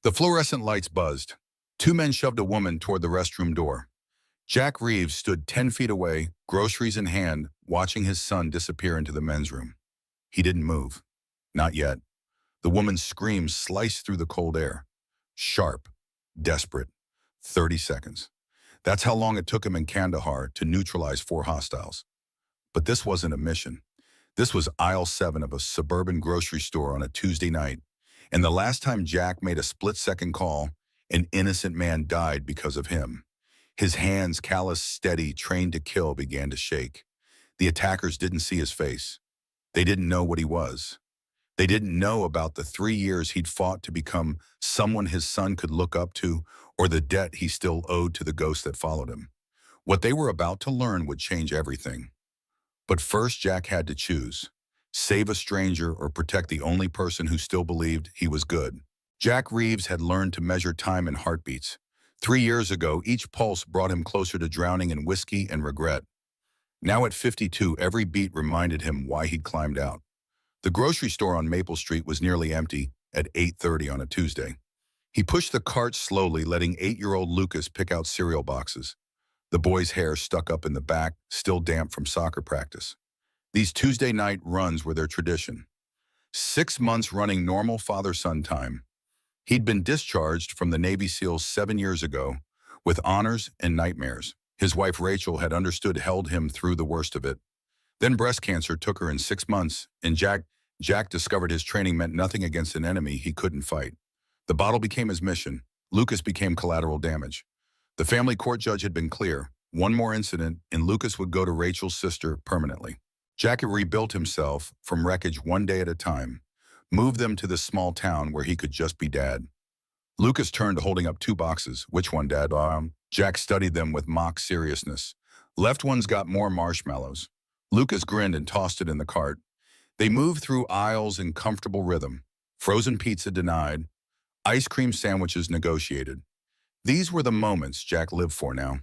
The fluorescent lights buzzed. Two men shoved a woman toward the restroom door. Jack Reeves stood 10 feet away, groceries in hand, watching his son disappear into the men's room. He didn't move. Not yet. The woman's screams sliced through the cold air. Sharp, desperate. 30 seconds. That's how long it took him in Kandahar to neutralize four hostiles. But this wasn't a mission. This was aisle 7 of a suburban grocery store on a Tuesday night. And the last time Jack made a split-second call, an innocent man died because of him. His hands, callous, steady, trained to kill, began to shake. The attackers didn't see his face. They didn't know what he was. They didn't know about the 3 years he'd fought to become someone his son could look up to, or the debt he still owed to the ghost that followed him. What they were about to learn would change everything. But first, Jack had to choose: save a stranger or protect the only person who still believed he was good. Jack Reeves had learned to measure time in heartbeats. 3 years ago, each pulse brought him closer to drowning in whiskey and regret. Now at 52, every beat reminded him why he'd climbed out. The grocery store on Maple Street was nearly empty at 8:30 on a Tuesday. He pushed the cart slowly, letting 8-year-old Lucas pick out cereal boxes. The boy's hair stuck up in the back, still damp from soccer practice. These Tuesday night runs were their tradition. 6 months running normal father-son time. He'd been discharged from the Navy SEALs 7 years ago, with honors and nightmares. His wife Rachel had understood, held him through the worst of it. Then breast cancer took her in 6 months, and Jack discovered his training meant nothing against an enemy he couldn't fight. The bottle became his mission. Lucas became collateral damage. The family court judge had been clear: one more incident, and Lucas would go to Rachel's sister permanently. Jack had rebuilt himself from wreckage one day at a time, moved them to this small town where he could just be dad. Lucas turned, holding up 2 boxes. "Which one, Dad?" Jack studied them with mock seriousness. "Left one's got more marshmallows." Lucas grinned and tossed it in the cart. They moved through aisles in comfortable rhythm. Frozen pizza denied. Ice cream sandwiches negotiated. These were the moments Jack lived for now.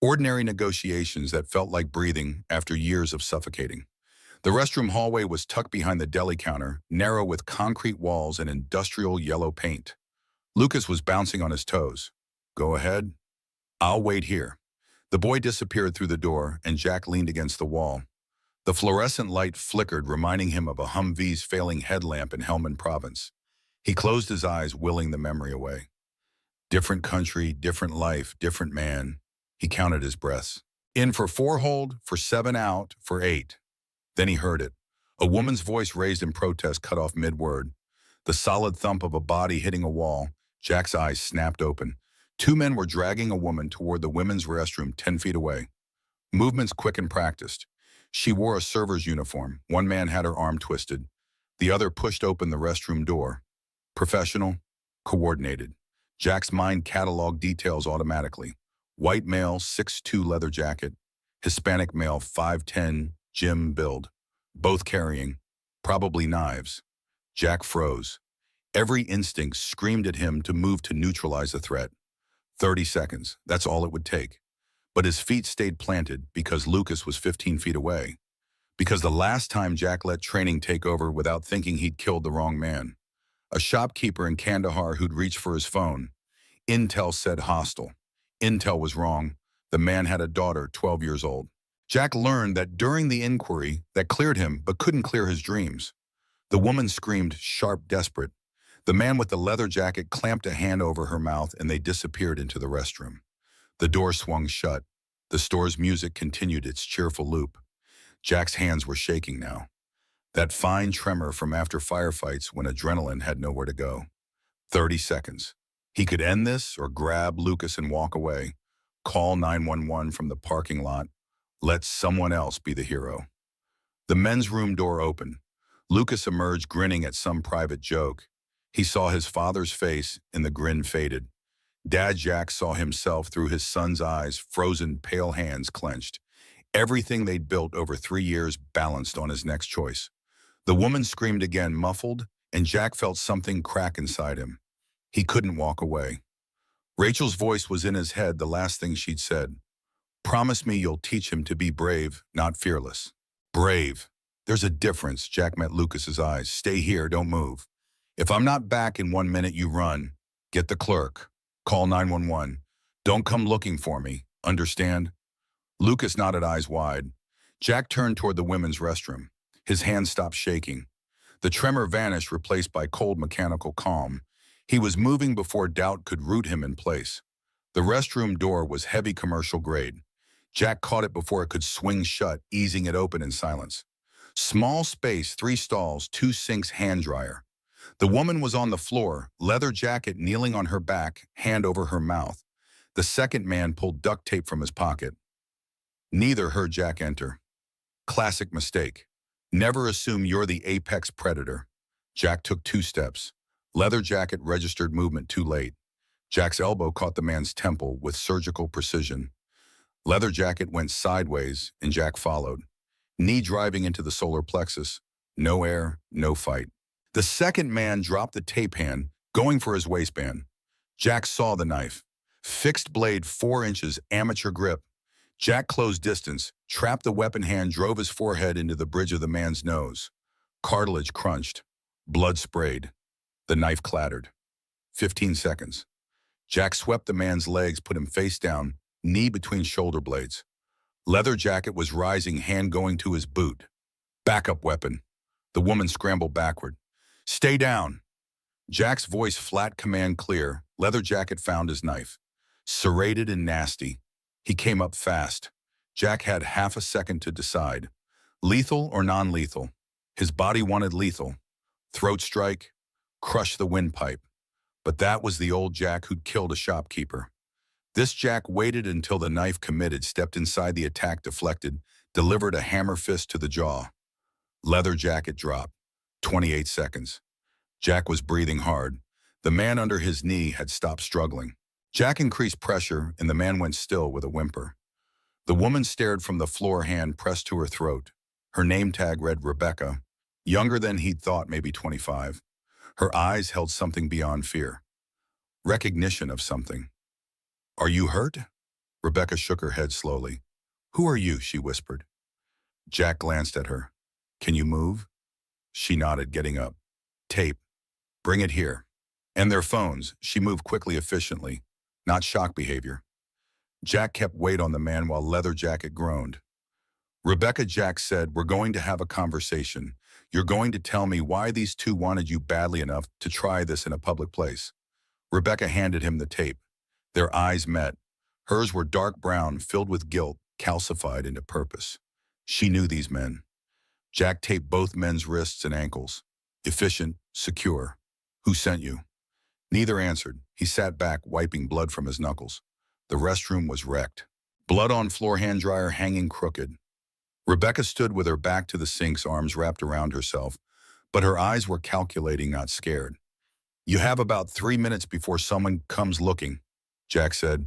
Ordinary negotiations that felt like breathing after years of suffocating. The restroom hallway was tucked behind the deli counter, narrow with concrete walls and industrial yellow paint. Lucas was bouncing on his toes. "Go ahead. I'll wait here." The boy disappeared through the door, and Jack leaned against the wall. The fluorescent light flickered, reminding him of a Humvee's failing headlamp in Helmand Province. He closed his eyes, willing the memory away. Different country, different life, different man. He counted his breaths. In for 4 hold, for 7 out, for 8. Then he heard it. A woman's voice, raised in protest, cut off mid-word. The solid thump of a body hitting a wall. Jack's eyes snapped open. 2 men were dragging a woman toward the women's restroom 10 feet away. Movements quick and practiced. She wore a server's uniform. One man had her arm twisted. The other pushed open the restroom door. Professional, coordinated. Jack's mind cataloged details automatically. White male, 6'2" leather jacket. Hispanic male, 5'10", gym build. Both carrying, probably, knives. Jack froze. Every instinct screamed at him to move to neutralize the threat. 30 seconds, that's all it would take. But his feet stayed planted because Lucas was 15 feet away. Because the last time Jack let training take over without thinking, he'd killed the wrong man. A shopkeeper in Kandahar who'd reached for his phone. Intel said hostile. Intel was wrong. The man had a daughter, 12 years old. Jack learned that during the inquiry that cleared him but couldn't clear his dreams. The woman screamed, sharp, desperate. The man with the leather jacket clamped a hand over her mouth, and they disappeared into the restroom. The door swung shut. The store's music continued its cheerful loop. Jack's hands were shaking now. That fine tremor from after firefights when adrenaline had nowhere to go. 30 seconds. He could end this or grab Lucas and walk away. Call 911 from the parking lot. Let someone else be the hero. The men's room door opened. Lucas emerged, grinning at some private joke. He saw his father's face, and the grin faded. Dad Jack saw himself through his son's eyes, frozen, pale hands clenched. Everything they'd built over 3 years balanced on his next choice. The woman screamed again, muffled, and Jack felt something crack inside him. He couldn't walk away. Rachel's voice was in his head, the last thing she'd said. "Promise me you'll teach him to be brave, not fearless." Brave. There's a difference. Jack met Lucas's eyes. "Stay here, don't move. If I'm not back in 1 minute, you run." Get the clerk. Call 911. Don't come looking for me. Understand? Lucas nodded, eyes wide. Jack turned toward the women's restroom. His hand stopped shaking. The tremor vanished, replaced by cold mechanical calm. He was moving before doubt could root him in place. The restroom door was heavy commercial grade. Jack caught it before it could swing shut, easing it open in silence. Small space, 3 stalls, 2 sinks, hand dryer. The woman was on the floor, leather jacket kneeling on her back, hand over her mouth. The second man pulled duct tape from his pocket. Neither heard Jack enter. Classic mistake. Never assume you're the apex predator. Jack took 2 steps. Leather jacket registered movement too late. Jack's elbow caught the man's temple with surgical precision. Leather jacket went sideways, and Jack followed. Knee driving into the solar plexus. No air, no fight. The second man dropped the tape hand, going for his waistband. Jack saw the knife. Fixed blade, 4 inches, amateur grip. Jack closed distance, trapped the weapon hand, drove his forehead into the bridge of the man's nose. Cartilage crunched. Blood sprayed. The knife clattered. 15 seconds. Jack swept the man's legs, put him face down, knee between shoulder blades. Leather jacket was rising, hand going to his boot. Backup weapon. The woman scrambled backward. Stay down. Jack's voice flat, command clear. Leather jacket found his knife. Serrated and nasty. He came up fast. Jack had half a second to decide. Lethal or non-lethal? His body wanted lethal. Throat strike. Crush the windpipe. But that was the old Jack who'd killed a shopkeeper. This Jack waited until the knife committed, stepped inside the attack, deflected, delivered a hammer fist to the jaw. Leather jacket dropped. 28 seconds. Jack was breathing hard. The man under his knee had stopped struggling. Jack increased pressure, and the man went still with a whimper. The woman stared from the floor, hand pressed to her throat. Her name tag read Rebecca, younger than he'd thought, maybe 25. Her eyes held something beyond fear. Recognition of something. Are you hurt? Rebecca shook her head slowly. Who are you? She whispered. Jack glanced at her. Can you move? She nodded, getting up. Tape. Bring it here. And their phones. She moved quickly, efficiently. Not shock behavior. Jack kept weight on the man while Leather Jacket groaned. Rebecca, Jack said, we're going to have a conversation. You're going to tell me why these two wanted you badly enough to try this in a public place. Rebecca handed him the tape. Their eyes met. Hers were dark brown, filled with guilt, calcified into purpose. She knew these men. Jack taped both men's wrists and ankles. Efficient, secure. Who sent you? Neither answered. He sat back, wiping blood from his knuckles. The restroom was wrecked. Blood on floor, hand dryer hanging crooked. Rebecca stood with her back to the sinks, arms wrapped around herself, but her eyes were calculating, not scared. You have about 3 minutes before someone comes looking, Jack said.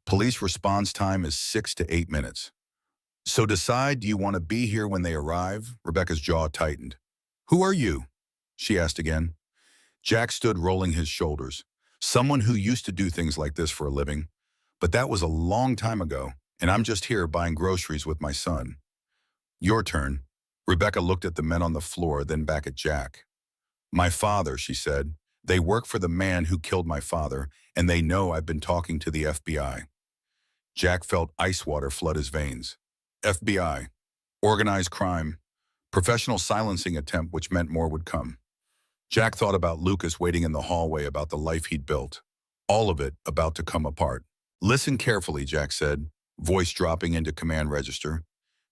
Police response time is 6 to 8 minutes. So decide, do you want to be here when they arrive? Rebecca's jaw tightened. Who are you? She asked again. Jack stood, rolling his shoulders. Someone who used to do things like this for a living. But that was a long time ago, and I'm just here buying groceries with my son. Your turn. Rebecca looked at the men on the floor, then back at Jack. My father, she said. They work for the man who killed my father, and they know I've been talking to the FBI. Jack felt ice water flood his veins. FBI. Organized crime. Professional silencing attempt, which meant more would come. Jack thought about Lucas waiting in the hallway, about the life he'd built. All of it about to come apart. Listen carefully, Jack said, voice dropping into command register.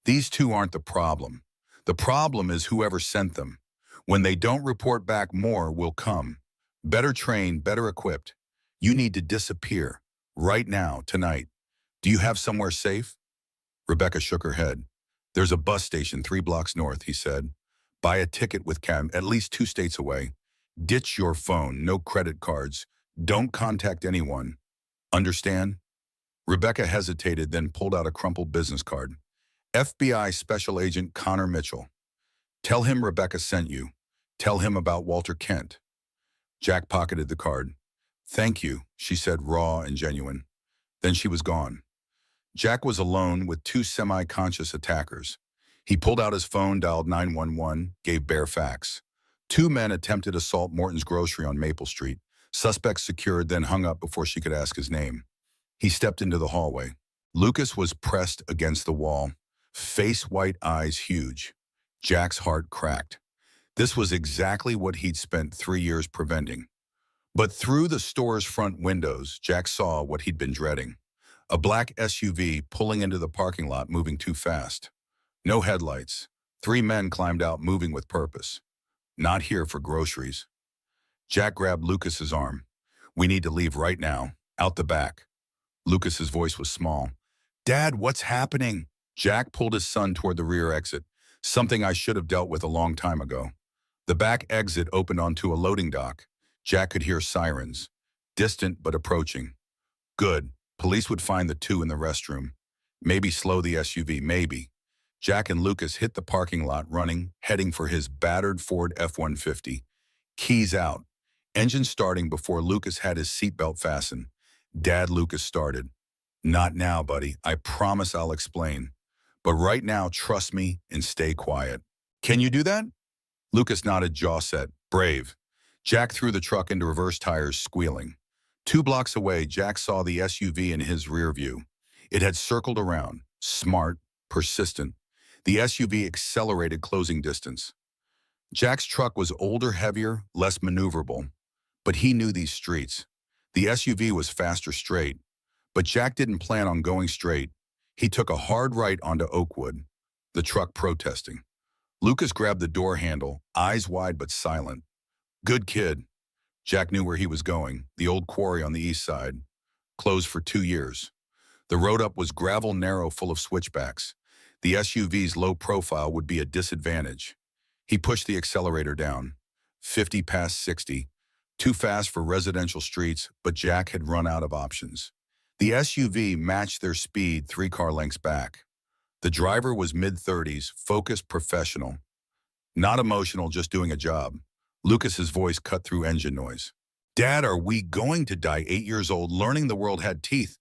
These two aren't the problem. The problem is whoever sent them. When they don't report back, more will come. Better trained, better equipped. You need to disappear. Right now, tonight. Do you have somewhere safe? Rebecca shook her head. There's a bus station 3 blocks north, he said. Buy a ticket with cab, at least 2 states away. Ditch your phone, no credit cards. Don't contact anyone. Understand? Rebecca hesitated, then pulled out a crumpled business card. FBI Special Agent Connor Mitchell. Tell him Rebecca sent you. Tell him about Walter Kent. Jack pocketed the card. Thank you, she said, raw and genuine. Then she was gone. Jack was alone with 2 semi-conscious attackers. He pulled out his phone, dialed 911, gave bare facts. 2 men attempted assault Morton's Grocery on Maple Street. Suspect secured, then hung up before she could ask his name. He stepped into the hallway. Lucas was pressed against the wall, face white, eyes huge. Jack's heart cracked. This was exactly what he'd spent 3 years preventing. But through the store's front windows, Jack saw what he'd been dreading. A black SUV pulling into the parking lot, moving too fast. No headlights. 3 men climbed out, moving with purpose. Not here for groceries. Jack grabbed Lucas's arm. We need to leave right now, out the back. Lucas's voice was small. Dad, what's happening? Jack pulled his son toward the rear exit, something I should have dealt with a long time ago. The back exit opened onto a loading dock. Jack could hear sirens, distant but approaching. Good. Police would find the 2 in the restroom. Maybe slow the SUV, maybe. Jack and Lucas hit the parking lot running, heading for his battered Ford F-150. Keys out. Engine starting before Lucas had his seatbelt fastened. Dad, Lucas started. Not now, buddy. I promise I'll explain. But right now, trust me and stay quiet. Can you do that? Lucas nodded, jaw set. Brave. Jack threw the truck into reverse, tires squealing. 2 blocks away, Jack saw the SUV in his rear view. It had circled around. Smart, persistent. The SUV accelerated, closing distance. Jack's truck was older, heavier, less maneuverable. But he knew these streets. The SUV was faster straight. But Jack didn't plan on going straight. He took a hard right onto Oakwood, the truck protesting. Lucas grabbed the door handle, eyes wide but silent. Good kid. Jack knew where he was going, the old quarry on the east side. Closed for 2 years. The road up was gravel, narrow, full of switchbacks. The SUV's low profile would be a disadvantage. He pushed the accelerator down. 50 past 60. Too fast for residential streets, but Jack had run out of options. The SUV matched their speed 3 car lengths back. The driver was mid-30s, focused, professional. Not emotional, just doing a job. Lucas's voice cut through engine noise. Dad, are we going to die 8 years old, learning the world had teeth?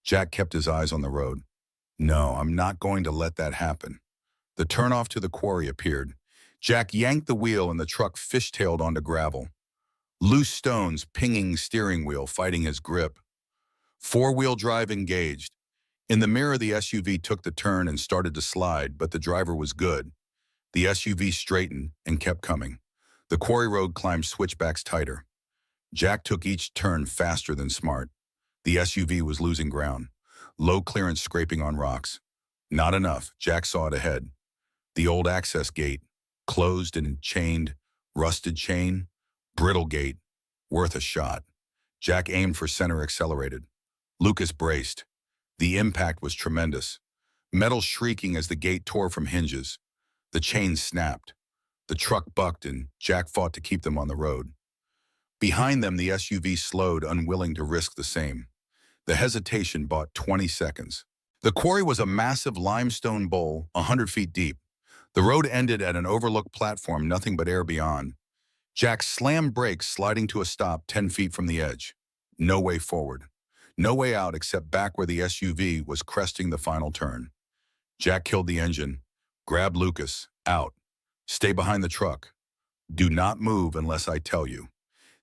Jack kept his eyes on the road. No, I'm not going to let that happen. The turnoff to the quarry appeared. Jack yanked the wheel and the truck fishtailed onto gravel. Loose stones pinging steering wheel, fighting his grip. 4-wheel drive engaged. In the mirror, the SUV took the turn and started to slide, but the driver was good. The SUV straightened and kept coming. The quarry road climbed switchbacks tighter. Jack took each turn faster than smart. The SUV was losing ground. Low clearance, scraping on rocks. Not enough. Jack saw it ahead. The old access gate, closed and chained, rusted chain, brittle gate, worth a shot. Jack aimed for center, accelerated. Lucas braced. The impact was tremendous. Metal shrieking as the gate tore from hinges. The chain snapped. The truck bucked and Jack fought to keep them on the road. Behind them, the SUV slowed, unwilling to risk the same. The hesitation bought 20 seconds. The quarry was a massive limestone bowl, 100 feet deep. The road ended at an overlooked platform, nothing but air beyond. Jack slammed brakes, sliding to a stop 10 feet from the edge. No way forward. No way out except back where the SUV was cresting the final turn. Jack killed the engine. Grabbed Lucas. Out. Stay behind the truck. Do not move unless I tell you.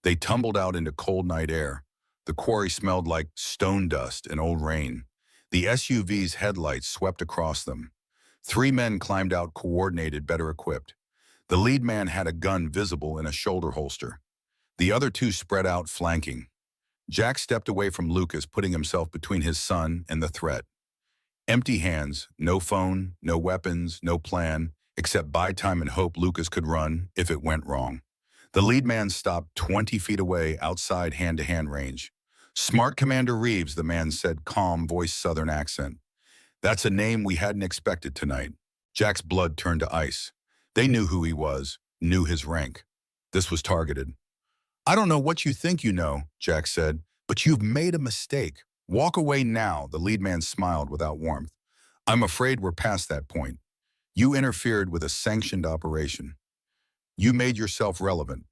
They tumbled out into cold night air. The quarry smelled like stone dust and old rain. The SUV's headlights swept across them. 3 men climbed out, coordinated, better equipped. The lead man had a gun visible in a shoulder holster. The other 2 spread out, flanking. Jack stepped away from Lucas, putting himself between his son and the threat. Empty hands, no phone, no weapons, no plan, except buy time and hope Lucas could run if it went wrong. The lead man stopped 20 feet away, outside hand-to-hand range. Smart Commander Reeves, the man said, calm voice, southern accent. That's a name we hadn't expected tonight. Jack's blood turned to ice. They knew who he was, knew his rank. This was targeted. I don't know what you think you know, Jack said, but you've made a mistake. Walk away now, the lead man smiled without warmth. I'm afraid we're past that point. You interfered with a sanctioned operation. You made yourself relevant.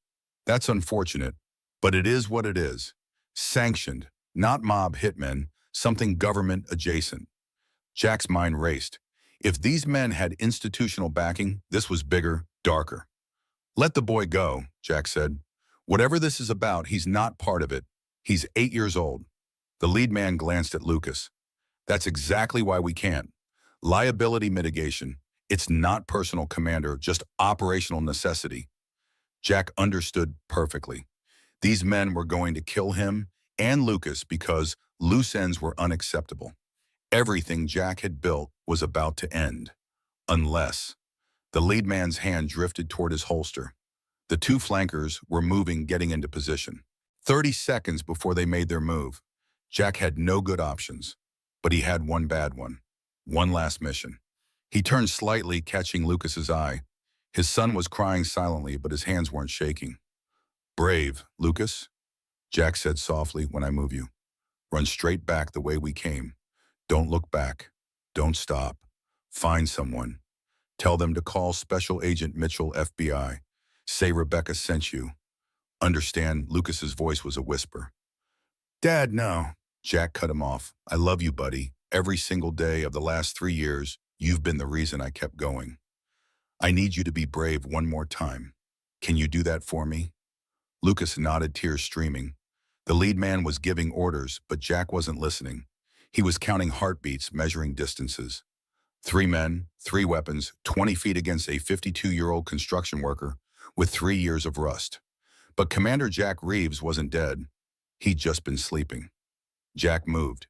That's unfortunate, but it is what it is. Sanctioned, not mob hitmen, something government adjacent. Jack's mind raced. If these men had institutional backing, this was bigger, darker. Let the boy go, Jack said. Whatever this is about, he's not part of it. He's 8 years old. The lead man glanced at Lucas. That's exactly why we can't. Liability mitigation. It's not personal, Commander, just operational necessity. Jack understood perfectly. These men were going to kill him and Lucas because loose ends were unacceptable. Everything Jack had built was about to end. Unless the lead man's hand drifted toward his holster. The two flankers were moving, getting into position. 30 seconds before they made their move, Jack had no good options, but he had one bad one. One last mission. He turned slightly, catching Lucas's eye. His son was crying silently, but his hands weren't shaking. Brave, Lucas, Jack said softly, when I move you. Run straight back the way we came. Don't look back. Don't stop. Find someone. Tell them to call Special Agent Mitchell, FBI. Say Rebecca sent you. Understand, Lucas's voice was a whisper. Dad, no. Jack cut him off. I love you, buddy. Every single day of the last 3 years, you've been the reason I kept going. I need you to be brave one more time. Can you do that for me? Lucas nodded, tears streaming. The lead man was giving orders, but Jack wasn't listening. He was counting heartbeats, measuring distances. 3 men, 3 weapons, 20 feet against a 52-year-old construction worker with 3 years of rust. But Commander Jack Reeves wasn't dead. He'd just been sleeping. Jack moved.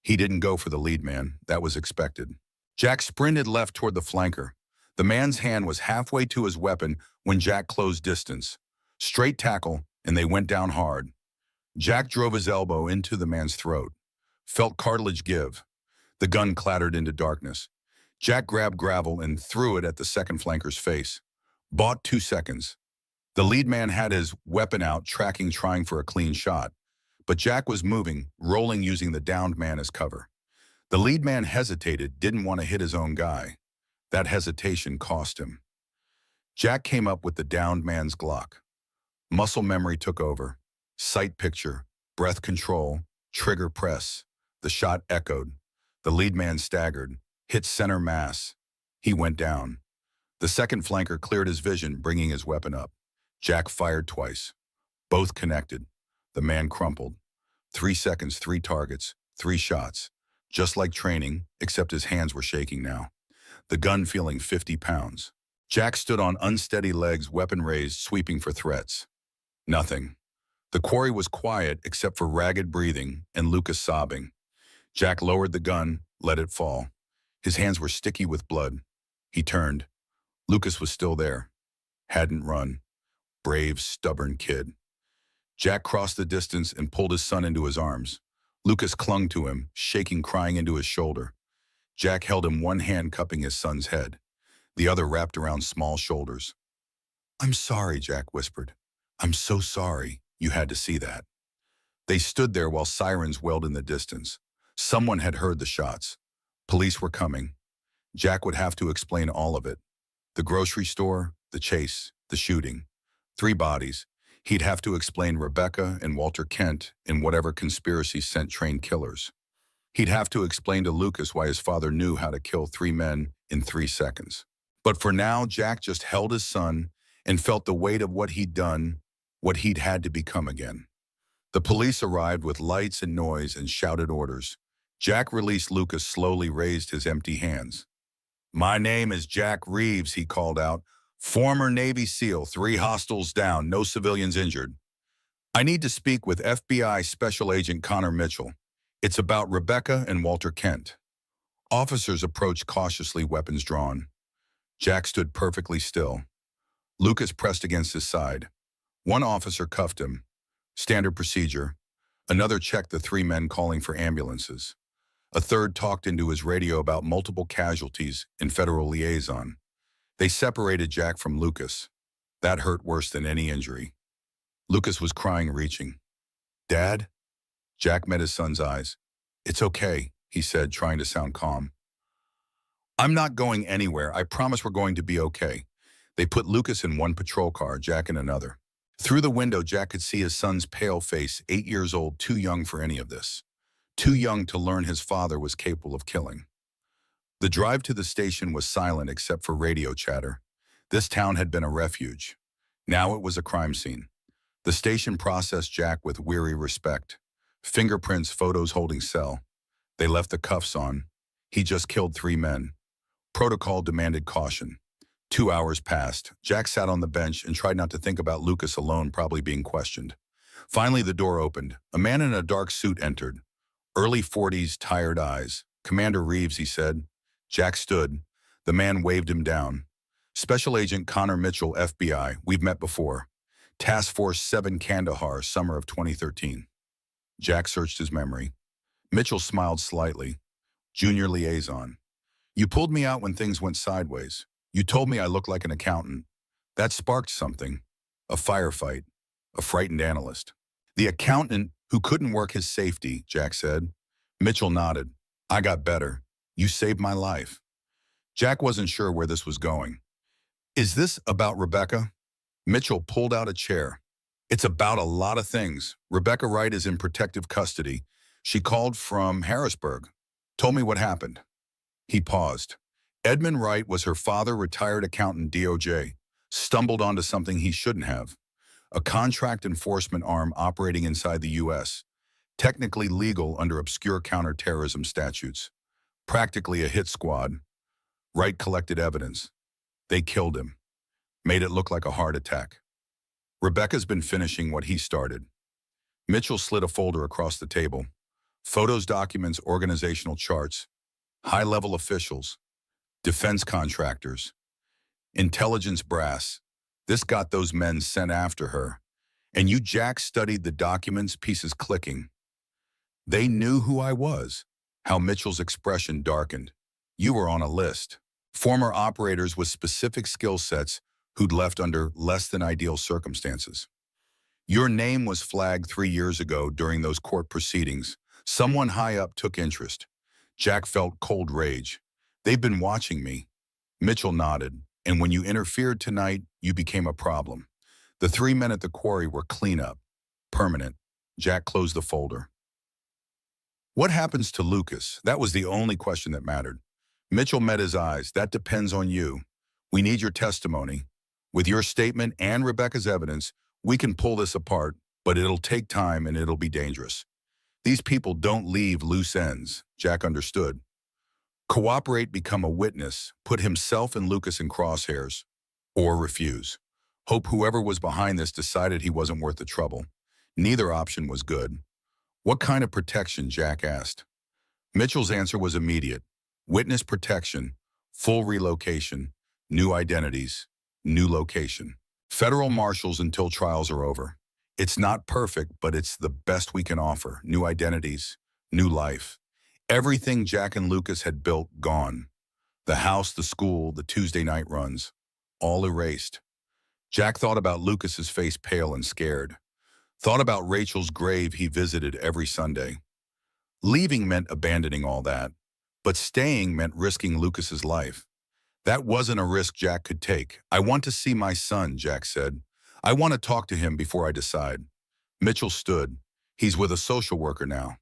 He didn't go for the lead man. That was expected. Jack sprinted left toward the flanker. The man's hand was halfway to his weapon when Jack closed distance. Straight tackle, and they went down hard. Jack drove his elbow into the man's throat. Felt cartilage give. The gun clattered into darkness. Jack grabbed gravel and threw it at the second flanker's face. Bought 2 seconds. The lead man had his weapon out, tracking, trying for a clean shot. But Jack was moving, rolling, using the downed man as cover. The lead man hesitated, didn't want to hit his own guy. That hesitation cost him. Jack came up with the downed man's Glock. Muscle memory took over. Sight picture, breath control, trigger press. The shot echoed. The lead man staggered, hit center mass. He went down. The second flanker cleared his vision, bringing his weapon up. Jack fired twice. Both connected. The man crumpled. 3 seconds, 3 targets, 3 shots. Just like training, except his hands were shaking now. The gun feeling 50 pounds. Jack stood on unsteady legs, weapon raised, sweeping for threats. Nothing. The quarry was quiet except for ragged breathing and Lucas sobbing. Jack lowered the gun, let it fall. His hands were sticky with blood. He turned. Lucas was still there. Hadn't run. Brave, stubborn kid. Jack crossed the distance and pulled his son into his arms. Lucas clung to him, shaking, crying into his shoulder. Jack held him, one hand cupping his son's head, the other wrapped around small shoulders. I'm sorry, Jack whispered. I'm so sorry you had to see that. They stood there while sirens wailed in the distance. Someone had heard the shots. Police were coming. Jack would have to explain all of it. The grocery store, the chase, the shooting. 3 bodies. He'd have to explain Rebecca and Walter Kent in whatever conspiracy sent trained killers. He'd have to explain to Lucas why his father knew how to kill 3 men in 3 seconds. But for now, Jack just held his son and felt the weight of what he'd done, what he'd had to become again. The police arrived with lights and noise and shouted orders. Jack released Lucas, slowly raised his empty hands. My name is Jack Reeves, he called out. Former Navy SEAL, 3 hostiles down, no civilians injured. I need to speak with FBI Special Agent Connor Mitchell. It's about Rebecca and Walter Kent. Officers approached cautiously, weapons drawn. Jack stood perfectly still. Lucas pressed against his side. One officer cuffed him. Standard procedure. Another checked the 3 men calling for ambulances. A third talked into his radio about multiple casualties in federal liaison. They separated Jack from Lucas. That hurt worse than any injury. Lucas was crying, reaching. Dad? Jack met his son's eyes. It's okay, he said, trying to sound calm. I'm not going anywhere. I promise we're going to be okay. They put Lucas in one patrol car, Jack in another. Through the window, Jack could see his son's pale face, 8 years old, too young for any of this. Too young to learn his father was capable of killing. The drive to the station was silent except for radio chatter. This town had been a refuge. Now it was a crime scene. The station processed Jack with weary respect. Fingerprints, photos holding cell. They left the cuffs on. He just killed 3 men. Protocol demanded caution. 2 hours passed. Jack sat on the bench and tried not to think about Lucas alone probably being questioned. Finally, the door opened. A man in a dark suit entered. Early 40s, tired eyes. "Commander Reeves," he said. Jack stood. The man waved him down. "Special Agent Connor Mitchell, FBI. We've met before. Task Force 7 Kandahar, summer of 2013. Jack searched his memory. Mitchell smiled slightly. "Junior liaison. You pulled me out when things went sideways. You told me I looked like an accountant. That sparked something. A firefight. A frightened analyst." "The accountant who couldn't work his safety," Jack said. Mitchell nodded. "I got better. You saved my life." Jack wasn't sure where this was going. "Is this about Rebecca?" Mitchell pulled out a chair. "It's about a lot of things. Rebecca Wright is in protective custody. She called from Harrisburg. Told me what happened." He paused. Edmund Wright was her father, retired accountant, DOJ. Stumbled onto something he shouldn't have. A contract enforcement arm operating inside the U.S. Technically legal under obscure counterterrorism statutes. Practically a hit squad. Wright collected evidence. They killed him. Made it look like a heart attack. Rebecca's been finishing what he started. Mitchell slid a folder across the table. Photos, documents, organizational charts. High-level officials. Defense contractors. Intelligence brass. This got those men sent after her. And you, Jack, studied the documents, pieces clicking. They knew who I was. How Mitchell's expression darkened. You were on a list. Former operators with specific skill sets who'd left under less than ideal circumstances. Your name was flagged 3 years ago during those court proceedings. Someone high up took interest. Jack felt cold rage. "They've been watching me." Mitchell nodded. "And when you interfered tonight, you became a problem. The 3 men at the quarry were cleanup. Permanent." Jack closed the folder. "What happens to Lucas?" That was the only question that mattered. Mitchell met his eyes. "That depends on you. We need your testimony. With your statement and Rebecca's evidence, we can pull this apart, but it'll take time and it'll be dangerous. These people don't leave loose ends." Jack understood. Cooperate, become a witness, put himself and Lucas in crosshairs, or refuse. Hope whoever was behind this decided he wasn't worth the trouble. Neither option was good. "What kind of protection?" Jack asked. Mitchell's answer was immediate. Witness protection, full relocation, new identities, new location. Federal marshals until trials are over. It's not perfect, but it's the best we can offer. New identities, new life. Everything Jack and Lucas had built, gone. The house, the school, the Tuesday night runs, all erased. Jack thought about Lucas's face, pale and scared. Thought about Rachel's grave he visited every Sunday. Leaving meant abandoning all that, but staying meant risking Lucas's life. That wasn't a risk Jack could take. "I want to see my son," Jack said. "I want to talk to him before I decide." Mitchell stood. "He's with a social worker now."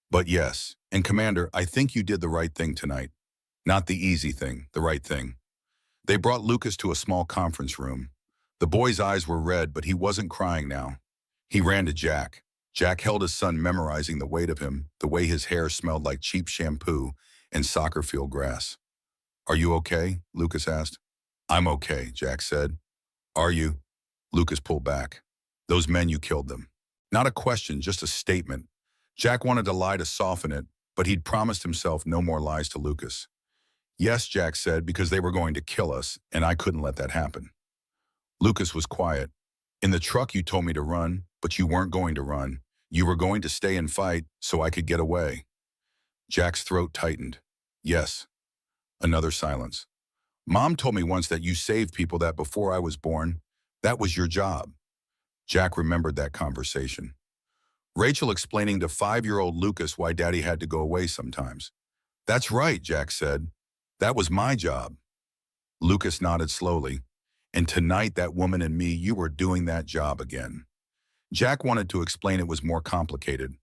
"But yes, and Commander, I think you did the right thing tonight. Not the easy thing, the right thing." They brought Lucas to a small conference room. The boy's eyes were red, but he wasn't crying now. He ran to Jack. Jack held his son, memorizing the weight of him, the way his hair smelled like cheap shampoo and soccer field grass. "Are you okay?" Lucas asked. "I'm okay," Jack said. "Are you?" Lucas pulled back. "Those men, you killed them." Not a question, just a statement. Jack wanted to lie to soften it, but he'd promised himself no more lies to Lucas. "Yes," Jack said, "because they were going to kill us, and I couldn't let that happen." Lucas was quiet. "In the truck you told me to run, but you weren't going to run. You were going to stay and fight so I could get away." Jack's throat tightened. "Yes." Another silence. "Mom told me once that you saved people, that before I was born, that was your job." Jack remembered that conversation. Rachel explaining to 5-year-old Lucas why Daddy had to go away sometimes. "That's right," Jack said. "That was my job." Lucas nodded slowly. "And tonight, that woman and me, you were doing that job again." Jack wanted to explain it was more complicated,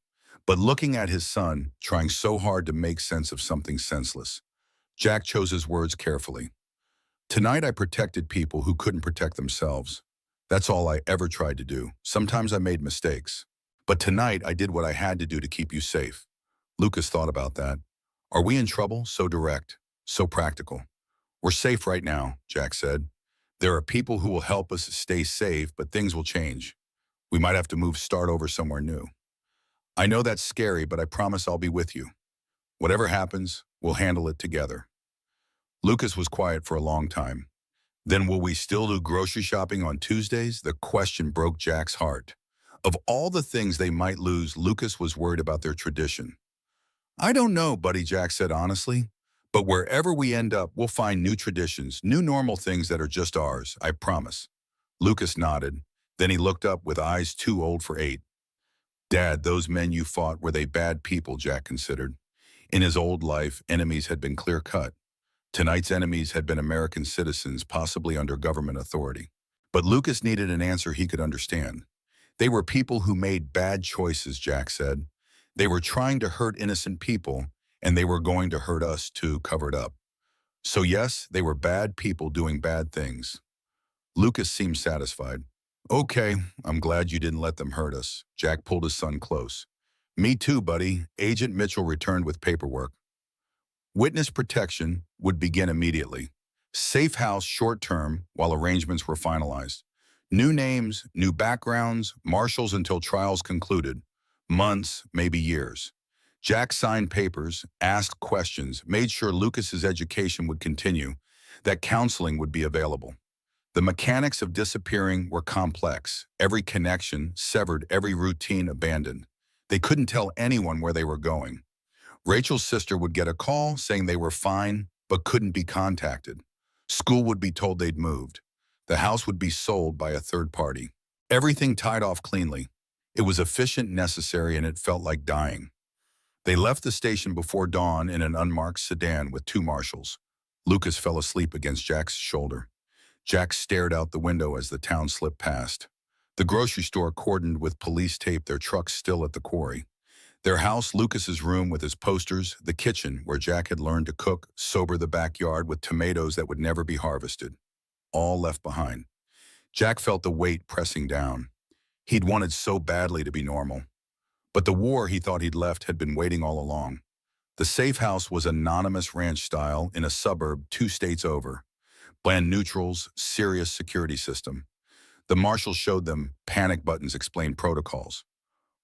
but looking at his son, trying so hard to make sense of something senseless, Jack chose his words carefully. "Tonight I protected people who couldn't protect themselves. That's all I ever tried to do. Sometimes I made mistakes. But tonight I did what I had to do to keep you safe. Lucas thought about that. Are we in trouble? So direct, so practical. We're safe right now, Jack said. There are people who will help us stay safe, but things will change. We might have to start over somewhere new. I know that's scary, but I promise I'll be with you. Whatever happens, we'll handle it together. Lucas was quiet for a long time. Then will we still do grocery shopping on Tuesdays? The question broke Jack's heart. Of all the things they might lose, Lucas was worried about their tradition. I don't know, Buddy, Jack said honestly. But wherever we end up, we'll find new traditions, new normal things that are just ours, I promise. Lucas nodded. Then he looked up with eyes too old for eight. Dad, those men you fought, were they bad people? Jack considered. In his old life, enemies had been clear-cut. Tonight's enemies had been American citizens, possibly under government authority. But Lucas needed an answer he could understand. They were people who made bad choices, Jack said. They were trying to hurt innocent people, and they were going to hurt us to cover it up. So yes, they were bad people doing bad things. Lucas seemed satisfied. Okay, I'm glad you didn't let them hurt us. Jack pulled his son close. Me too, buddy. Agent Mitchell returned with paperwork. Witness protection would begin immediately. Safe house short-term while arrangements were finalized. New names, new backgrounds, marshals until trials concluded. Months, maybe years. Jack signed papers, asked questions, made sure Lucas's education would continue, that counseling would be available. The mechanics of disappearing were complex. Every connection severed, every routine abandoned. They couldn't tell anyone where they were going. Rachel's sister would get a call saying they were fine, but couldn't be contacted. School would be told they'd moved. The house would be sold by a third party. Everything tied off cleanly. It was efficient, necessary, and it felt like dying. They left the station before dawn in an unmarked sedan with two marshals. Lucas fell asleep against Jack's shoulder. Jack stared out the window as the town slipped past. The grocery store cordoned with police tape, their trucks still at the quarry. Their house, Lucas's room with his posters, the kitchen where Jack had learned to cook, sober the backyard with tomatoes that would never be harvested. All left behind. Jack felt the weight pressing down. He'd wanted so badly to be normal. But the war he thought he'd left had been waiting all along. The safe house was anonymous ranch style in a suburb 2 states over. Bland neutrals, serious security system. The marshal showed them, panic buttons explained protocols.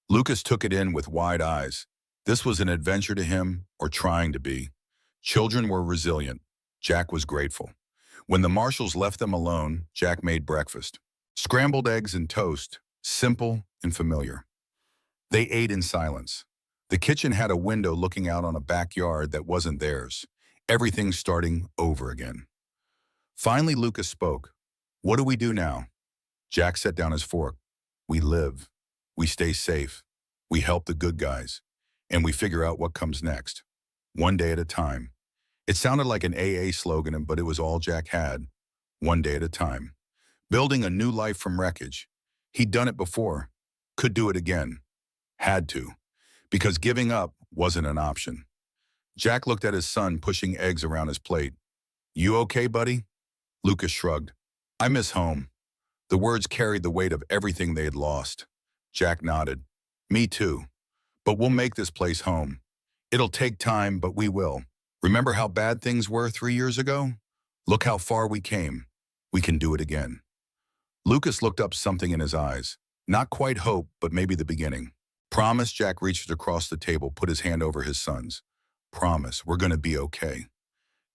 Lucas took it in with wide eyes. This was an adventure to him, or trying to be. Children were resilient. Jack was grateful. When the marshals left them alone, Jack made breakfast. Scrambled eggs and toast, simple and familiar. They ate in silence. The kitchen had a window looking out on a backyard that wasn't theirs. Everything starting over again. Finally, Lucas spoke. What do we do now? Jack set down his fork. We live. We stay safe. We help the good guys. And we figure out what comes next. One day at a time. It sounded like an AA slogan, but it was all Jack had. One day at a time. Building a new life from wreckage. He'd done it before. Could do it again. Had to. Because giving up wasn't an option. Jack looked at his son pushing eggs around his plate. You okay, buddy? Lucas shrugged. I miss home. The words carried the weight of everything they had lost. Jack nodded. Me too. But we'll make this place home. It'll take time, but we will. Remember how bad things were 3 years ago? Look how far we came. We can do it again. Lucas looked up, something in his eyes. Not quite hope, but maybe the beginning. Promise. Jack reached across the table, put his hand over his son's. Promise, we're going to be okay.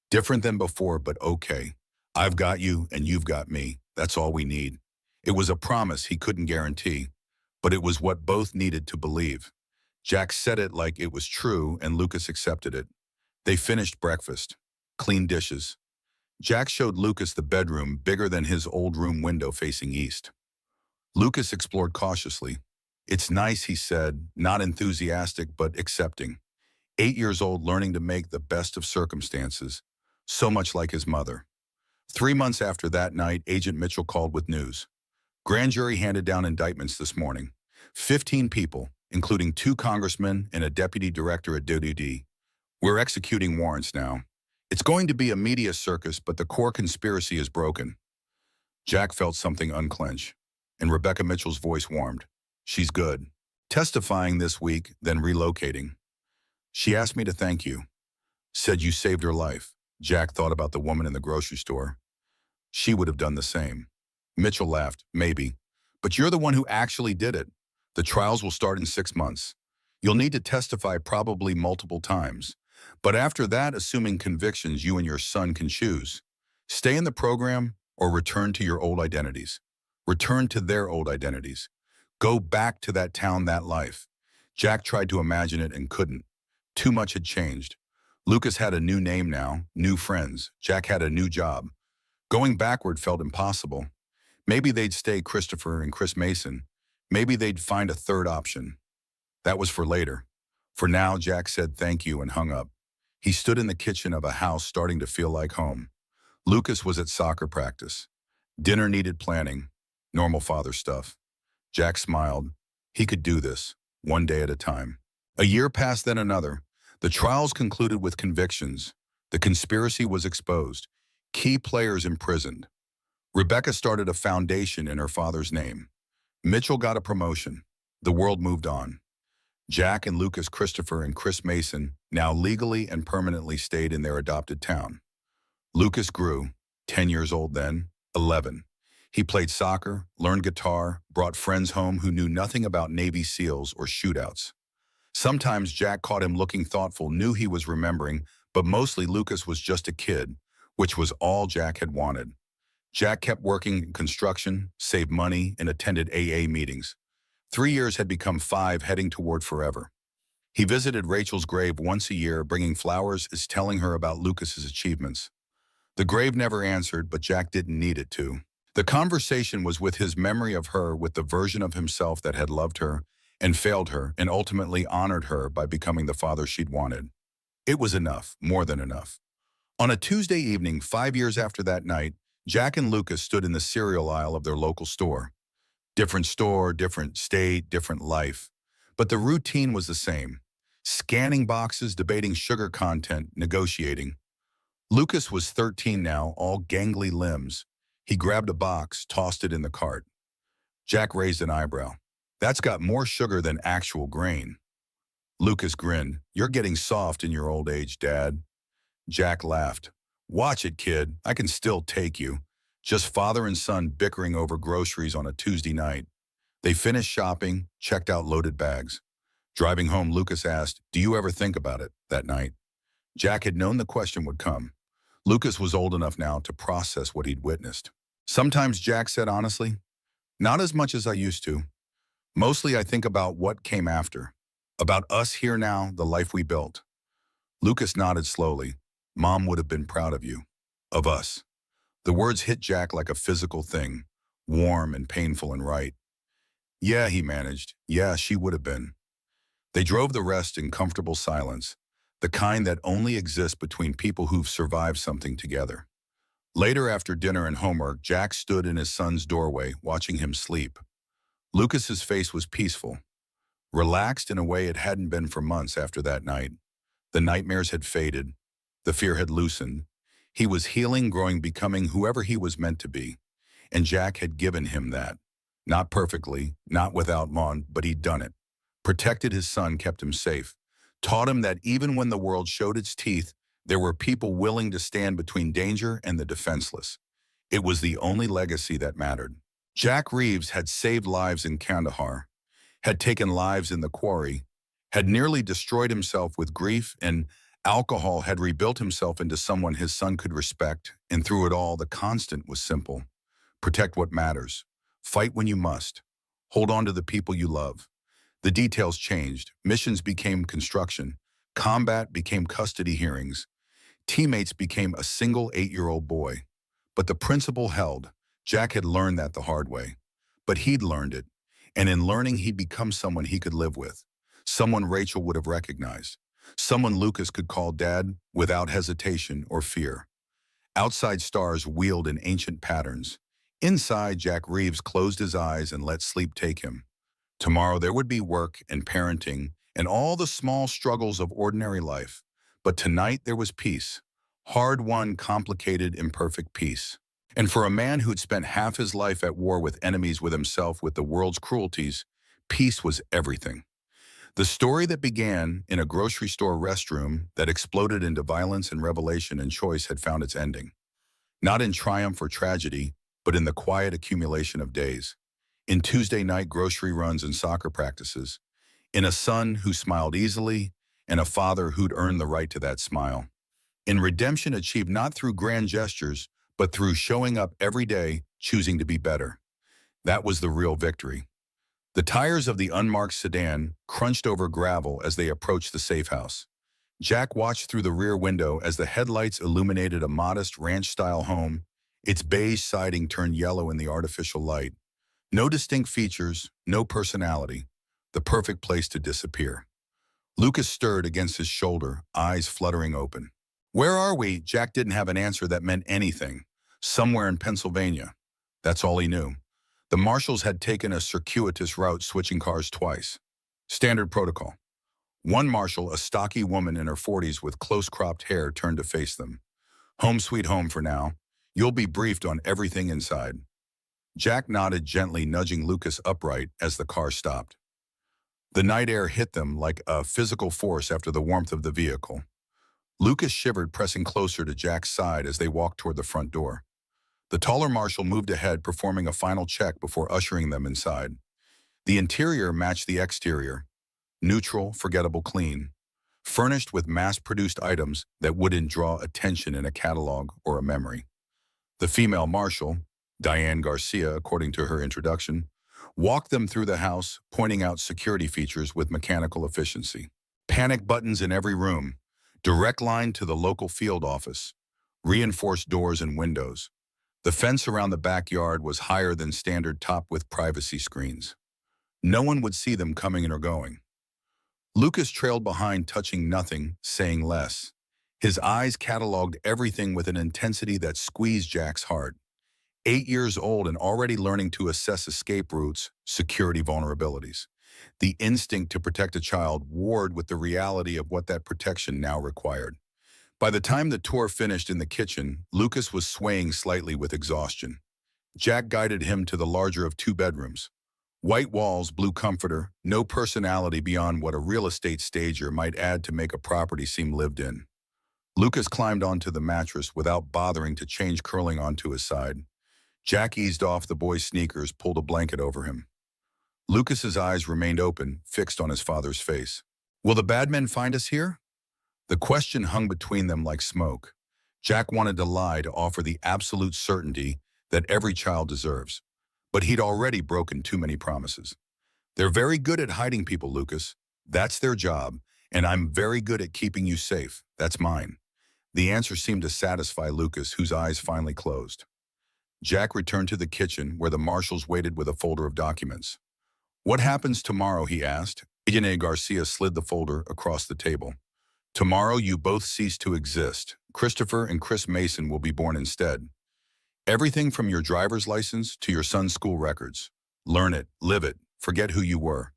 Different than before, but okay. I've got you and you've got me. That's all we need. It was a promise he couldn't guarantee, but it was what both needed to believe. Jack said it like it was true, and Lucas accepted it. They finished breakfast. Clean dishes. Jack showed Lucas the bedroom, bigger than his old room, window facing east. Lucas explored cautiously. It's nice, he said, not enthusiastic, but accepting. 8 years old, learning to make the best of circumstances, so much like his mother. 3 months after that night, Agent Mitchell called with news. Grand jury handed down indictments this morning. 15 people, including 2 congressmen and a deputy director at DOD. We're executing warrants now. It's going to be a media circus, but the core conspiracy is broken. Jack felt something unclench. and Rebecca Mitchell's voice warmed. She's good. Testifying this week, then relocating. She asked me to thank you. Said you saved her life. Jack thought about the woman in the grocery store. She would have done the same. Mitchell laughed. Maybe. But you're the one who actually did it. The trials will start in 6 months. You'll need to testify probably multiple times. But after that, assuming convictions, you and your son can choose. Stay in the program or return to your old identities. Return to their old identities. Go back to that town, that life. Jack tried to imagine it and couldn't. Too much had changed. Lucas had a new name now, new friends. Jack had a new job. Going backward felt impossible. Maybe they'd stay Christopher and Chris Mason. Maybe they'd find a third option. That was for later. For now, Jack said thank you and hung up. He stood in the kitchen of a house starting to feel like home. Lucas was at soccer practice. Dinner needed planning. Normal father stuff. Jack smiled. He could do this, one day at a time. A year passed, then another. The trials concluded with convictions. The conspiracy was exposed. Key players imprisoned. Rebecca started a foundation in her father's name. Mitchell got a promotion. The world moved on. Jack and Lucas Christopher and Chris Mason now legally and permanently stayed in their adopted town. Lucas grew, 10 years old then, 11. He played soccer, learned guitar, brought friends home who knew nothing about Navy SEALs or shootouts. Sometimes Jack caught him looking thoughtful, knew he was remembering, but mostly Lucas was just a kid, which was all Jack had wanted. Jack kept working in construction, saved money, and attended AA meetings. 3 years had become 5, heading toward forever. He visited Rachel's grave once a year, bringing flowers, telling her about Lucas's achievements. The grave never answered, but Jack didn't need it to. The conversation was with his memory of her, with the version of himself that had loved her and failed her and ultimately honored her by becoming the father she'd wanted. It was enough, more than enough. On a Tuesday evening, 5 years after that night, Jack and Lucas stood in the cereal aisle of their local store. Different store, different state, different life. But the routine was the same. Scanning boxes, debating sugar content, negotiating. Lucas was 13 now, all gangly limbs. He grabbed a box, tossed it in the cart. Jack raised an eyebrow. That's got more sugar than actual grain. Lucas grinned. You're getting soft in your old age, Dad. Jack laughed. Watch it, kid. I can still take you. Just father and son bickering over groceries on a Tuesday night. They finished shopping, checked out loaded bags. Driving home, Lucas asked, do you ever think about it, that night? Jack had known the question would come. Lucas was old enough now to process what he'd witnessed. Sometimes, Jack said honestly, not as much as I used to. Mostly I think about what came after. About us here now, the life we built. Lucas nodded slowly. Mom would have been proud of you. Of us. The words hit Jack like a physical thing, warm and painful and right. Yeah, he managed. Yeah, she would have been. They drove the rest in comfortable silence, the kind that only exists between people who've survived something together. Later, after dinner and homework, Jack stood in his son's doorway, watching him sleep. Lucas's face was peaceful, relaxed in a way it hadn't been for months after that night. The nightmares had faded. The fear had loosened. He was healing, growing, becoming whoever he was meant to be. And Jack had given him that. Not perfectly, not without Mon, but he'd done it. Protected his son, kept him safe. Taught him that even when the world showed its teeth, there were people willing to stand between danger and the defenseless. It was the only legacy that mattered. Jack Reeves had saved lives in Kandahar, had taken lives in the quarry, had nearly destroyed himself with grief and alcohol, had rebuilt himself into someone his son could respect, and through it all, the constant was simple. Protect what matters. Fight when you must. Hold on to the people you love. The details changed. Missions became construction. Combat became custody hearings. Teammates became a single 8-year-old boy. But the principle held. Jack had learned that the hard way. But he'd learned it. And in learning, he'd become someone he could live with. Someone Rachel would have recognized. Someone Lucas could call Dad without hesitation or fear. Outside stars wheeled in ancient patterns. Inside, Jack Reeves closed his eyes and let sleep take him. Tomorrow there would be work and parenting and all the small struggles of ordinary life. But tonight there was peace. Hard-won, complicated, imperfect peace. And for a man who'd spent half his life at war with enemies with himself with the world's cruelties, peace was everything. The story that began in a grocery store restroom that exploded into violence and revelation and choice had found its ending. Not in triumph or tragedy, but in the quiet accumulation of days. In Tuesday night grocery runs and soccer practices. In a son who smiled easily, and a father who'd earned the right to that smile. In redemption achieved not through grand gestures, but through showing up every day, choosing to be better. That was the real victory. The tires of the unmarked sedan crunched over gravel as they approached the safe house. Jack watched through the rear window as the headlights illuminated a modest ranch-style home, its beige siding turned yellow in the artificial light. No distinct features, no personality. The perfect place to disappear. Lucas stirred against his shoulder, eyes fluttering open. "Where are we?" Jack didn't have an answer that meant anything. Somewhere in Pennsylvania. That's all he knew. The marshals had taken a circuitous route, switching cars twice. Standard protocol. One marshal, a stocky woman in her 40s with close-cropped hair, turned to face them. "Home sweet home for now. You'll be briefed on everything inside." Jack nodded gently, nudging Lucas upright as the car stopped. The night air hit them like a physical force after the warmth of the vehicle. Lucas shivered, pressing closer to Jack's side as they walked toward the front door. The taller marshal moved ahead, performing a final check before ushering them inside. The interior matched the exterior. Neutral, forgettable clean. Furnished with mass-produced items that wouldn't draw attention in a catalog or a memory. The female marshal, Diane Garcia, according to her introduction, walked them through the house, pointing out security features with mechanical efficiency. Panic buttons in every room. Direct line to the local field office. Reinforced doors and windows. The fence around the backyard was higher than standard, topped with privacy screens. No one would see them coming in or going. Lucas trailed behind, touching nothing, saying less. His eyes cataloged everything with an intensity that squeezed Jack's heart. 8 years old and already learning to assess escape routes, security vulnerabilities. The instinct to protect a child warred with the reality of what that protection now required. By the time the tour finished in the kitchen, Lucas was swaying slightly with exhaustion. Jack guided him to the larger of 2 bedrooms. White walls, blue comforter, no personality beyond what a real estate stager might add to make a property seem lived in. Lucas climbed onto the mattress without bothering to change, curling onto his side. Jack eased off the boy's sneakers, pulled a blanket over him. Lucas's eyes remained open, fixed on his father's face. "Will the bad men find us here?" The question hung between them like smoke. Jack wanted to lie, to offer the absolute certainty that every child deserves. But he'd already broken too many promises. "They're very good at hiding people, Lucas. That's their job, and I'm very good at keeping you safe. That's mine." The answer seemed to satisfy Lucas, whose eyes finally closed. Jack returned to the kitchen, where the marshals waited with a folder of documents. "What happens tomorrow?" he asked. Diane Garcia slid the folder across the table. "Tomorrow you both cease to exist. Christopher and Chris Mason will be born instead. Everything from your driver's license to your son's school records. Learn it, live it, forget who you were."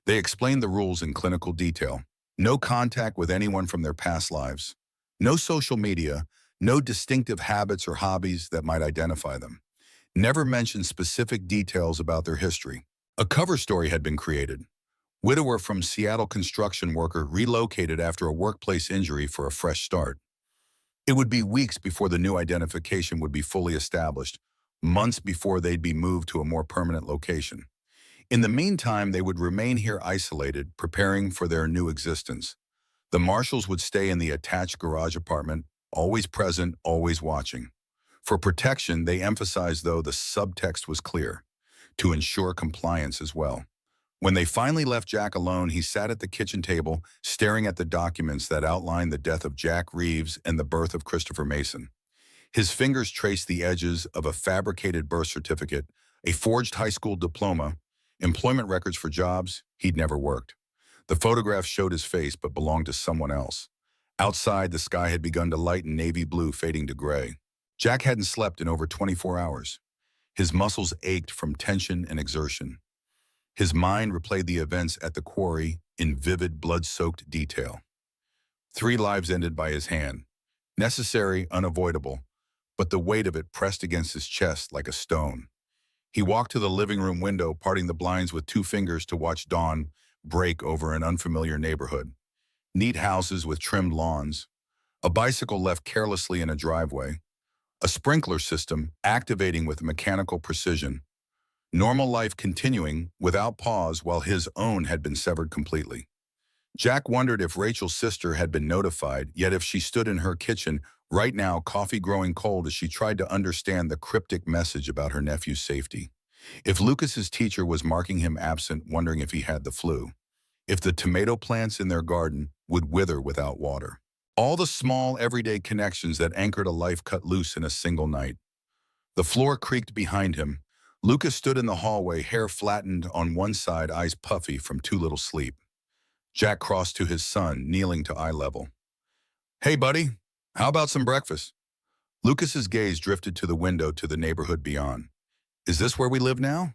They explained the rules in clinical detail. No contact with anyone from their past lives. No social media, no distinctive habits or hobbies that might identify them. Never mention specific details about their history. A cover story had been created. Widower from Seattle construction worker relocated after a workplace injury for a fresh start. It would be weeks before the new identification would be fully established, months before they'd be moved to a more permanent location. In the meantime, they would remain here isolated, preparing for their new existence. The marshals would stay in the attached garage apartment, always present, always watching. For protection, they emphasized, though the subtext was clear, to ensure compliance as well. When they finally left Jack alone, he sat at the kitchen table, staring at the documents that outlined the death of Jack Reeves and the birth of Christopher Mason. His fingers traced the edges of a fabricated birth certificate, a forged high school diploma, employment records for jobs he'd never worked. The photograph showed his face but belonged to someone else. Outside, the sky had begun to lighten navy blue, fading to gray. Jack hadn't slept in over 24 hours. His muscles ached from tension and exertion. His mind replayed the events at the quarry in vivid, blood-soaked detail. 3 lives ended by his hand. Necessary, unavoidable, but the weight of it pressed against his chest like a stone. He walked to the living room window, parting the blinds with 2 fingers to watch dawn break over an unfamiliar neighborhood. Neat houses with trimmed lawns, a bicycle left carelessly in a driveway, a sprinkler system activating with mechanical precision, normal life continuing without pause while his own had been severed completely. Jack wondered if Rachel's sister had been notified, yet if she stood in her kitchen right now, coffee growing cold as she tried to understand the cryptic message about her nephew's safety. If Lucas's teacher was marking him absent, wondering if he had the flu. If the tomato plants in their garden would wither without water. All the small, everyday connections that anchored a life cut loose in a single night. The floor creaked behind him. Lucas stood in the hallway, hair flattened on one side, eyes puffy from too little sleep. Jack crossed to his son, kneeling to eye level. "Hey, buddy, how about some breakfast?" Lucas's gaze drifted to the window to the neighborhood beyond. "Is this where we live now?"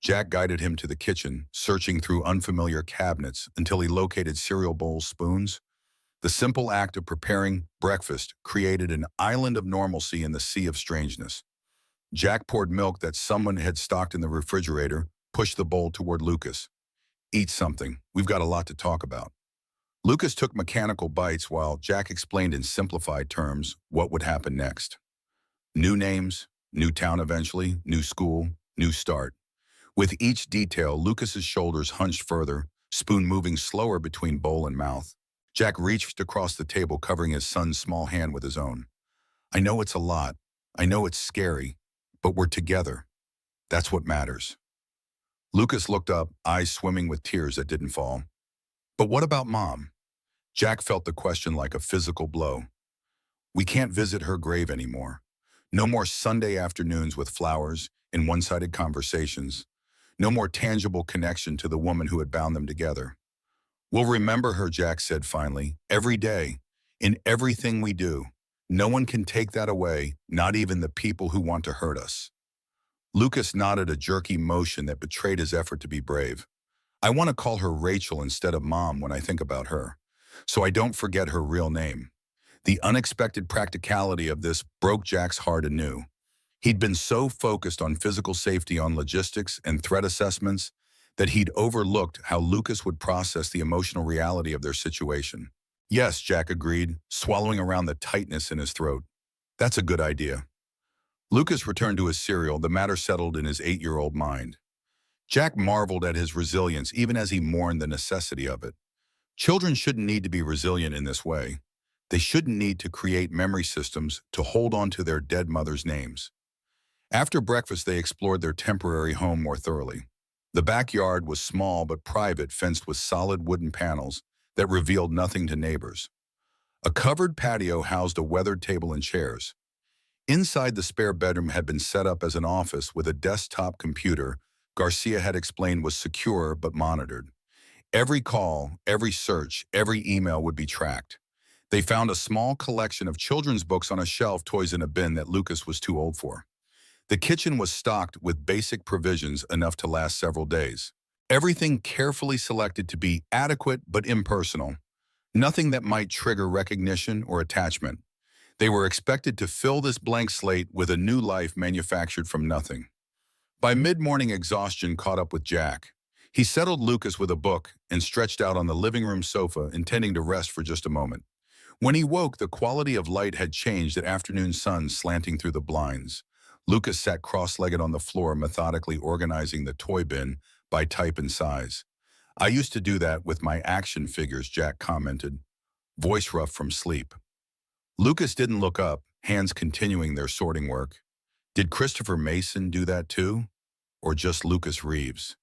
Jack guided him to the kitchen, searching through unfamiliar cabinets until he located cereal bowls, spoons. The simple act of preparing breakfast created an island of normalcy in the sea of strangeness. Jack poured milk that someone had stocked in the refrigerator, pushed the bowl toward Lucas. "Eat something. We've got a lot to talk about." Lucas took mechanical bites while Jack explained in simplified terms what would happen next. New names, new town eventually, new school, new start. With each detail, Lucas's shoulders hunched further, spoon moving slower between bowl and mouth. Jack reached across the table, covering his son's small hand with his own. "I know it's a lot. I know it's scary, but we're together. That's what matters." Lucas looked up, eyes swimming with tears that didn't fall. "But what about Mom?" Jack felt the question like a physical blow. "We can't visit her grave anymore. No more Sunday afternoons with flowers and one-sided conversations. No more tangible connection to the woman who had bound them together. We'll remember her," Jack said finally, "every day, in everything we do. No one can take that away, not even the people who want to hurt us." Lucas nodded, a jerky motion that betrayed his effort to be brave. "I want to call her Rachel instead of Mom when I think about her, so I don't forget her real name." The unexpected practicality of this broke Jack's heart anew. He'd been so focused on physical safety, on logistics and threat assessments, that he'd overlooked how Lucas would process the emotional reality of their situation. "Yes," Jack agreed, swallowing around the tightness in his throat. "That's a good idea." Lucas returned to his cereal, the matter settled in his 8-year-old mind. Jack marveled at his resilience even as he mourned the necessity of it. Children shouldn't need to be resilient in this way. They shouldn't need to create memory systems to hold on to their dead mother's names. After breakfast, they explored their temporary home more thoroughly. The backyard was small but private, fenced with solid wooden panels that revealed nothing to neighbors. A covered patio housed a weathered table and chairs. Inside, the spare bedroom had been set up as an office with a desktop computer Garcia had explained was secure but monitored. Every call, every search, every email would be tracked. They found a small collection of children's books on a shelf, toys in a bin that Lucas was too old for. The kitchen was stocked with basic provisions enough to last several days. Everything carefully selected to be adequate but impersonal. Nothing that might trigger recognition or attachment. They were expected to fill this blank slate with a new life manufactured from nothing. By mid-morning, exhaustion caught up with Jack. He settled Lucas with a book and stretched out on the living room sofa, intending to rest for just a moment. When he woke, the quality of light had changed, the afternoon sun slanting through the blinds. Lucas sat cross-legged on the floor, methodically organizing the toy bin by type and size. "I used to do that with my action figures," Jack commented, voice rough from sleep. Lucas didn't look up, hands continuing their sorting work. Did Christopher Mason do that too? Or just Lucas Reeves?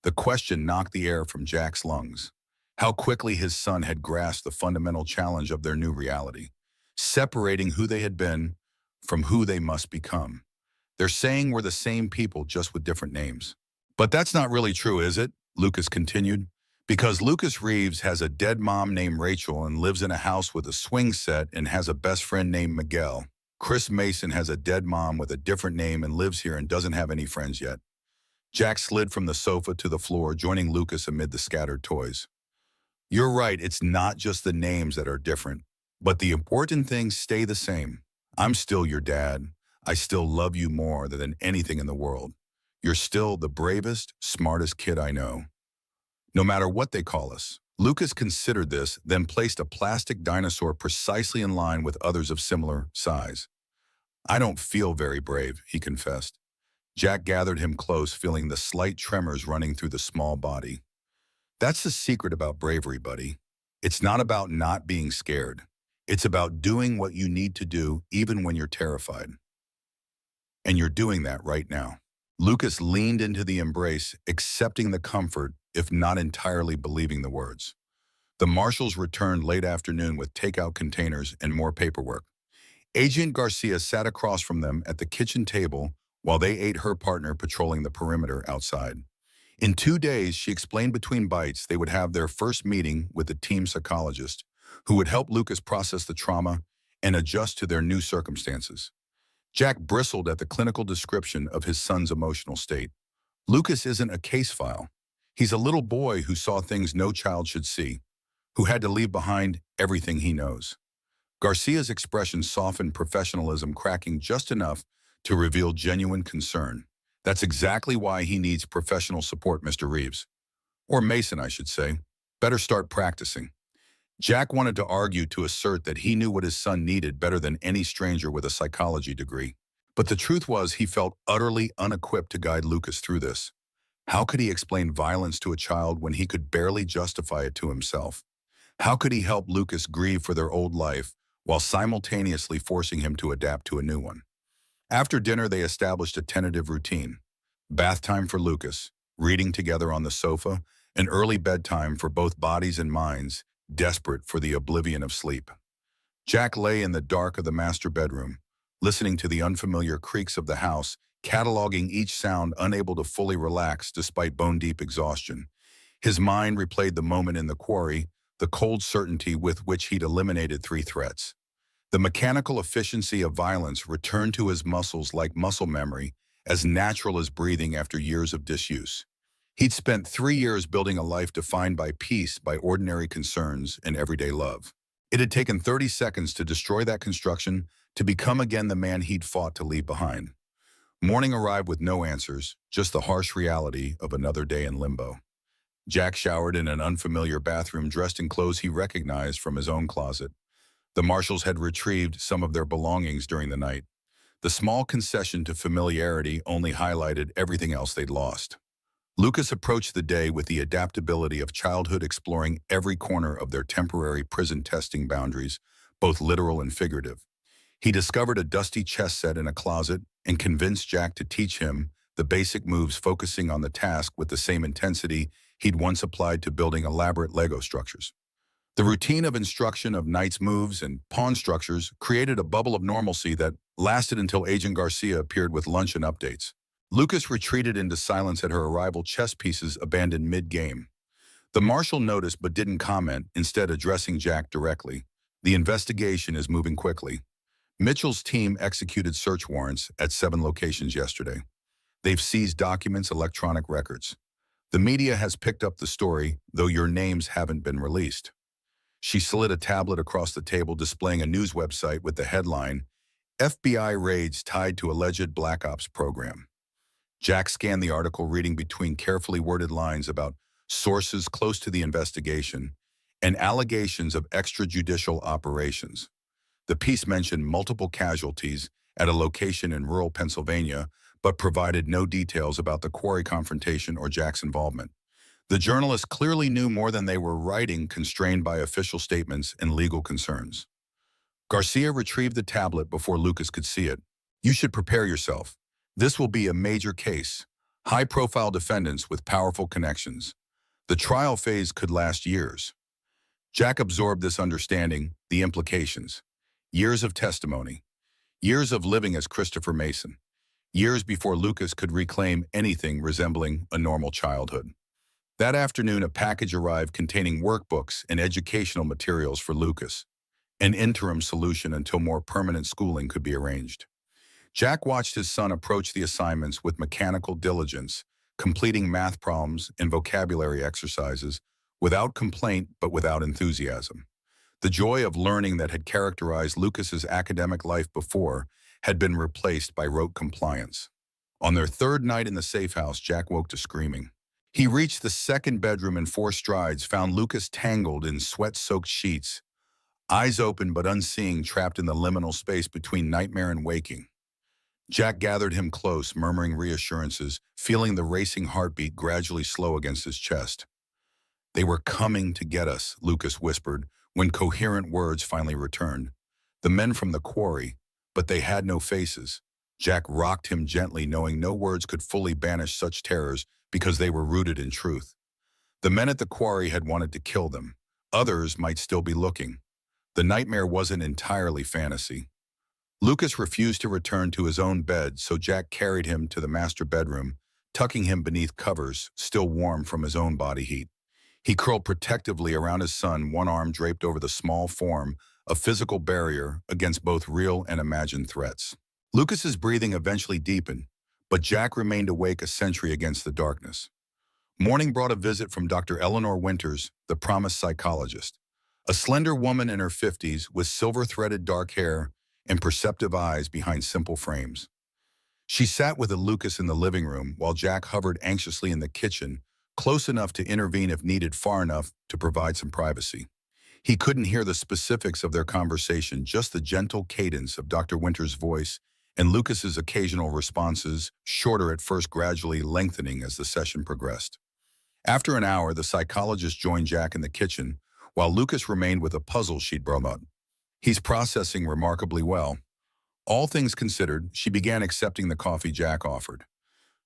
The question knocked the air from Jack's lungs. How quickly his son had grasped the fundamental challenge of their new reality, separating who they had been from who they must become. "They're saying we're the same people, just with different names." "But that's not really true, is it?" Lucas continued. "Because Lucas Reeves has a dead mom named Rachel and lives in a house with a swing set and has a best friend named Miguel. Chris Mason has a dead mom with a different name and lives here and doesn't have any friends yet." Jack slid from the sofa to the floor, joining Lucas amid the scattered toys. "You're right, it's not just the names that are different, but the important things stay the same. I'm still your dad. I still love you more than anything in the world. You're still the bravest, smartest kid I know. No matter what they call us. Lucas considered this, then placed a plastic dinosaur precisely in line with others of similar size. I don't feel very brave, he confessed. Jack gathered him close, feeling the slight tremors running through the small body. That's the secret about bravery, buddy. It's not about not being scared. It's about doing what you need to do even when you're terrified. And you're doing that right now. Lucas leaned into the embrace, accepting the comfort, if not entirely believing the words. The marshals returned late afternoon with takeout containers and more paperwork. Agent Garcia sat across from them at the kitchen table while they ate her partner patrolling the perimeter outside. In 2 days, she explained between bites they would have their first meeting with the team psychologist, who would help Lucas process the trauma and adjust to their new circumstances. Jack bristled at the clinical description of his son's emotional state. Lucas isn't a case file. He's a little boy who saw things no child should see, who had to leave behind everything he knows. Garcia's expression softened professionalism, cracking just enough to reveal genuine concern. That's exactly why he needs professional support, Mr. Reeves. Or Mason, I should say. Better start practicing. Jack wanted to argue to assert that he knew what his son needed better than any stranger with a psychology degree. But the truth was he felt utterly unequipped to guide Lucas through this. How could he explain violence to a child when he could barely justify it to himself? How could he help Lucas grieve for their old life while simultaneously forcing him to adapt to a new one? After dinner, they established a tentative routine. Bath time for Lucas, reading together on the sofa, and early bedtime for both bodies and minds, desperate for the oblivion of sleep. Jack lay in the dark of the master bedroom, listening to the unfamiliar creaks of the house, cataloging each sound, unable to fully relax despite bone-deep exhaustion. His mind replayed the moment in the quarry, the cold certainty with which he'd eliminated 3 threats. The mechanical efficiency of violence returned to his muscles like muscle memory, as natural as breathing after years of disuse. He'd spent 3 years building a life defined by peace, by ordinary concerns, and everyday love. It had taken 30 seconds to destroy that construction, to become again the man he'd fought to leave behind. Morning arrived with no answers, just the harsh reality of another day in limbo. Jack showered in an unfamiliar bathroom, dressed in clothes he recognized from his own closet. The marshals had retrieved some of their belongings during the night. The small concession to familiarity only highlighted everything else they'd lost. Lucas approached the day with the adaptability of childhood, exploring every corner of their temporary prison, testing boundaries, both literal and figurative. He discovered a dusty chess set in a closet and convinced Jack to teach him the basic moves, focusing on the task with the same intensity he'd once applied to building elaborate Lego structures. The routine of instruction of knights' moves and pawn structures created a bubble of normalcy that lasted until Agent Garcia appeared with lunch and updates. Lucas retreated into silence at her arrival, chess pieces abandoned mid-game. The marshal noticed but didn't comment, instead addressing Jack directly. The investigation is moving quickly. Mitchell's team executed search warrants at 7 locations yesterday. They've seized documents, electronic records. The media has picked up the story, though your names haven't been released. She slid a tablet across the table, displaying a news website with the headline, FBI raids tied to alleged Black Ops program. Jack scanned the article, reading between carefully worded lines about sources close to the investigation and allegations of extrajudicial operations. The piece mentioned multiple casualties at a location in rural Pennsylvania, but provided no details about the quarry confrontation or Jack's involvement. The journalists clearly knew more than they were writing, constrained by official statements and legal concerns. Garcia retrieved the tablet before Lucas could see it. You should prepare yourself. This will be a major case. High-profile defendants with powerful connections. The trial phase could last years. Jack absorbed this understanding, the implications. Years of testimony. Years of living as Christopher Mason. Years before Lucas could reclaim anything resembling a normal childhood. That afternoon, a package arrived containing workbooks and educational materials for Lucas, an interim solution until more permanent schooling could be arranged. Jack watched his son approach the assignments with mechanical diligence, completing math problems and vocabulary exercises without complaint but without enthusiasm. The joy of learning that had characterized Lucas's academic life before had been replaced by rote compliance. On their third night in the safe house, Jack woke to screaming. He reached the second bedroom in 4 strides, found Lucas tangled in sweat-soaked sheets, eyes open but unseeing, trapped in the liminal space between nightmare and waking. Jack gathered him close, murmuring reassurances, feeling the racing heartbeat gradually slow against his chest. "They were coming to get us," Lucas whispered, when coherent words finally returned. "The men from the quarry, but they had no faces." Jack rocked him gently, knowing no words could fully banish such terrors because they were rooted in truth. The men at the quarry had wanted to kill them. Others might still be looking. The nightmare wasn't entirely fantasy. Lucas refused to return to his own bed, so Jack carried him to the master bedroom, tucking him beneath covers, still warm from his own body heat. He curled protectively around his son, one arm draped over the small form, a physical barrier against both real and imagined threats. Lucas's breathing eventually deepened, but Jack remained awake, a sentry against the darkness. Morning brought a visit from Dr. Eleanor Winters, the promised psychologist. A slender woman in her 50s with silver-threaded dark hair and perceptive eyes behind simple frames. She sat with Lucas in the living room while Jack hovered anxiously in the kitchen, close enough to intervene if needed, far enough to provide some privacy. He couldn't hear the specifics of their conversation, just the gentle cadence of Dr. Winters' voice and Lucas's occasional responses, shorter at first, gradually lengthening as the session progressed. After an hour, the psychologist joined Jack in the kitchen, while Lucas remained with a puzzle she'd brought up. "He's processing remarkably well." All things considered, she began accepting the coffee Jack offered.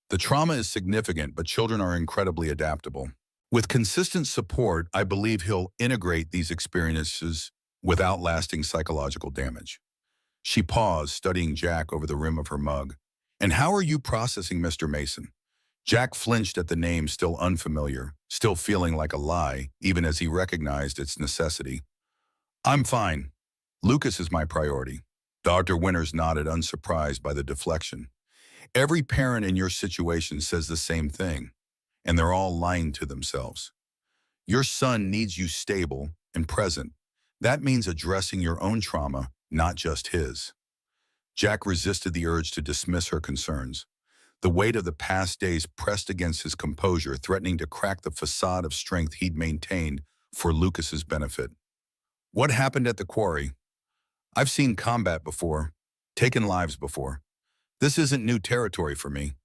"The trauma is significant, but children are incredibly adaptable. With consistent support, I believe he'll integrate these experiences without lasting psychological damage." She paused, studying Jack over the rim of her mug. "And how are you processing, Mr. Mason?" Jack flinched at the name, still unfamiliar, still feeling like a lie, even as he recognized its necessity. "I'm fine. Lucas is my priority." Dr. Winters nodded, unsurprised by the deflection. "Every parent in your situation says the same thing, and they're all lying to themselves. Your son needs you stable and present. That means addressing your own trauma, not just his." Jack resisted the urge to dismiss her concerns. The weight of the past days pressed against his composure, threatening to crack the facade of strength he'd maintained for Lucas's benefit. "What happened at the quarry?" "I've seen combat before, taken lives before. This isn't new territory for me."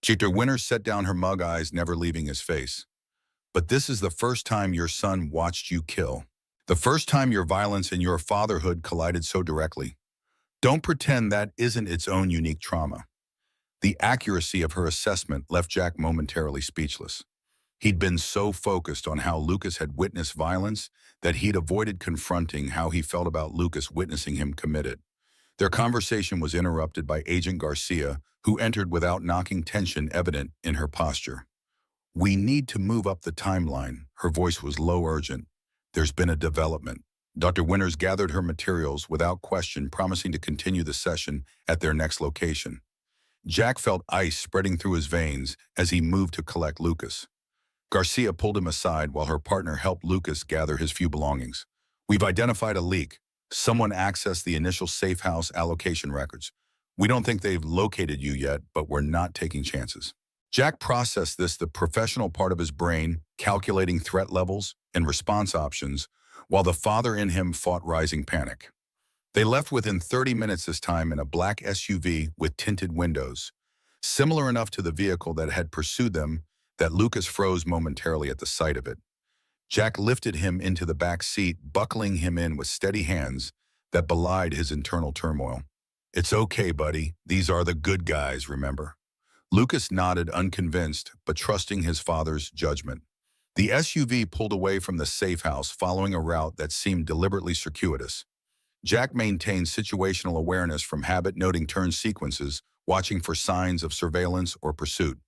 Dr. Winters set down her mug, eyes never leaving his face. "But this is the first time your son watched you kill. The first time your violence and your fatherhood collided so directly. Don't pretend that isn't its own unique trauma." The accuracy of her assessment left Jack momentarily speechless. He'd been so focused on how Lucas had witnessed violence that he'd avoided confronting how he felt about Lucas witnessing him commit it. Their conversation was interrupted by Agent Garcia, who entered without knocking, tension evident in her posture. "We need to move up the timeline." Her voice was low, urgent. "There's been a development." Dr. Winters gathered her materials without question, promising to continue the session at their next location. Jack felt ice spreading through his veins as he moved to collect Lucas. Garcia pulled him aside while her partner helped Lucas gather his few belongings. "We've identified a leak. Someone accessed the initial safe house allocation records. We don't think they've located you yet, but we're not taking chances." Jack processed this, the professional part of his brain, calculating threat levels and response options, while the father in him fought rising panic. They left within 30 minutes this time in a black SUV with tinted windows, similar enough to the vehicle that had pursued them that Lucas froze momentarily at the sight of it. Jack lifted him into the back seat, buckling him in with steady hands that belied his internal turmoil. "It's okay, buddy. These are the good guys, remember?" Lucas nodded, unconvinced, but trusting his father's judgment. The SUV pulled away from the safe house, following a route that seemed deliberately circuitous. Jack maintained situational awareness from habit, noting turn sequences, watching for signs of surveillance or pursuit.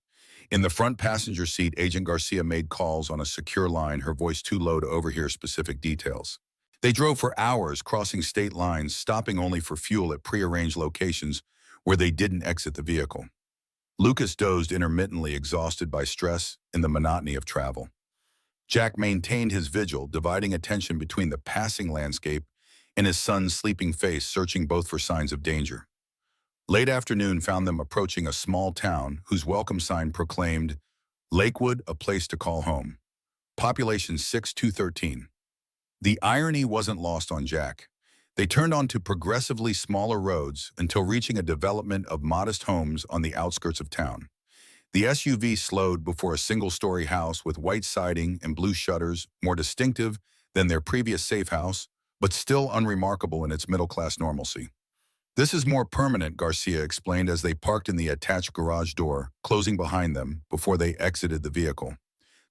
In the front passenger seat, Agent Garcia made calls on a secure line, her voice too low to overhear specific details. They drove for hours, crossing state lines, stopping only for fuel at prearranged locations where they didn't exit the vehicle. Lucas dozed intermittently, exhausted by stress and the monotony of travel. Jack maintained his vigil, dividing attention between the passing landscape and his son's sleeping face, searching both for signs of danger. Late afternoon found them approaching a small town whose welcome sign proclaimed, Lakewood, a place to call home. Population 6213. The irony wasn't lost on Jack. They turned onto progressively smaller roads until reaching a development of modest homes on the outskirts of town. The SUV slowed before a single-story house with white siding and blue shutters, more distinctive than their previous safe house, but still unremarkable in its middle-class normalcy. This is more permanent, Garcia explained as they parked in the attached garage door, closing behind them before they exited the vehicle.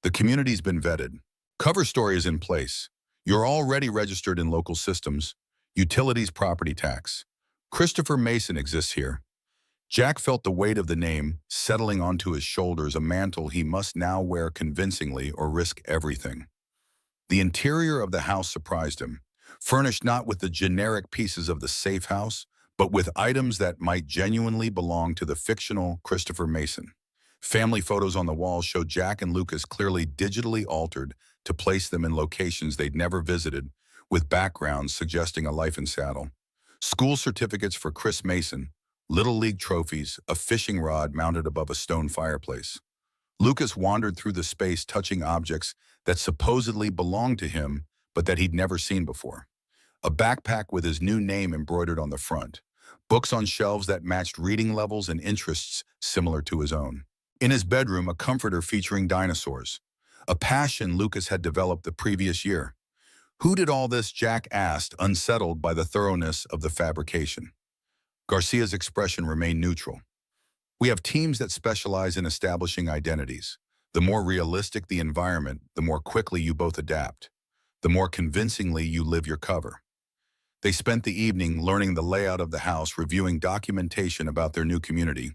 The community's been vetted. Cover story is in place. You're already registered in local systems. Utilities property tax. Christopher Mason exists here. Jack felt the weight of the name settling onto his shoulders, a mantle he must now wear convincingly or risk everything. The interior of the house surprised him, furnished not with the generic pieces of the safe house, but with items that might genuinely belong to the fictional Christopher Mason. Family photos on the wall showed Jack and Lucas clearly digitally altered to place them in locations they'd never visited, with backgrounds suggesting a life in Seattle. School certificates for Chris Mason, Little League trophies, a fishing rod mounted above a stone fireplace. Lucas wandered through the space touching objects that supposedly belonged to him, but that he'd never seen before. A backpack with his new name embroidered on the front. Books on shelves that matched reading levels and interests similar to his own. In his bedroom, a comforter featuring dinosaurs, a passion Lucas had developed the previous year. Who did all this, Jack asked, unsettled by the thoroughness of the fabrication. Garcia's expression remained neutral. We have teams that specialize in establishing identities. The more realistic the environment, the more quickly you both adapt. The more convincingly you live your cover. They spent the evening learning the layout of the house, reviewing documentation about their new community.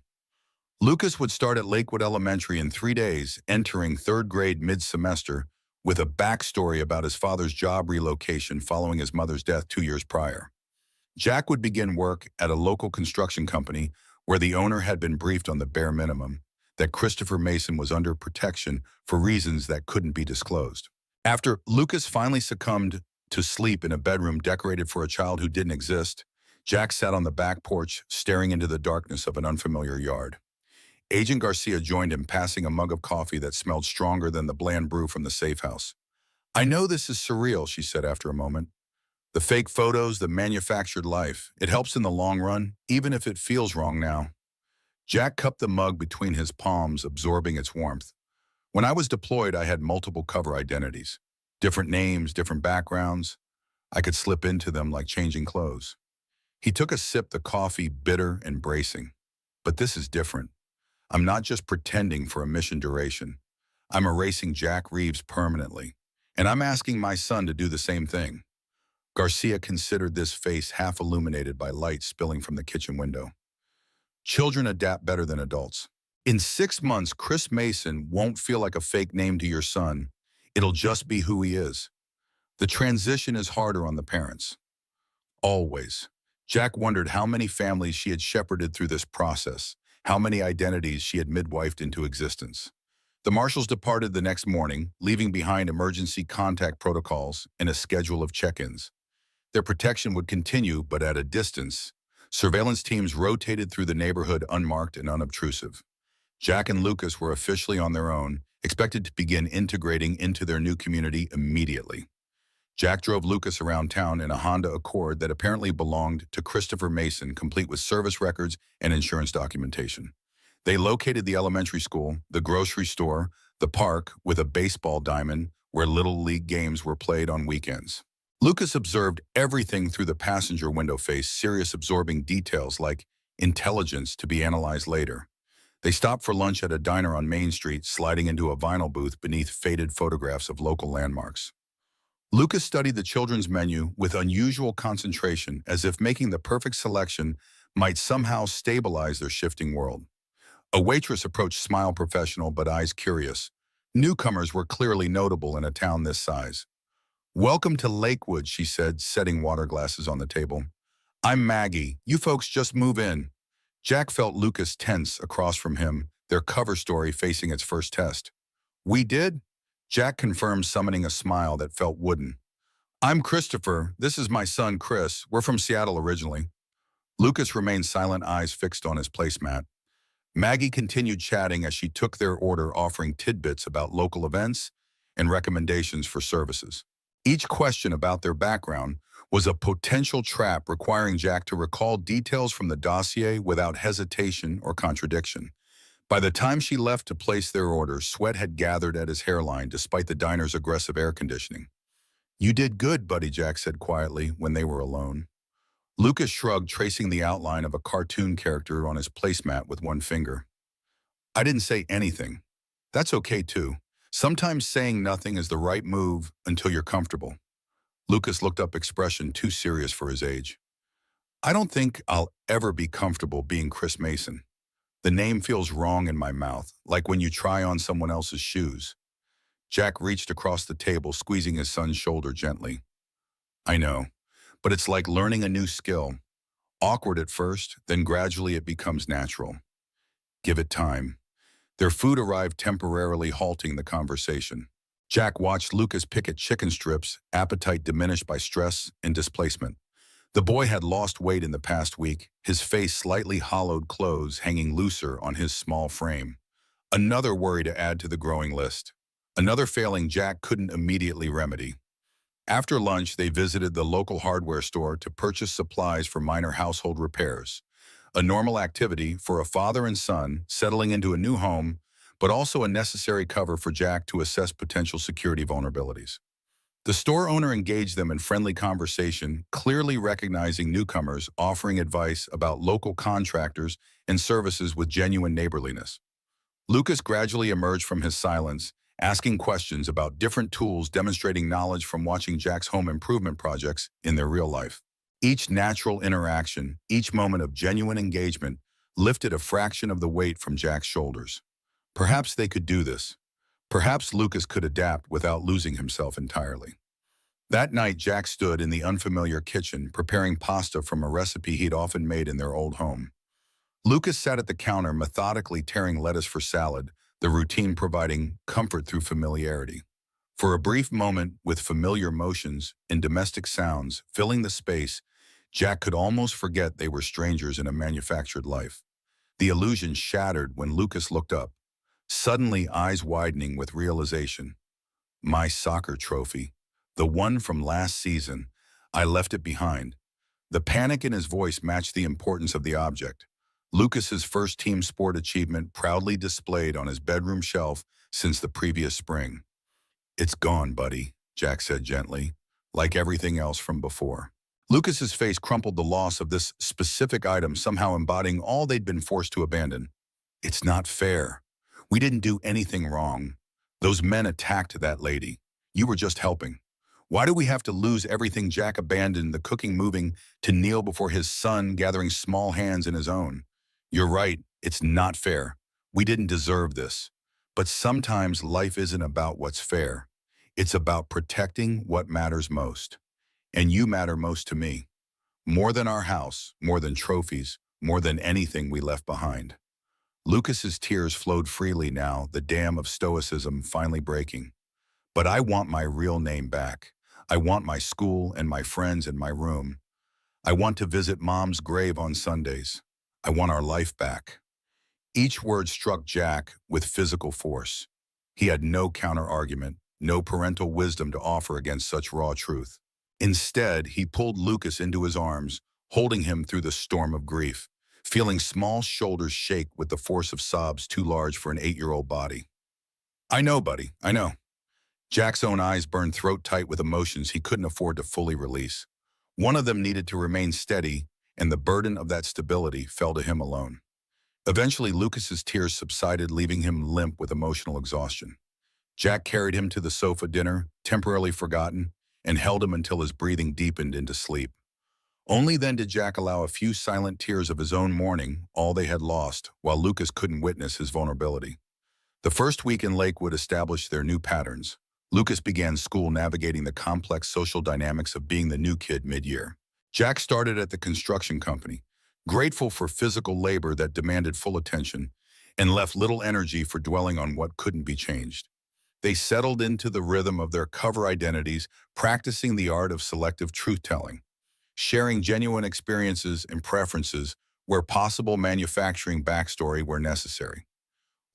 Lucas would start at Lakewood Elementary in 3 days, entering third grade mid-semester with a backstory about his father's job relocation following his mother's death 2 years prior. Jack would begin work at a local construction company where the owner had been briefed on the bare minimum, that Christopher Mason was under protection for reasons that couldn't be disclosed. After Lucas finally succumbed to sleep in a bedroom decorated for a child who didn't exist, Jack sat on the back porch, staring into the darkness of an unfamiliar yard. Agent Garcia joined him, passing a mug of coffee that smelled stronger than the bland brew from the safe house. I know this is surreal, she said after a moment. The fake photos, the manufactured life, it helps in the long run, even if it feels wrong now. Jack cupped the mug between his palms, absorbing its warmth. When I was deployed, I had multiple cover identities. Different names, different backgrounds. I could slip into them like changing clothes. He took a sip, the coffee bitter and bracing. But this is different. I'm not just pretending for a mission duration. I'm erasing Jack Reeves permanently. And I'm asking my son to do the same thing. Garcia considered this face half illuminated by light spilling from the kitchen window. Children adapt better than adults. In 6 months, Chris Mason won't feel like a fake name to your son. It'll just be who he is. The transition is harder on the parents. Always. Jack wondered how many families she had shepherded through this process, how many identities she had midwifed into existence. The marshals departed the next morning, leaving behind emergency contact protocols and a schedule of check-ins. Their protection would continue, but at a distance. Surveillance teams rotated through the neighborhood unmarked and unobtrusive. Jack and Lucas were officially on their own, expected to begin integrating into their new community immediately. Jack drove Lucas around town in a Honda Accord that apparently belonged to Christopher Mason, complete with service records and insurance documentation. They located the elementary school, the grocery store, the park with a baseball diamond where Little League games were played on weekends. Lucas observed everything through the passenger window face, serious, absorbing details like intelligence to be analyzed later. They stopped for lunch at a diner on Main Street, sliding into a vinyl booth beneath faded photographs of local landmarks. Lucas studied the children's menu with unusual concentration, as if making the perfect selection might somehow stabilize their shifting world. A waitress approached, smile professional but eyes curious. Newcomers were clearly notable in a town this size. Welcome to Lakewood, she said, setting water glasses on the table. I'm Maggie. You folks just move in. Jack felt Lucas tense across from him, their cover story facing its first test. We did? Jack confirmed, summoning a smile that felt wooden. I'm Christopher. This is my son, Chris. We're from Seattle originally. Lucas remained silent, eyes fixed on his placemat. Maggie continued chatting as she took their order, offering tidbits about local events and recommendations for services. Each question about their background was a potential trap, requiring Jack to recall details from the dossier without hesitation or contradiction. By the time she left to place their order, sweat had gathered at his hairline despite the diner's aggressive air conditioning. You did good, buddy, Jack said quietly when they were alone. Lucas shrugged, tracing the outline of a cartoon character on his placemat with one finger. I didn't say anything. That's okay too. Sometimes saying nothing is the right move until you're comfortable. Lucas looked up, expression too serious for his age. I don't think I'll ever be comfortable being Chris Mason. The name feels wrong in my mouth, like when you try on someone else's shoes. Jack reached across the table, squeezing his son's shoulder gently. I know, but it's like learning a new skill. Awkward at first, then gradually it becomes natural. Give it time. Their food arrived, temporarily halting the conversation. Jack watched Lucas pick at chicken strips, appetite diminished by stress and displacement. The boy had lost weight in the past week, his face slightly hollowed, clothes hanging looser on his small frame. Another worry to add to the growing list. Another failing Jack couldn't immediately remedy. After lunch, they visited the local hardware store to purchase supplies for minor household repairs. A normal activity for a father and son settling into a new home, but also a necessary cover for Jack to assess potential security vulnerabilities. The store owner engaged them in friendly conversation, clearly recognizing newcomers, offering advice about local contractors and services with genuine neighborliness. Lucas gradually emerged from his silence, asking questions about different tools, demonstrating knowledge from watching Jack's home improvement projects in their real life. Each natural interaction, each moment of genuine engagement, lifted a fraction of the weight from Jack's shoulders. Perhaps they could do this. Perhaps Lucas could adapt without losing himself entirely. That night, Jack stood in the unfamiliar kitchen, preparing pasta from a recipe he'd often made in their old home. Lucas sat at the counter, methodically tearing lettuce for salad, the routine providing comfort through familiarity. For a brief moment, with familiar motions and domestic sounds filling the space, Jack could almost forget they were strangers in a manufactured life. The illusion shattered when Lucas looked up, suddenly eyes widening with realization. My soccer trophy, the one from last season, I left it behind. The panic in his voice matched the importance of the object. Lucas's first team sport achievement, proudly displayed on his bedroom shelf since the previous spring. It's gone, buddy, Jack said gently, like everything else from before. Lucas's face crumpled, the loss of this specific item somehow embodying all they'd been forced to abandon. It's not fair. We didn't do anything wrong. Those men attacked that lady. You were just helping. Why do we have to lose everything? Jack abandoned the cooking, moving to kneel before his son, gathering small hands in his own. You're right, it's not fair. We didn't deserve this. But sometimes life isn't about what's fair. It's about protecting what matters most. And you matter most to me. More than our house, more than trophies, more than anything we left behind. Lucas's tears flowed freely now, the dam of stoicism finally breaking. But I want my real name back. I want my school and my friends and my room. I want to visit Mom's grave on Sundays. I want our life back. Each word struck Jack with physical force. He had no counter-argument, no parental wisdom to offer against such raw truth. Instead, he pulled Lucas into his arms, holding him through the storm of grief, feeling small shoulders shake with the force of sobs too large for an 8-year-old body. I know, buddy, I know. Jack's own eyes burned throat-tight with emotions he couldn't afford to fully release. One of them needed to remain steady, and the burden of that stability fell to him alone. Eventually, Lucas's tears subsided, leaving him limp with emotional exhaustion. Jack carried him to the sofa dinner, temporarily forgotten, and held him until his breathing deepened into sleep. Only then did Jack allow a few silent tears of his own mourning, all they had lost, while Lucas couldn't witness his vulnerability. The first week in Lakewood established their new patterns. Lucas began school, navigating the complex social dynamics of being the new kid mid-year. Jack started at the construction company, grateful for physical labor that demanded full attention, and left little energy for dwelling on what couldn't be changed. They settled into the rhythm of their cover identities, practicing the art of selective truth-telling, sharing genuine experiences and preferences where possible, manufacturing backstory where necessary.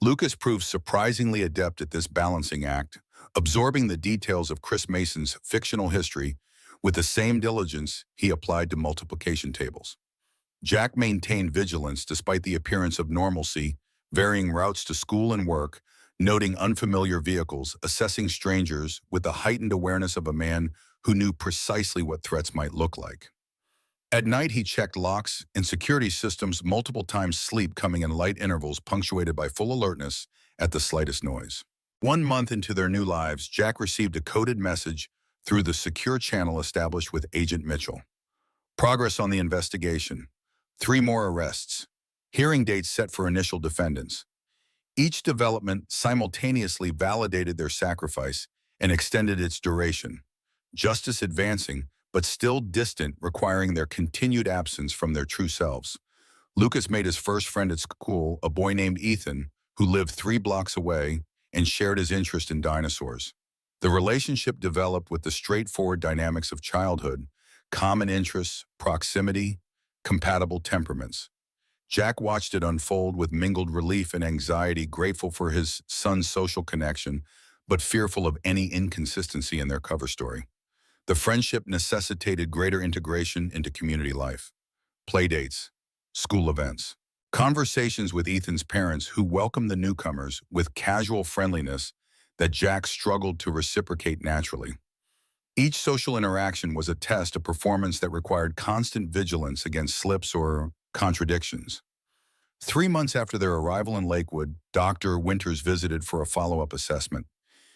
Lucas proved surprisingly adept at this balancing act, absorbing the details of Chris Mason's fictional history with the same diligence he applied to multiplication tables. Jack maintained vigilance despite the appearance of normalcy, varying routes to school and work, noting unfamiliar vehicles, assessing strangers with the heightened awareness of a man who knew precisely what threats might look like. At night, he checked locks and security systems multiple times, sleep coming in light intervals punctuated by full alertness at the slightest noise. 1 month into their new lives, Jack received a coded message through the secure channel established with Agent Mitchell. Progress on the investigation. 3 more arrests. Hearing dates set for initial defendants. Each development simultaneously validated their sacrifice and extended its duration. Justice advancing, but still distant, requiring their continued absence from their true selves. Lucas made his first friend at school, a boy named Ethan, who lived 3 blocks away and shared his interest in dinosaurs. The relationship developed with the straightforward dynamics of childhood, common interests, proximity, compatible temperaments. Jack watched it unfold with mingled relief and anxiety, grateful for his son's social connection, but fearful of any inconsistency in their cover story. The friendship necessitated greater integration into community life. Playdates, school events, conversations with Ethan's parents who welcomed the newcomers with casual friendliness that Jack struggled to reciprocate naturally. Each social interaction was a test of performance that required constant vigilance against slips or contradictions. 3 months after their arrival in Lakewood, Dr. Winters visited for a follow-up assessment.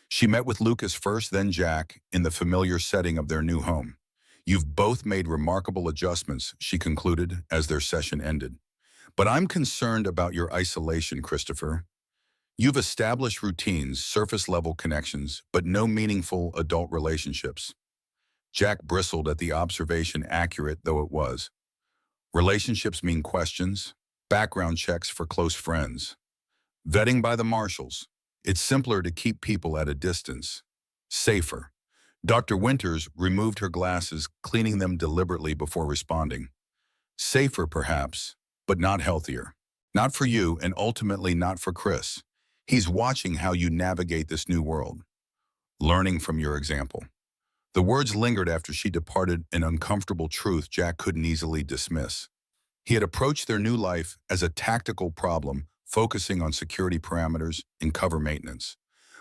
She met with Lucas first, then Jack, in the familiar setting of their new home. "You've both made remarkable adjustments," she concluded as their session ended. "But I'm concerned about your isolation, Christopher. You've established routines, surface-level connections, but no meaningful adult relationships." Jack bristled at the observation, accurate though it was. Relationships mean questions, background checks for close friends, vetting by the marshals. It's simpler to keep people at a distance. Safer. Dr. Winters removed her glasses, cleaning them deliberately before responding. Safer, perhaps, but not healthier. Not for you, and ultimately not for Chris. He's watching how you navigate this new world, learning from your example. The words lingered after she departed, an uncomfortable truth Jack couldn't easily dismiss. He had approached their new life as a tactical problem, focusing on security parameters and cover maintenance.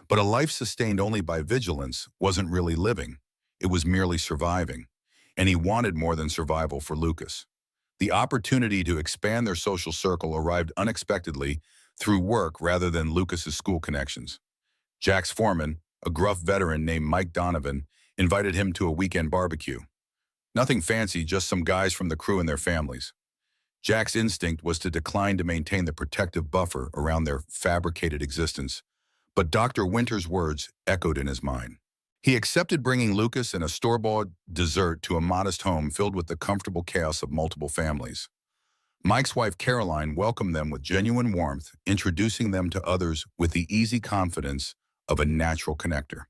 But a life sustained only by vigilance wasn't really living. It was merely surviving. And he wanted more than survival for Lucas. The opportunity to expand their social circle arrived unexpectedly through work rather than Lucas's school connections. Jack's foreman, a gruff veteran named Mike Donovan, invited him to a weekend barbecue. Nothing fancy, just some guys from the crew and their families. Jack's instinct was to decline to maintain the protective buffer around their fabricated existence, but Dr. Winter's words echoed in his mind. He accepted bringing Lucas and a store-bought dessert to a modest home filled with the comfortable chaos of multiple families. Mike's wife Caroline welcomed them with genuine warmth, introducing them to others with the easy confidence of a natural connector.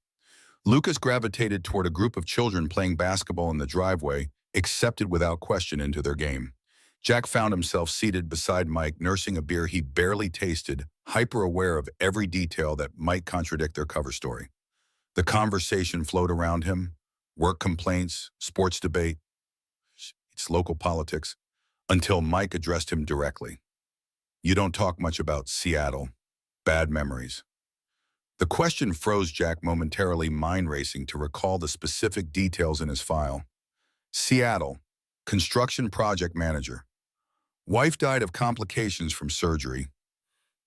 Lucas gravitated toward a group of children playing basketball in the driveway, accepted without question into their game. Jack found himself seated beside Mike, nursing a beer he barely tasted, hyper-aware of every detail that might contradict their cover story. The conversation flowed around him, work complaints, sports debate, it's local politics, until Mike addressed him directly. "You don't talk much about Seattle. Bad memories." The question froze Jack momentarily, mind racing to recall the specific details in his file. Seattle, construction project manager. Wife died of complications from surgery.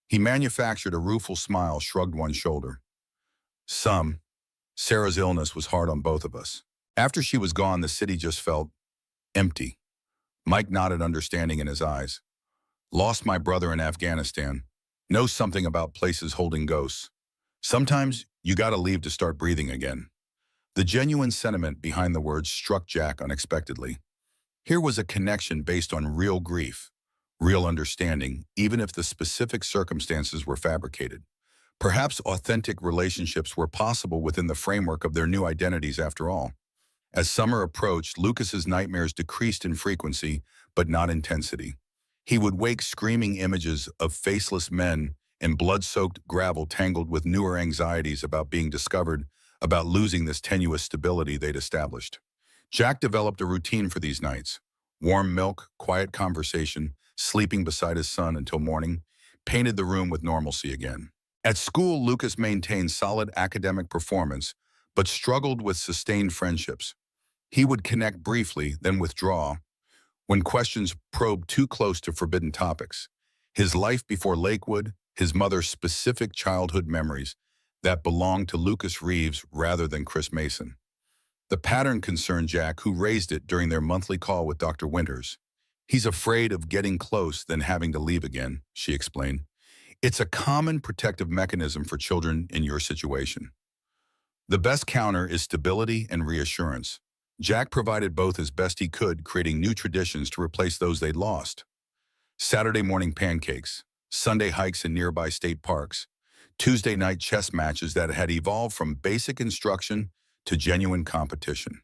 He manufactured a rueful smile, shrugged one shoulder. Sarah's illness was hard on both of us. After she was gone, the city just felt empty. Mike nodded, understanding in his eyes. Lost my brother in Afghanistan. Know something about places holding ghosts. Sometimes you gotta leave to start breathing again. The genuine sentiment behind the words struck Jack unexpectedly. Here was a connection based on real grief, real understanding, even if the specific circumstances were fabricated. Perhaps authentic relationships were possible within the framework of their new identities after all. As summer approached, Lucas's nightmares decreased in frequency, but not intensity. He would wake screaming images of faceless men and blood-soaked gravel tangled with newer anxieties about being discovered, about losing this tenuous stability they'd established. Jack developed a routine for these nights. Warm milk, quiet conversation, sleeping beside his son until morning, painted the room with normalcy again. At school, Lucas maintained solid academic performance, but struggled with sustained friendships. He would connect briefly, then withdraw, when questions probed too close to forbidden topics. His life before Lakewood, his mother's specific childhood memories that belonged to Lucas Reeves rather than Chris Mason. The pattern concerned Jack, who raised it during their monthly call with Dr. Winters. He's afraid of getting close then having to leave again, she explained. It's a common protective mechanism for children in your situation. The best counter is stability and reassurance. Jack provided both as best he could, creating new traditions to replace those they'd lost. Saturday morning pancakes, Sunday hikes in nearby state parks, Tuesday night chess matches that had evolved from basic instruction to genuine competition.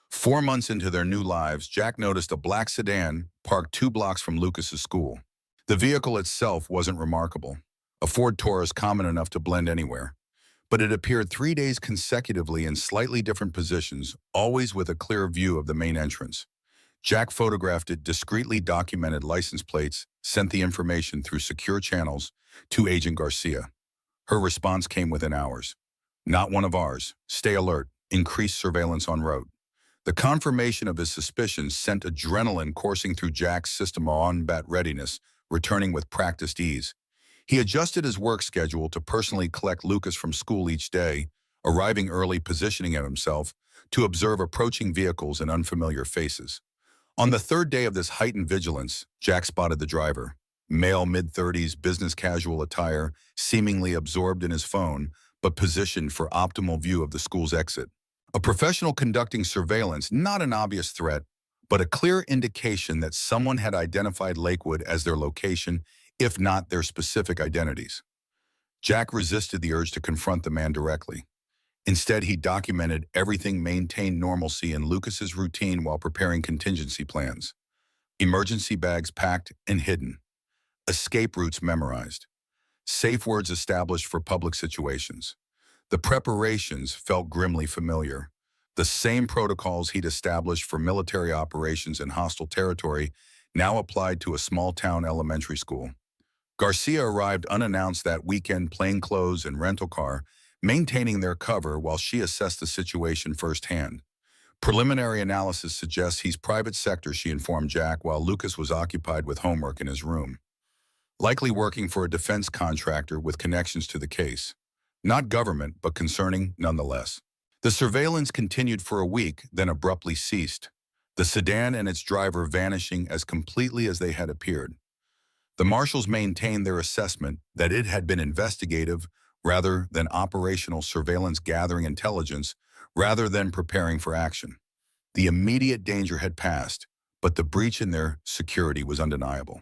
4 months into their new lives, Jack noticed a black sedan parked 2 blocks from Lucas's school. The vehicle itself wasn't remarkable, a Ford Taurus common enough to blend anywhere, but it appeared 3 days consecutively in slightly different positions, always with a clear view of the main entrance. Jack photographed it, discreetly documented license plates, sent the information through secure channels to Agent Garcia. Her response came within hours. Not one of ours. Stay alert. Increased surveillance en route. The confirmation of his suspicions sent adrenaline coursing through Jack's system of on-bat readiness, returning with practiced ease. He adjusted his work schedule to personally collect Lucas from school each day, arriving early, positioning himself to observe approaching vehicles and unfamiliar faces. On the third day of this heightened vigilance, Jack spotted the driver. Male, mid-30s, business casual attire, seemingly absorbed in his phone, but positioned for optimal view of the school's exit. A professional conducting surveillance, not an obvious threat, but a clear indication that someone had identified Lakewood as their location, if not their specific identities. Jack resisted the urge to confront the man directly. Instead, he documented everything, maintained normalcy in Lucas's routine while preparing contingency plans. Emergency bags packed and hidden. Escape routes memorized. Safe words established for public situations. The preparations felt grimly familiar. The same protocols he'd established for military operations in hostile territory now applied to a small-town elementary school. Garcia arrived unannounced that weekend, plainclothes and rental car, maintaining their cover while she assessed the situation firsthand. Preliminary analysis suggests he's private sector, she informed Jack, while Lucas was occupied with homework in his room. Likely working for a defense contractor with connections to the case. Not government, but concerning nonetheless. The surveillance continued for a week, then abruptly ceased, the sedan and its driver vanishing as completely as they had appeared. The marshals maintained their assessment that it had been investigative rather than operational surveillance, gathering intelligence rather than preparing for action. The immediate danger had passed, but the breach in their security was undeniable.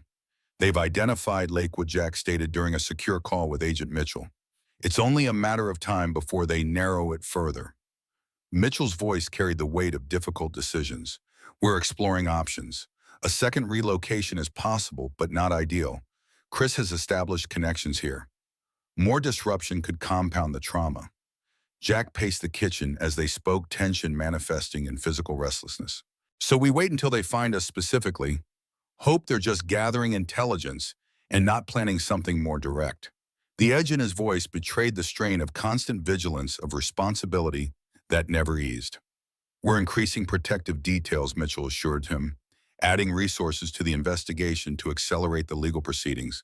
They've identified Lakewood, Jack stated during a secure call with Agent Mitchell. It's only a matter of time before they narrow it further. Mitchell's voice carried the weight of difficult decisions. We're exploring options. A second relocation is possible, but not ideal. Chris has established connections here. More disruption could compound the trauma. Jack paced the kitchen as they spoke, tension manifesting in physical restlessness. So we wait until they find us specifically. Hope they're just gathering intelligence and not planning something more direct. The edge in his voice betrayed the strain of constant vigilance, of responsibility that never eased. We're increasing protective details, Mitchell assured him, adding resources to the investigation to accelerate the legal proceedings.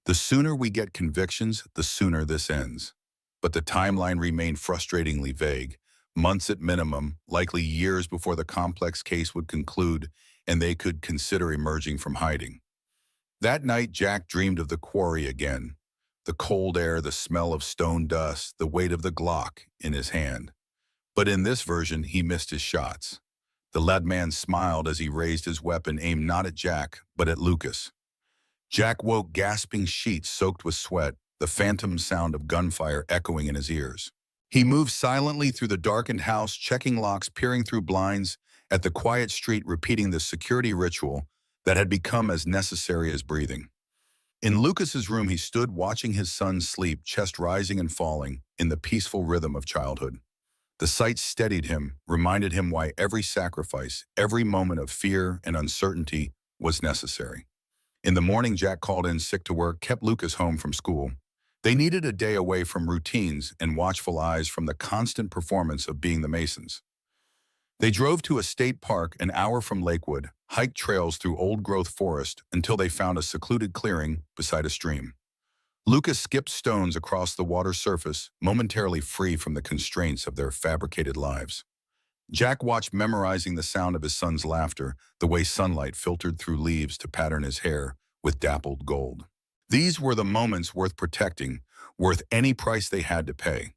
The sooner we get convictions, the sooner this ends. But the timeline remained frustratingly vague. Months at minimum, likely years before the complex case would conclude and they could consider emerging from hiding. That night, Jack dreamed of the quarry again. The cold air, the smell of stone dust, the weight of the Glock in his hand. But in this version, he missed his shots. The lad man smiled as he raised his weapon, aimed not at Jack, but at Lucas. Jack woke, gasping, sheets soaked with sweat, the phantom sound of gunfire echoing in his ears. He moved silently through the darkened house, checking locks, peering through blinds, at the quiet street, repeating the security ritual that had become as necessary as breathing. In Lucas's room, he stood watching his son sleep, chest rising and falling in the peaceful rhythm of childhood. The sight steadied him, reminded him why every sacrifice, every moment of fear and uncertainty was necessary. In the morning, Jack called in sick to work, kept Lucas home from school. They needed a day away from routines and watchful eyes from the constant performance of being the Masons. They drove to a state park an hour from Lakewood, hiked trails through old-growth forest until they found a secluded clearing beside a stream. Lucas skipped stones across the water's surface, momentarily free from the constraints of their fabricated lives. Jack watched, memorizing the sound of his son's laughter, the way sunlight filtered through leaves to pattern his hair with dappled gold. These were the moments worth protecting, worth any price they had to pay.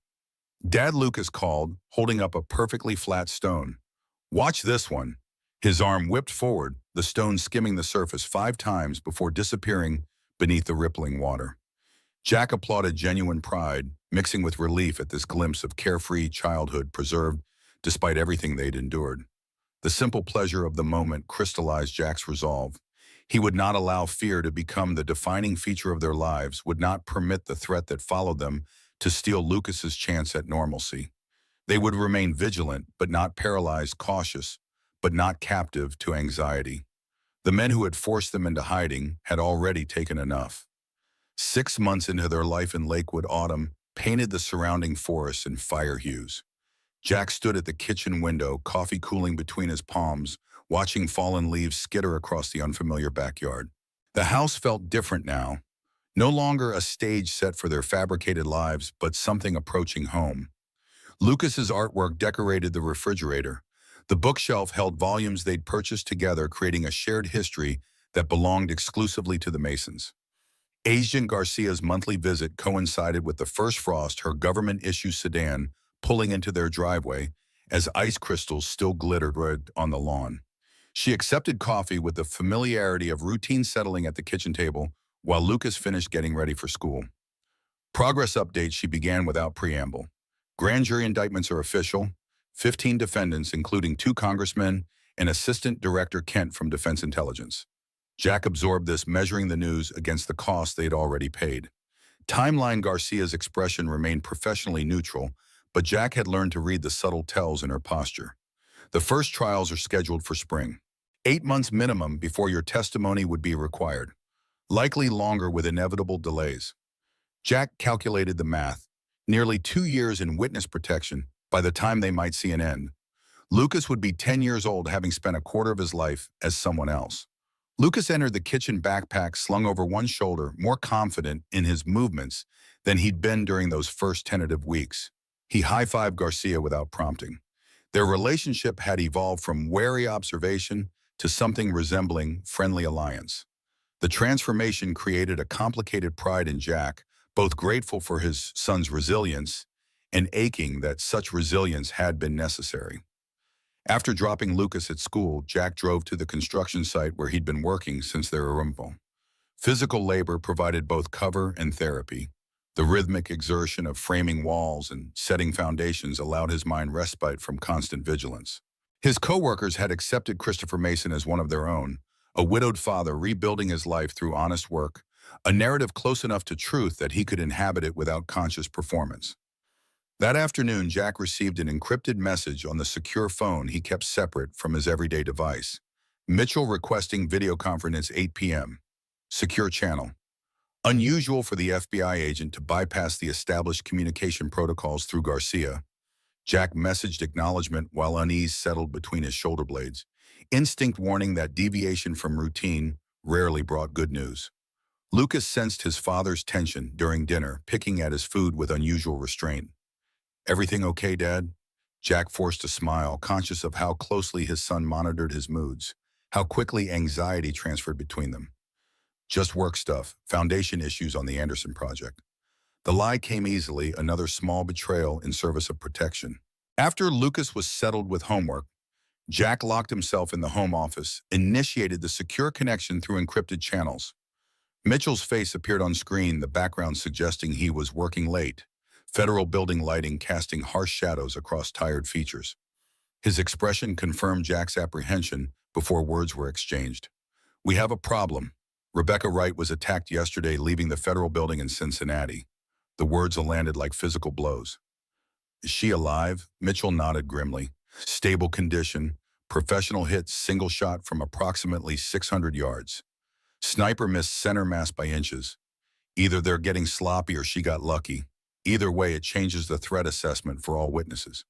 Dad, Lucas called, holding up a perfectly flat stone. "Watch this one." His arm whipped forward, the stone skimming the surface 5 times before disappearing beneath the rippling water. Jack applauded genuine pride, mixing with relief at this glimpse of carefree childhood preserved despite everything they'd endured. The simple pleasure of the moment crystallized Jack's resolve. He would not allow fear to become the defining feature of their lives, would not permit the threat that followed them to steal Lucas's chance at normalcy. They would remain vigilant, but not paralyzed, cautious, but not captive to anxiety. The men who had forced them into hiding had already taken enough. 6 months into their life in Lakewood, autumn painted the surrounding forests in fire hues. Jack stood at the kitchen window, coffee cooling between his palms, watching fallen leaves skitter across the unfamiliar backyard. The house felt different now, no longer a stage set for their fabricated lives, but something approaching home. Lucas's artwork decorated the refrigerator. The bookshelf held volumes they'd purchased together, creating a shared history that belonged exclusively to the Masons. Agent Garcia's monthly visit coincided with the first frost, her government-issue sedan pulling into their driveway as ice crystals still glittered red on the lawn. She accepted coffee with the familiarity of routine settling at the kitchen table while Lucas finished getting ready for school. Progress updates she began without preamble. Grand jury indictments are official. 15 defendants, including 2 congressmen and Assistant Director Kent from Defense Intelligence. Jack absorbed this, measuring the news against the cost they had already paid. Timeline Garcia's expression remained professionally neutral, but Jack had learned to read the subtle tells in her posture. The first trials are scheduled for spring. 8 months minimum before your testimony would be required. Likely longer with inevitable delays. Jack calculated the math. Nearly 2 years in witness protection by the time they might see an end. Lucas would be 10 years old, having spent a quarter of his life as someone else. Lucas entered the kitchen, backpack slung over one shoulder, more confident in his movements than he'd been during those first tentative weeks. He high-fived Garcia without prompting. Their relationship had evolved from wary observation to something resembling friendly alliance. The transformation created a complicated pride in Jack, both grateful for his son's resilience and aching that such resilience had been necessary. After dropping Lucas at school, Jack drove to the construction site where he'd been working since their arrival. Physical labor provided both cover and therapy. The rhythmic exertion of framing walls and setting foundations allowed his mind respite from constant vigilance. His co-workers had accepted Christopher Mason as one of their own, a widowed father rebuilding his life through honest work, a narrative close enough to truth that he could inhabit it without conscious performance. That afternoon, Jack received an encrypted message on the secure phone he kept separate from his everyday device. Mitchell requesting video conference 8 p.m. Secure channel. Unusual for the FBI agent to bypass the established communication protocols through Garcia. Jack messaged acknowledgement while unease settled between his shoulder blades. Instinct warning that deviation from routine rarely brought good news. Lucas sensed his father's tension during dinner, picking at his food with unusual restraint. "Everything okay, Dad?" Jack forced a smile, conscious of how closely his son monitored his moods, how quickly anxiety transferred between them. "Just work stuff, foundation issues on the Anderson project." The lie came easily, another small betrayal in service of protection. After Lucas was settled with homework, Jack locked himself in the home office, initiated the secure connection through encrypted channels. Mitchell's face appeared on screen, the background suggesting he was working late, federal building lighting casting harsh shadows across tired features. His expression confirmed Jack's apprehension before words were exchanged. "We have a problem. Rebecca Wright was attacked yesterday leaving the federal building in Cincinnati." The words landed like physical blows. "Is she alive?" Mitchell nodded grimly. "Stable condition. Professional hit, single shot from approximately 600 yards. Sniper missed center mass by inches. Either they're getting sloppy or she got lucky. Either way, it changes the threat assessment for all witnesses."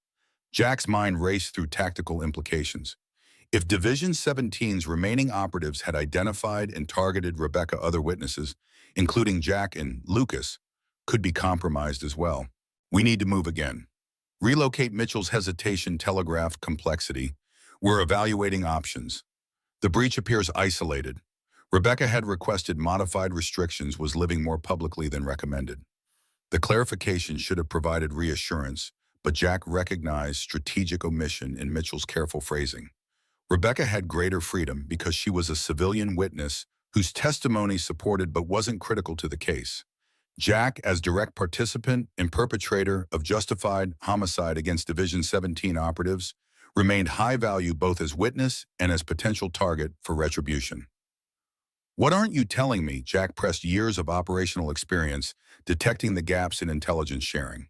Jack's mind raced through tactical implications. If Division 17's remaining operatives had identified and targeted Rebecca, other witnesses, including Jack and Lucas, could be compromised as well. "We need to move again." Relocate. Mitchell's hesitation telegraphed complexity. "We're evaluating options. The breach appears isolated. Rebecca had requested modified restrictions, was living more publicly than recommended." The clarification should have provided reassurance, but Jack recognized strategic omission in Mitchell's careful phrasing. Rebecca had greater freedom because she was a civilian witness whose testimony supported but wasn't critical to the case. Jack, as direct participant and perpetrator of justified homicide against Division 17 operatives, remained high value both as witness and as potential target for retribution. "What aren't you telling me?" Jack pressed, years of operational experience detecting the gaps in intelligence sharing.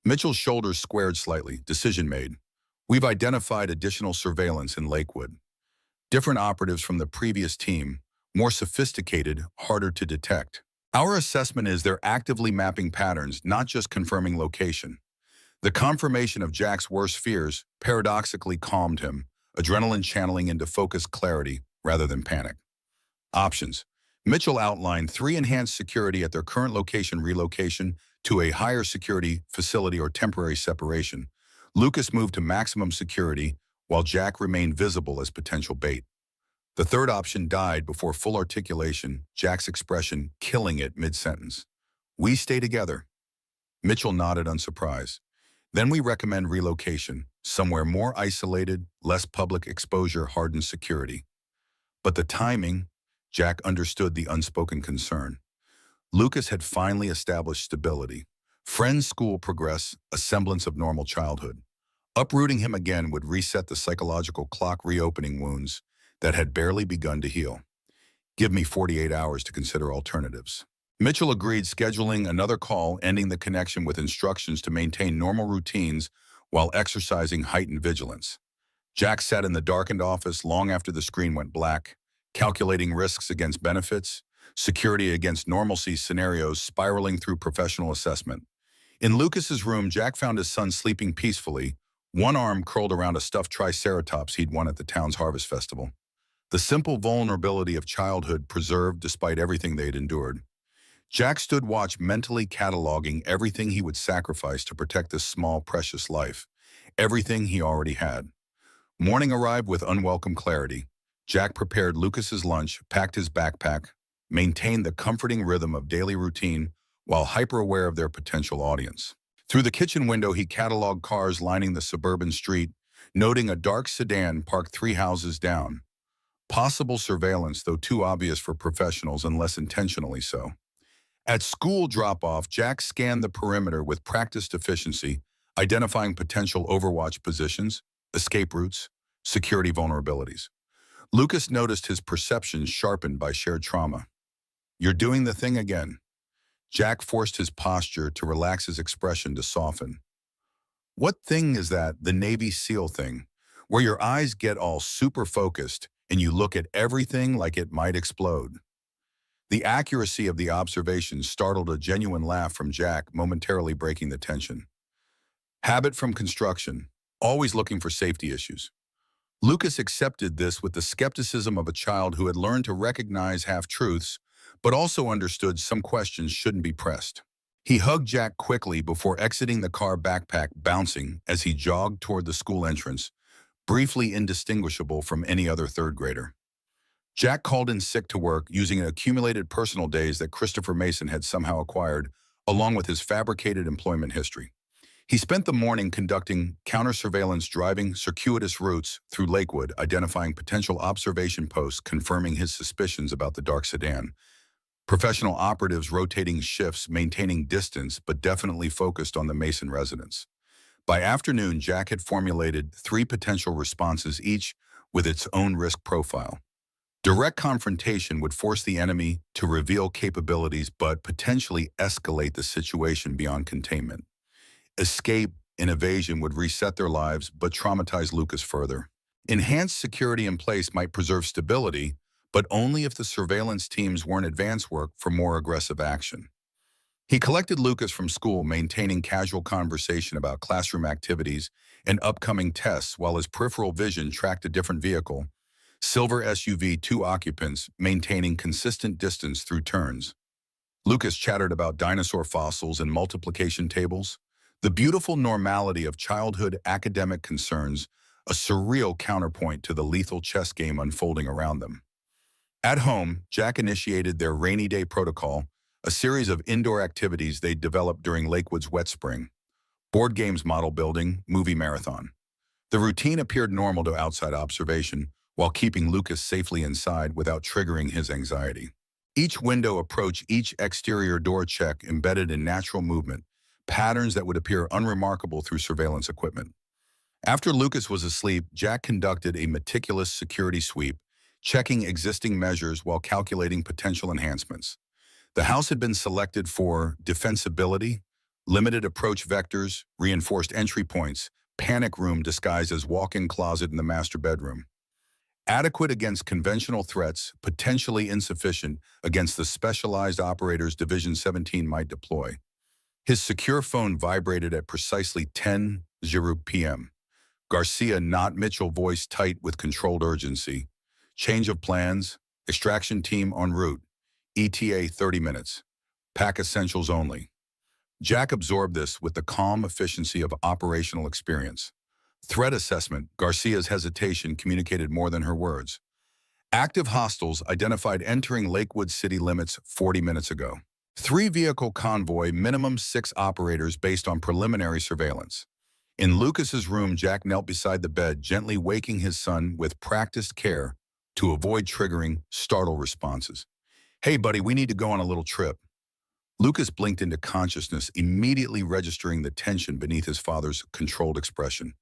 Mitchell's shoulders squared slightly. "Decision made. We've identified additional surveillance in Lakewood. Different operatives from the previous team, more sophisticated, harder to detect. Our assessment is they're actively mapping patterns, not just confirming location." The confirmation of Jack's worst fears paradoxically calmed him, adrenaline channeling into focused clarity rather than panic. Options. Mitchell outlined 3: enhanced security at their current location, relocation to a higher security facility, or temporary separation. Lucas moved to maximum security, while Jack remained visible as potential bait. The third option died before full articulation, Jack's expression killing it mid-sentence. "We stay together." Mitchell nodded, unsurprised. "Then we recommend relocation, somewhere more isolated, less public exposure, hardened security." But the timing, Jack understood the unspoken concern. Lucas had finally established stability. Friends, school progress, a semblance of normal childhood. Uprooting him again would reset the psychological clock, reopening wounds that had barely begun to heal. "Give me 48 hours to consider alternatives." Mitchell agreed, scheduling another call, ending the connection with instructions to maintain normal routines while exercising heightened vigilance. Jack sat in the darkened office long after the screen went black, calculating risks against benefits, security against normalcy scenarios, spiraling through professional assessment. In Lucas's room, Jack found his son sleeping peacefully, one arm curled around a stuffed triceratops he'd won at the town's harvest festival. The simple vulnerability of childhood preserved despite everything they'd endured. Jack stood watch, mentally cataloging everything he would sacrifice to protect this small, precious life, everything he already had. Morning arrived with unwelcome clarity. Jack prepared Lucas's lunch, packed his backpack, maintained the comforting rhythm of daily routine while hyper-aware of their potential audience. Through the kitchen window, he cataloged cars lining the suburban street, noting a dark sedan parked 3 houses down. Possible surveillance, though too obvious for professionals unless intentionally so. At school drop-off, Jack scanned the perimeter with practiced efficiency, identifying potential overwatch positions, escape routes, security vulnerabilities. Lucas noticed his perceptions sharpened by shared trauma. "You're doing the thing again." Jack forced his posture to relax, his expression to soften. "What thing is that?" "The Navy SEAL thing, where your eyes get all super focused and you look at everything like it might explode." The accuracy of the observation startled a genuine laugh from Jack, momentarily breaking the tension. "Habit from construction, always looking for safety issues." Lucas accepted this with the skepticism of a child who had learned to recognize half-truths, but also understood some questions shouldn't be pressed. He hugged Jack quickly before exiting the car, backpack bouncing as he jogged toward the school entrance, briefly indistinguishable from any other third grader. Jack called in sick to work, using accumulated personal days that Christopher Mason had somehow acquired, along with his fabricated employment history. He spent the morning conducting counter-surveillance, driving circuitous routes through Lakewood, identifying potential observation posts, confirming his suspicions about the dark sedan. Professional operatives rotating shifts, maintaining distance, but definitely focused on the Mason residence. By afternoon, Jack had formulated 3 potential responses, each with its own risk profile. Direct confrontation would force the enemy to reveal capabilities but potentially escalate the situation beyond containment. Escape and evasion would reset their lives but traumatize Lucas further. Enhanced security in place might preserve stability, but only if the surveillance teams weren't advance work for more aggressive action. He collected Lucas from school, maintaining casual conversation about classroom activities and upcoming tests while his peripheral vision tracked a different vehicle, silver SUV, 2 occupants, maintaining consistent distance through turns. Lucas chattered about dinosaur fossils and multiplication tables, the beautiful normality of childhood academic concerns, a surreal counterpoint to the lethal chess game unfolding around them. At home, Jack initiated their rainy day protocol, a series of indoor activities they'd developed during Lakewood's wet spring. Board games, model building, movie marathon. The routine appeared normal to outside observation, while keeping Lucas safely inside without triggering his anxiety. Each window approach, each exterior door check embedded in natural movement, patterns that would appear unremarkable through surveillance equipment. After Lucas was asleep, Jack conducted a meticulous security sweep, checking existing measures while calculating potential enhancements. The house had been selected for defensibility, limited approach vectors, reinforced entry points, panic room disguised as walk-in closet in the master bedroom. Adequate against conventional threats, potentially insufficient against the specialized operators Division 17 might deploy. His secure phone vibrated at precisely 10:00 p.m. Garcia, not Mitchell, voice tight with controlled urgency. Change of plans, extraction team en route. ETA 30 minutes. Pack essentials only. Jack absorbed this with the calm efficiency of operational experience. Threat assessment, Garcia's hesitation communicated more than her words. Active hostiles identified entering Lakewood city limits 40 minutes ago. 3-vehicle convoy, minimum 6 operators based on preliminary surveillance. In Lucas's room, Jack knelt beside the bed, gently waking his son with practiced care to avoid triggering startle responses. "Hey, buddy, we need to go on a little trip." Lucas blinked into consciousness, immediately registering the tension beneath his father's controlled expression.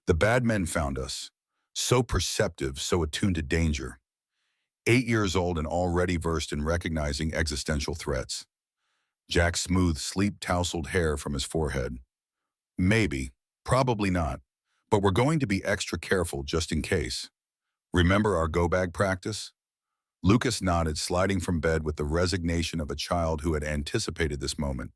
"The bad men found us. So perceptive, so attuned to danger. 8 years old and already versed in recognizing existential threats." Jack smoothed sleep-tousled hair from his forehead. "Maybe. Probably not. But we're going to be extra careful just in case. Remember our go-bag practice?" Lucas nodded, sliding from bed with the resignation of a child who had anticipated this moment.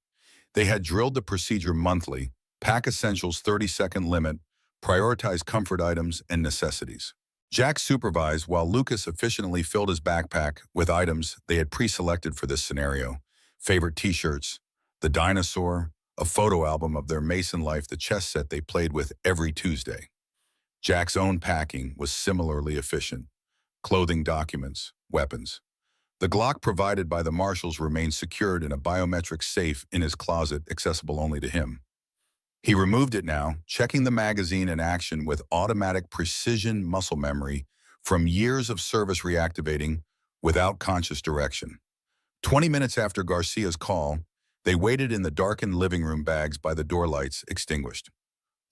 They had drilled the procedure monthly, pack essentials 30-second limit, prioritize comfort items and necessities. Jack supervised while Lucas efficiently filled his backpack with items they had pre-selected for this scenario. Favorite t-shirts, the dinosaur, a photo album of their Mason life, the chess set they played with every Tuesday. Jack's own packing was similarly efficient. Clothing, documents, weapons. The Glock provided by the marshals remained secured in a biometric safe in his closet, accessible only to him. He removed it now, checking the magazine in action with automatic precision muscle memory from years of service, reactivating without conscious direction. 20 minutes after Garcia's call, they waited in the darkened living room, bags by the door, lights extinguished.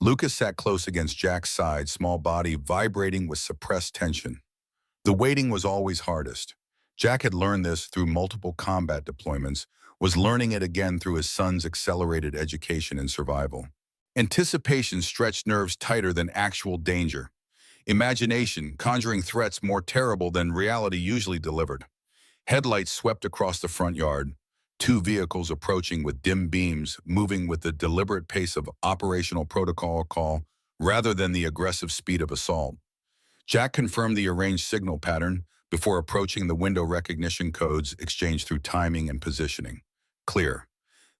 Lucas sat close against Jack's side, small body vibrating with suppressed tension. The waiting was always hardest. Jack had learned this through multiple combat deployments, was learning it again through his son's accelerated education and survival. Anticipation stretched nerves tighter than actual danger. Imagination conjuring threats more terrible than reality usually delivered. Headlights swept across the front yard, 2 vehicles approaching with dim beams, moving with the deliberate pace of operational protocol call rather than the aggressive speed of assault. Jack confirmed the arranged signal pattern before approaching the window recognition codes exchanged through timing and positioning. Clear.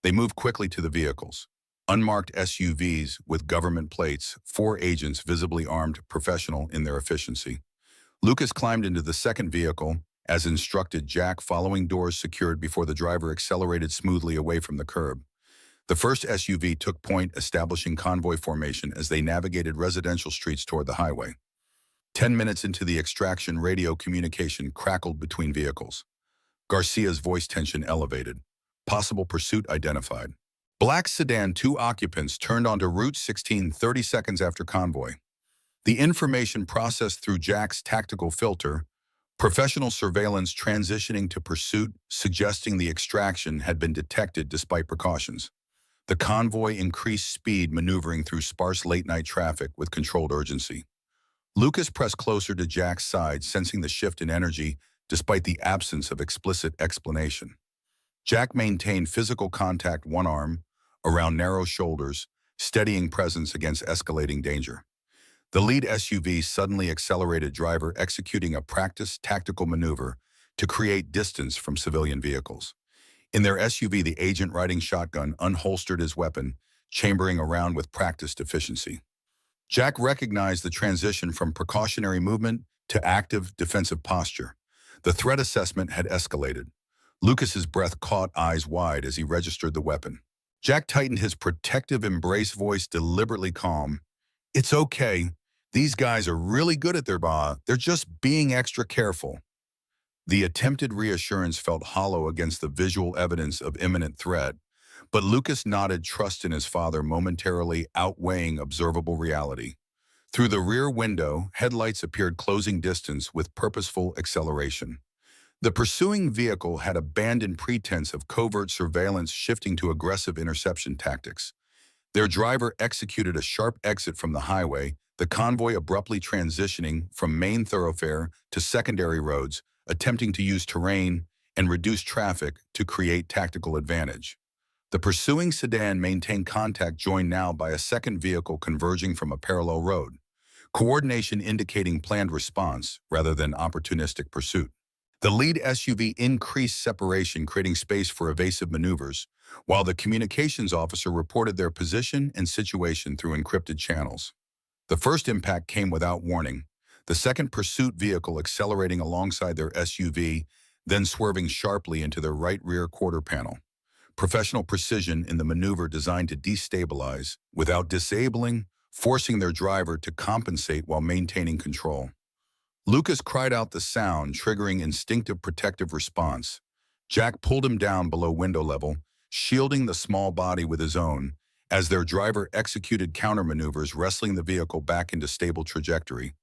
They moved quickly to the vehicles. Unmarked SUVs with government plates, 4 agents visibly armed, professional in their efficiency. Lucas climbed into the second vehicle, as instructed, Jack following, doors secured before the driver accelerated smoothly away from the curb. The first SUV took point, establishing convoy formation as they navigated residential streets toward the highway. 10 minutes into the extraction, radio communication crackled between vehicles. Garcia's voice tension elevated. Possible pursuit identified. Black sedan, 2 occupants turned onto Route 16 30 seconds after convoy. The information processed through Jack's tactical filter, professional surveillance transitioning to pursuit, suggesting the extraction had been detected despite precautions. The convoy increased speed, maneuvering through sparse late-night traffic with controlled urgency. Lucas pressed closer to Jack's side, sensing the shift in energy despite the absence of explicit explanation. Jack maintained physical contact, one arm around narrow shoulders, steadying presence against escalating danger. The lead SUV suddenly accelerated, driver executing a practiced tactical maneuver to create distance from civilian vehicles. In their SUV, the agent riding shotgun unholstered his weapon, chambering around with practiced efficiency. Jack recognized the transition from precautionary movement to active defensive posture. The threat assessment had escalated. Lucas's breath caught, eyes wide as he registered the weapon. Jack tightened his protective embrace, voice deliberately calm. "It's okay. These guys are really good at their job. They're just being extra careful." The attempted reassurance felt hollow against the visual evidence of imminent threat, but Lucas nodded, trust in his father momentarily outweighing observable reality. Through the rear window, headlights appeared closing distance with purposeful acceleration. The pursuing vehicle had abandoned pretense of covert surveillance, shifting to aggressive interception tactics. Their driver executed a sharp exit from the highway, the convoy abruptly transitioning from main thoroughfare to secondary roads, attempting to use terrain and reduce traffic to create tactical advantage. The pursuing sedan maintained contact, joined now by a second vehicle converging from a parallel road. Coordination indicating planned response rather than opportunistic pursuit. The lead SUV increased separation, creating space for evasive maneuvers, while the communications officer reported their position and situation through encrypted channels. The first impact came without warning, the second pursuit vehicle accelerating alongside their SUV, then swerving sharply into their right rear quarter panel. Professional precision in the maneuver designed to destabilize without disabling, forcing their driver to compensate while maintaining control. Lucas cried out, the sound triggering instinctive protective response. Jack pulled him down below window level, shielding the small body with his own, as their driver executed countermaneuvers, wrestling the vehicle back into stable trajectory.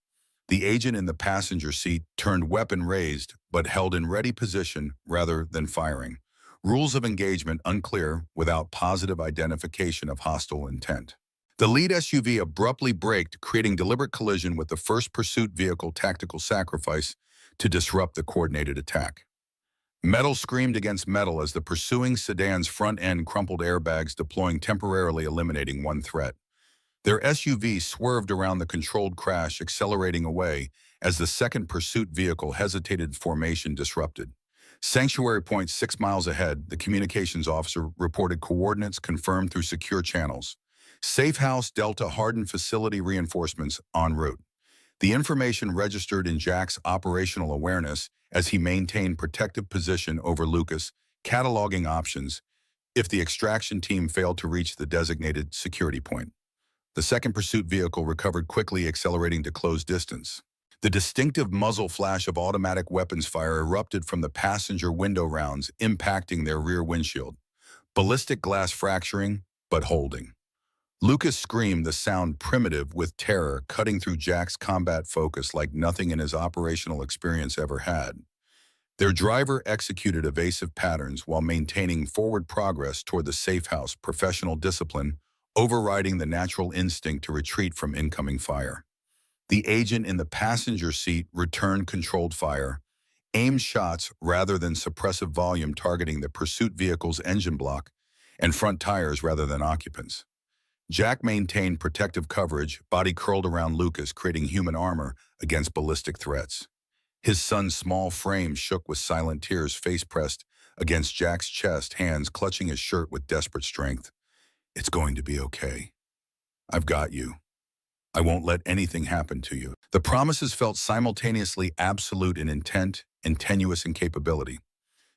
The agent in the passenger seat turned, weapon raised, but held in ready position rather than firing. Rules of engagement unclear without positive identification of hostile intent. The lead SUV abruptly braked, creating deliberate collision with the first pursuit vehicle, tactical sacrifice to disrupt the coordinated attack. Metal screamed against metal as the pursuing sedan's front end crumpled, airbags deploying, temporarily eliminating one threat. Their SUV swerved around the controlled crash, accelerating away as the second pursuit vehicle hesitated, formation disrupted. Sanctuary Point 6 miles ahead, the communications officer reported coordinates confirmed through secure channels. Safe House Delta hardened facility, reinforcements en route. The information registered in Jack's operational awareness as he maintained protective position over Lucas, cataloging options if the extraction team failed to reach the designated security point. The second pursuit vehicle recovered quickly, accelerating to close distance. The distinctive muzzle flash of automatic weapons fire erupted from the passenger window, rounds impacting their rear windshield. Ballistic glass fracturing, but holding. Lucas screamed, the sound primitive with terror, cutting through Jack's combat focus like nothing in his operational experience ever had. Their driver executed evasive patterns while maintaining forward progress toward the safe house, professional discipline overriding the natural instinct to retreat from incoming fire. The agent in the passenger seat returned controlled fire, aimed shots rather than suppressive volume, targeting the pursuit vehicle's engine block and front tires rather than occupants. Jack maintained protective coverage, body curled around Lucas, creating human armor against ballistic threats. His son's small frame shook with silent tears, face pressed against Jack's chest, hands clutching his shirt with desperate strength. "It's going to be okay. I've got you. I won't let anything happen to you." The promises felt simultaneously absolute in intent and tenuous in capability.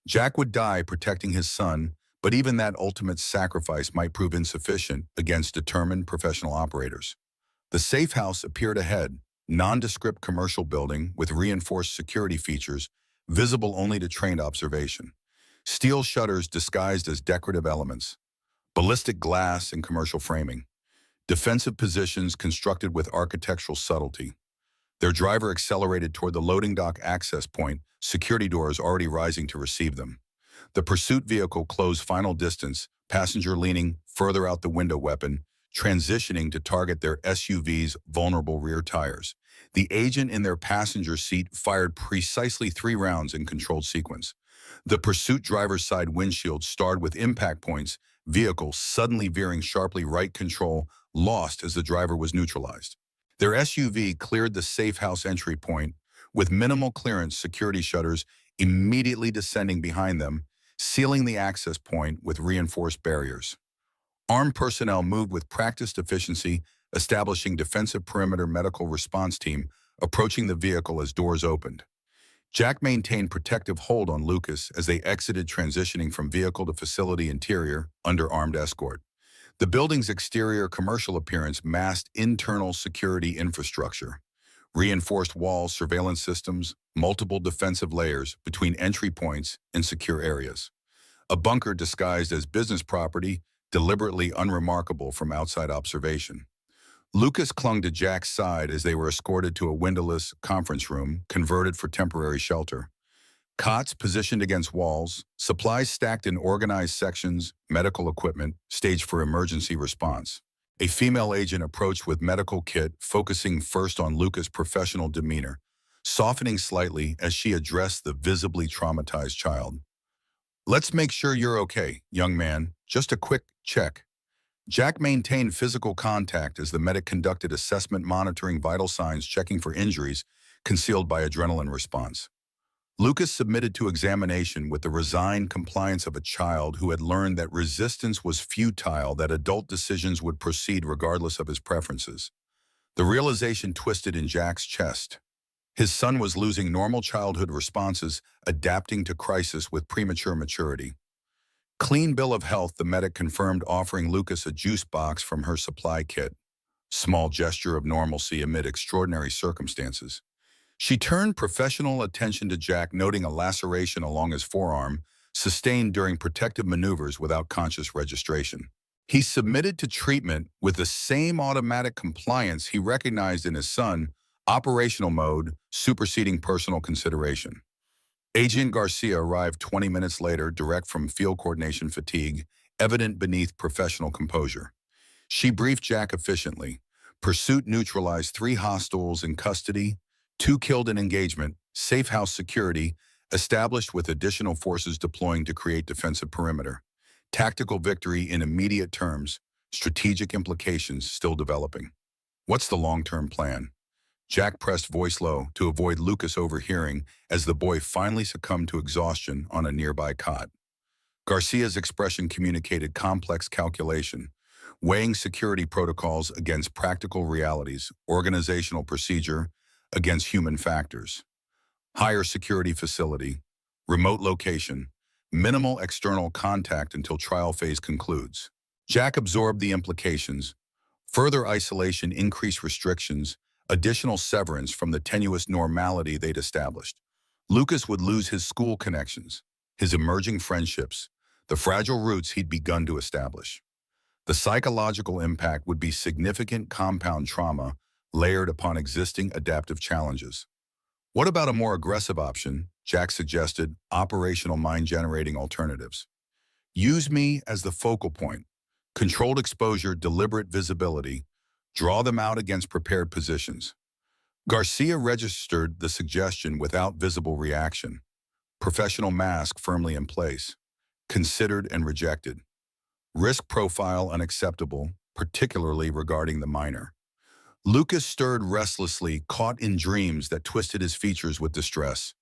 Jack would die protecting his son, but even that ultimate sacrifice might prove insufficient against determined professional operators. The safe house appeared ahead, nondescript commercial building with reinforced security features, visible only to trained observation. Steel shutters disguised as decorative elements, ballistic glass and commercial framing, defensive positions constructed with architectural subtlety. Their driver accelerated toward the loading dock access point, security doors already rising to receive them. The pursuit vehicle closed final distance, passenger leaning further out the window weapon, transitioning to target their SUV's vulnerable rear tires. The agent in their passenger seat fired precisely 3 rounds in controlled sequence. The pursuit driver's side windshield starred with impact points, vehicle suddenly veering sharply right, control lost as the driver was neutralized. Their SUV cleared the safe house entry point, with minimal clearance security shutters immediately descending behind them, sealing the access point with reinforced barriers. Armed personnel moved with practiced efficiency, establishing defensive perimeter medical response team, approaching the vehicle as doors opened. Jack maintained protective hold on Lucas as they exited, transitioning from vehicle to facility interior under armed escort. The building's exterior commercial appearance masked internal security infrastructure. Reinforced walls, surveillance systems, multiple defensive layers between entry points and secure areas. A bunker disguised as business property, deliberately unremarkable from outside observation. Lucas clung to Jack's side as they were escorted to a windowless conference room converted for temporary shelter. Cots positioned against walls, supplies stacked in organized sections, medical equipment staged for emergency response. A female agent approached with medical kit, focusing first on Lucas' professional demeanor, softening slightly as she addressed the visibly traumatized child. "Let's make sure you're okay, young man. Just a quick check." Jack maintained physical contact as the medic conducted assessment, monitoring vital signs, checking for injuries concealed by adrenaline response. Lucas submitted to examination with the resigned compliance of a child who had learned that resistance was futile, that adult decisions would proceed regardless of his preferences. The realization twisted in Jack's chest. His son was losing normal childhood responses, adapting to crisis with premature maturity. Clean bill of health, the medic confirmed, offering Lucas a juice box from her supply kit. Small gesture of normalcy amid extraordinary circumstances. She turned professional attention to Jack, noting a laceration along his forearm, sustained during protective maneuvers without conscious registration. He submitted to treatment with the same automatic compliance he recognized in his son, operational mode superseding personal consideration. Agent Garcia arrived 20 minutes later, direct from field coordination, fatigue evident beneath professional composure. She briefed Jack efficiently. Pursuit neutralized 3 hostiles in custody, 2 killed in engagement, safe house security established with additional forces deploying to create defensive perimeter. Tactical victory in immediate terms, strategic implications still developing. What's the long-term plan? Jack pressed voice low to avoid Lucas overhearing as the boy finally succumbed to exhaustion on a nearby cot. Garcia's expression communicated complex calculation, weighing security protocols against practical realities, organizational procedure against human factors. Higher security facility, remote location, minimal external contact until trial phase concludes. Jack absorbed the implications. Further isolation, increased restrictions, additional severance from the tenuous normality they'd established. Lucas would lose his school connections, his emerging friendships, the fragile roots he'd begun to establish. The psychological impact would be significant, compound trauma layered upon existing adaptive challenges. What about a more aggressive option? Jack suggested, operational mind-generating alternatives. Use me as the focal point. Controlled exposure, deliberate visibility. Draw them out against prepared positions. Garcia registered the suggestion without visible reaction. Professional mask firmly in place. Considered and rejected. Risk profile unacceptable, particularly regarding the minor. Lucas stirred restlessly, caught in dreams that twisted his features with distress.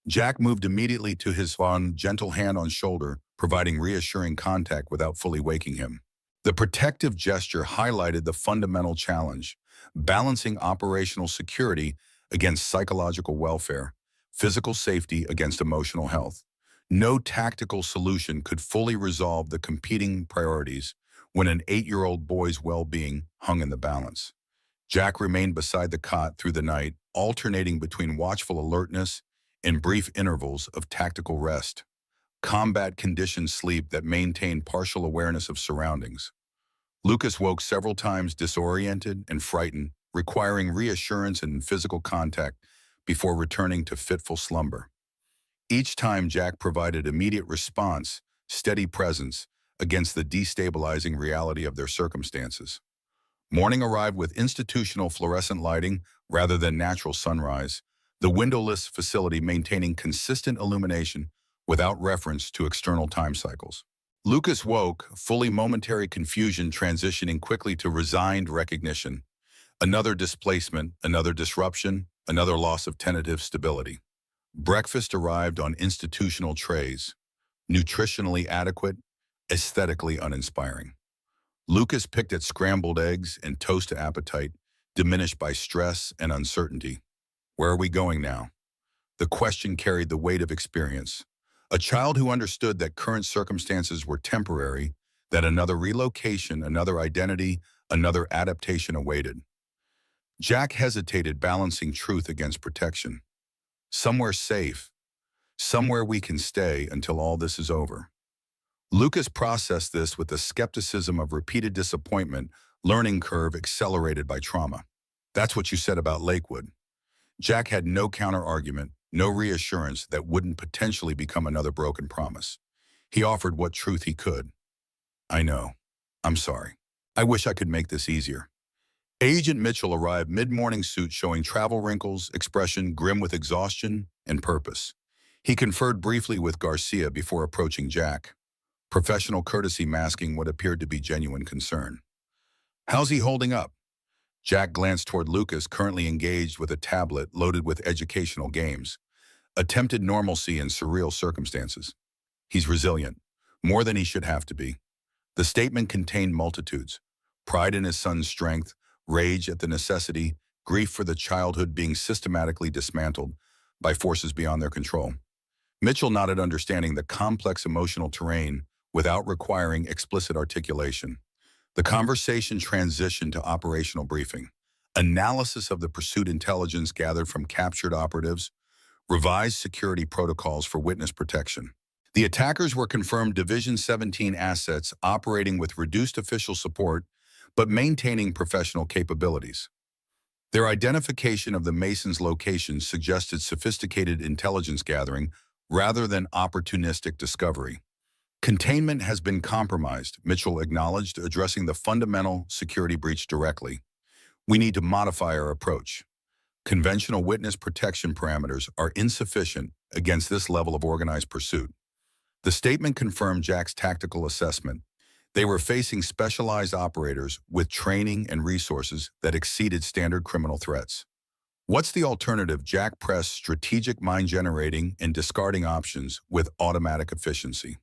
Jack moved immediately to his fond, gentle hand on shoulder, providing reassuring contact without fully waking him. The protective gesture highlighted the fundamental challenge, balancing operational security against psychological welfare, physical safety against emotional health. No tactical solution could fully resolve the competing priorities when an 8-year-old boy's well-being hung in the balance. Jack remained beside the cot through the night, alternating between watchful alertness in brief intervals of tactical rest, combat-conditioned sleep that maintained partial awareness of surroundings. Lucas woke several times disoriented and frightened, requiring reassurance and physical contact before returning to fitful slumber. Each time Jack provided immediate response, steady presence, against the destabilizing reality of their circumstances. Morning arrived with institutional fluorescent lighting rather than natural sunrise, the windowless facility maintaining consistent illumination without reference to external time cycles. Lucas woke, fully momentary confusion transitioning quickly to resigned recognition. Another displacement, another disruption, another loss of tentative stability. Breakfast arrived on institutional trays, nutritionally adequate, aesthetically uninspiring. Lucas picked at scrambled eggs and toast appetite, diminished by stress and uncertainty. Where are we going now? The question carried the weight of experience. A child who understood that current circumstances were temporary, that another relocation, another identity, another adaptation awaited. Jack hesitated, balancing truth against protection. Somewhere safe, somewhere we can stay until all this is over. Lucas processed this with the skepticism of repeated disappointment, learning curve accelerated by trauma. That's what you said about Lakewood. Jack had no counter-argument, no reassurance that wouldn't potentially become another broken promise. He offered what truth he could. I know. I'm sorry. I wish I could make this easier. Agent Mitchell arrived mid-morning suit showing travel wrinkles, expression grim with exhaustion and purpose. He conferred briefly with Garcia before approaching Jack, professional courtesy masking what appeared to be genuine concern. How's he holding up? Jack glanced toward Lucas, currently engaged with a tablet loaded with educational games. Attempted normalcy in surreal circumstances. He's resilient, more than he should have to be. The statement contained multitudes. Pride in his son's strength, rage at the necessity, grief for the childhood being systematically dismantled by forces beyond their control. Mitchell nodded, understanding the complex emotional terrain without requiring explicit articulation. The conversation transitioned to operational briefing, analysis of the pursuit intelligence gathered from captured operatives, revised security protocols for witness protection. The attackers were confirmed Division 17 assets operating with reduced official support but maintaining professional capabilities. Their identification of the Masons' location suggested sophisticated intelligence gathering rather than opportunistic discovery. Containment has been compromised, Mitchell acknowledged, addressing the fundamental security breach directly. We need to modify our approach. Conventional witness protection parameters are insufficient against this level of organized pursuit. The statement confirmed Jack's tactical assessment. They were facing specialized operators with training and resources that exceeded standard criminal threats. What's the alternative? Jack pressed strategic mind-generating and discarding options with automatic efficiency.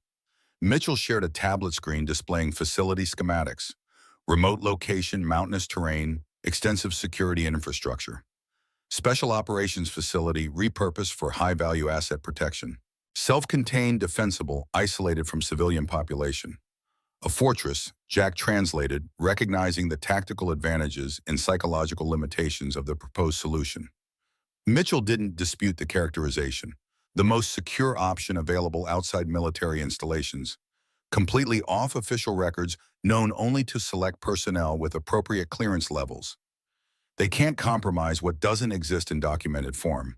Mitchell shared a tablet screen displaying facility schematics, remote location, mountainous terrain, extensive security and infrastructure. Special operations facility repurposed for high-value asset protection. Self-contained, defensible, isolated from civilian population. A fortress, Jack translated, recognizing the tactical advantages and psychological limitations of the proposed solution. Mitchell didn't dispute the characterization. The most secure option available outside military installations, completely off official records, known only to select personnel with appropriate clearance levels. They can't compromise what doesn't exist in documented form.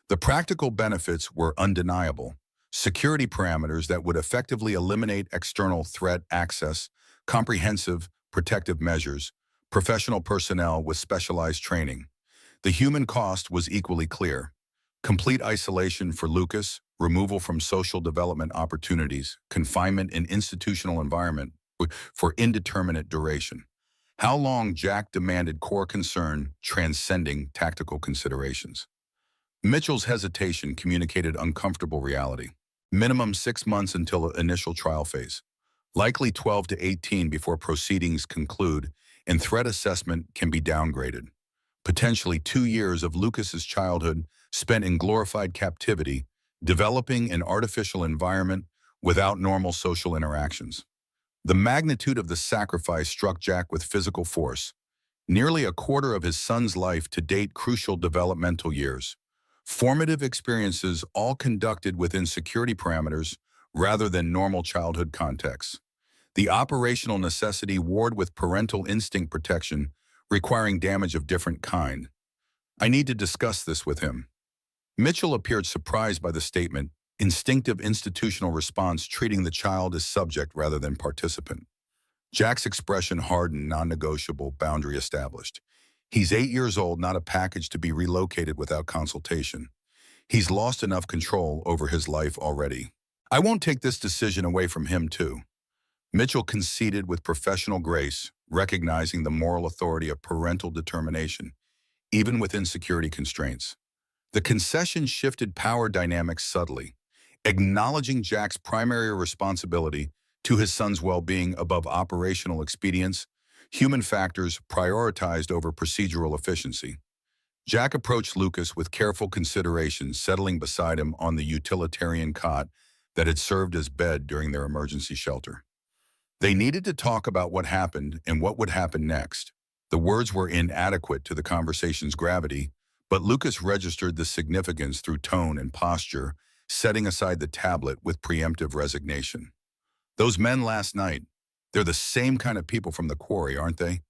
The practical benefits were undeniable. Security parameters that would effectively eliminate external threat access, comprehensive protective measures, professional personnel with specialized training. The human cost was equally clear. Complete isolation for Lucas, removal from social development opportunities, confinement in institutional environment for indeterminate duration. How long? Jack demanded, core concern transcending tactical considerations. Mitchell's hesitation communicated uncomfortable reality. Minimum 6 months until initial trial phase. Likely 12 to 18 before proceedings conclude and threat assessment can be downgraded. Potentially 2 years of Lucas's childhood spent in glorified captivity, developing an artificial environment without normal social interactions. The magnitude of the sacrifice struck Jack with physical force. Nearly a quarter of his son's life to date, crucial developmental years. Formative experiences all conducted within security parameters rather than normal childhood contexts. The operational necessity warred with parental instinct protection, requiring damage of different kind. I need to discuss this with him. Mitchell appeared surprised by the statement, instinctive institutional response treating the child as subject rather than participant. Jack's expression hardened, non-negotiable, boundary established. He's 8 years old, not a package to be relocated without consultation. He's lost enough control over his life already. I won't take this decision away from him too. Mitchell conceded with professional grace, recognizing the moral authority of parental determination, even within security constraints. The concession shifted power dynamics subtly, acknowledging Jack's primary responsibility to his son's well-being above operational expedience, human factors prioritized over procedural efficiency. Jack approached Lucas with careful consideration, settling beside him on the utilitarian cot that had served as bed during their emergency shelter. They needed to talk about what happened and what would happen next. The words were inadequate to the conversation's gravity, but Lucas registered the significance through tone and posture, setting aside the tablet with preemptive resignation. Those men last night, they're the same kind of people from the quarry, aren't they?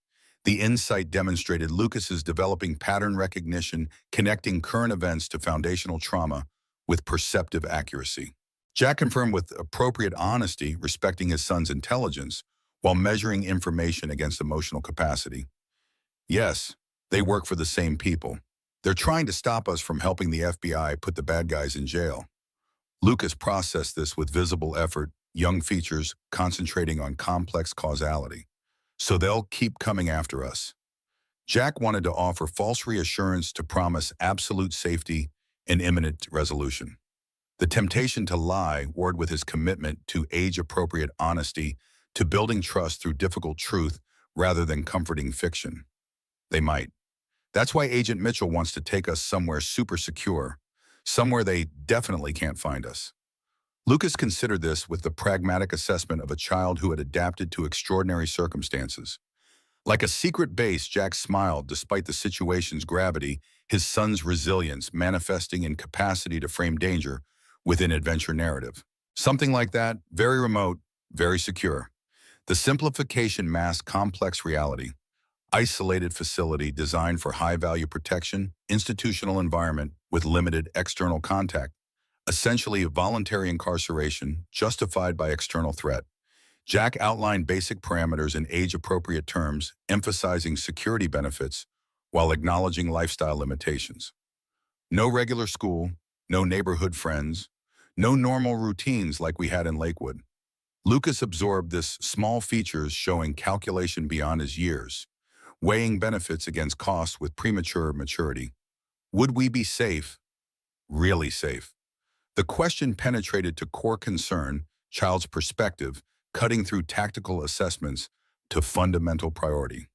The insight demonstrated Lucas's developing pattern recognition, connecting current events to foundational trauma with perceptive accuracy. Jack confirmed with appropriate honesty, respecting his son's intelligence, while measuring information against emotional capacity. Yes, they work for the same people. They're trying to stop us from helping the FBI put the bad guys in jail. Lucas processed this with visible effort, young features concentrating on complex causality. So they'll keep coming after us. Jack wanted to offer false reassurance to promise absolute safety and imminent resolution. The temptation to lie warred with his commitment to age-appropriate honesty, to building trust through difficult truth rather than comforting fiction. They might. That's why Agent Mitchell wants to take us somewhere super secure, somewhere they definitely can't find us. Lucas considered this with the pragmatic assessment of a child who had adapted to extraordinary circumstances. Like a secret base, Jack smiled despite the situation's gravity, his son's resilience manifesting in capacity to frame danger within adventure narrative. Something like that, very remote, very secure. The simplification masked complex reality. Isolated facility designed for high-value protection, institutional environment with limited external contact. Essentially voluntary incarceration justified by external threat. Jack outlined basic parameters in age-appropriate terms, emphasizing security benefits while acknowledging lifestyle limitations. No regular school, no neighborhood friends, no normal routines like we had in Lakewood. Lucas absorbed this small features showing calculation beyond his years, weighing benefits against costs with premature maturity. Would we be safe? Really safe? The question penetrated to core concern, child's perspective, cutting through tactical assessments to fundamental priority.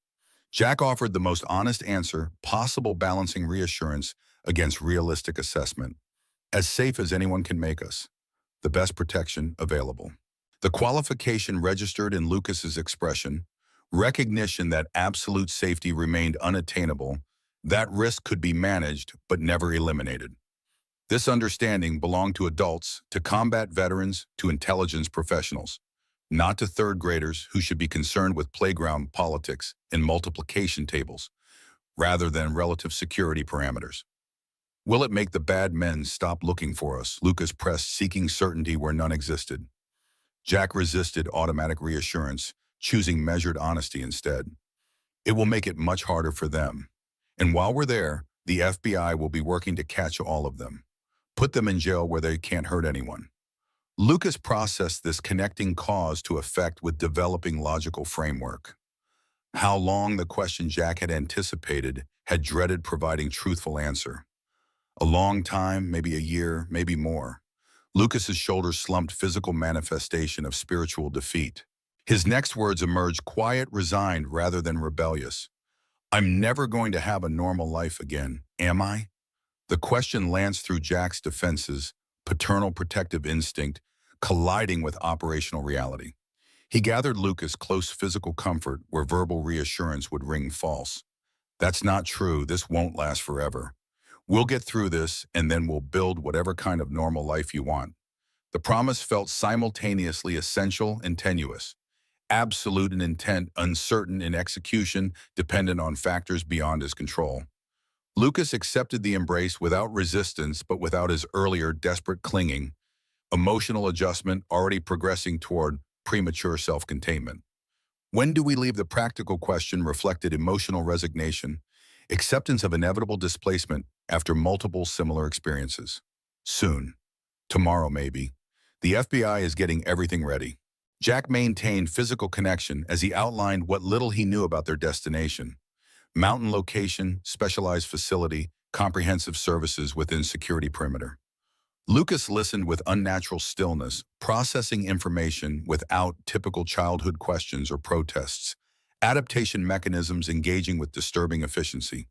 Jack offered the most honest answer possible, balancing reassurance against realistic assessment. As safe as anyone can make us. The best protection available. The qualification registered in Lucas's expression, recognition that absolute safety remained unattainable, that risk could be managed but never eliminated. This understanding belonged to adults, to combat veterans, to intelligence professionals, not to third graders who should be concerned with playground politics and multiplication tables, rather than relative security parameters. Will it make the bad men stop looking for us? Lucas pressed, seeking certainty where none existed. Jack resisted automatic reassurance, choosing measured honesty instead. It will make it much harder for them. And while we're there, the FBI will be working to catch all of them. Put them in jail where they can't hurt anyone. Lucas processed this connecting cause to effect with developing logical framework. How long, the question Jack had anticipated, had dreaded providing truthful answer. A long time, maybe a year, maybe more. Lucas's shoulders slumped, physical manifestation of spiritual defeat. His next words emerged quiet, resigned rather than rebellious. I'm never going to have a normal life again, am I? The question lanced through Jack's defenses, paternal protective instinct, colliding with operational reality. He gathered Lucas close physical comfort where verbal reassurance would ring false. That's not true. This won't last forever. We'll get through this, and then we'll build whatever kind of normal life you want. The promise felt simultaneously essential and tenuous, absolute in intent, uncertain in execution, dependent on factors beyond his control. Lucas accepted the embrace without resistance, but without his earlier desperate clinging, emotional adjustment already progressing toward premature self-containment. When do we leave the practical question reflected emotional resignation, acceptance of inevitable displacement after multiple similar experiences? Soon. Tomorrow, maybe. The FBI is getting everything ready. Jack maintained physical connection as he outlined what little he knew about their destination. Mountain location, specialized facility, comprehensive services within security perimeter. Lucas listened with unnatural stillness, processing information without typical childhood questions or protests, adaptation mechanisms engaging with disturbing efficiency.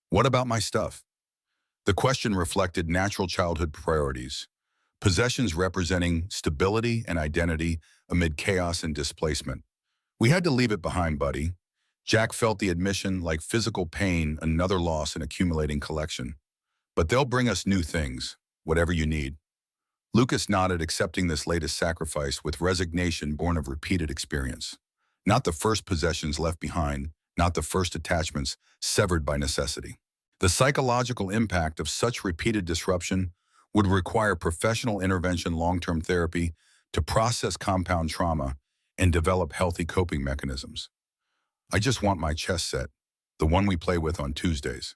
What about my stuff? The question reflected natural childhood priorities, possessions representing stability and identity amid chaos and displacement. We had to leave it behind, buddy. Jack felt the admission like physical pain, another loss in accumulating collection. But they'll bring us new things, whatever you need. Lucas nodded, accepting this latest sacrifice with resignation born of repeated experience. Not the first possessions left behind, not the first attachments severed by necessity. The psychological impact of such repeated disruption would require professional intervention, long-term therapy to process compound trauma and develop healthy coping mechanisms. I just want my chess set, the one we play with on Tuesdays.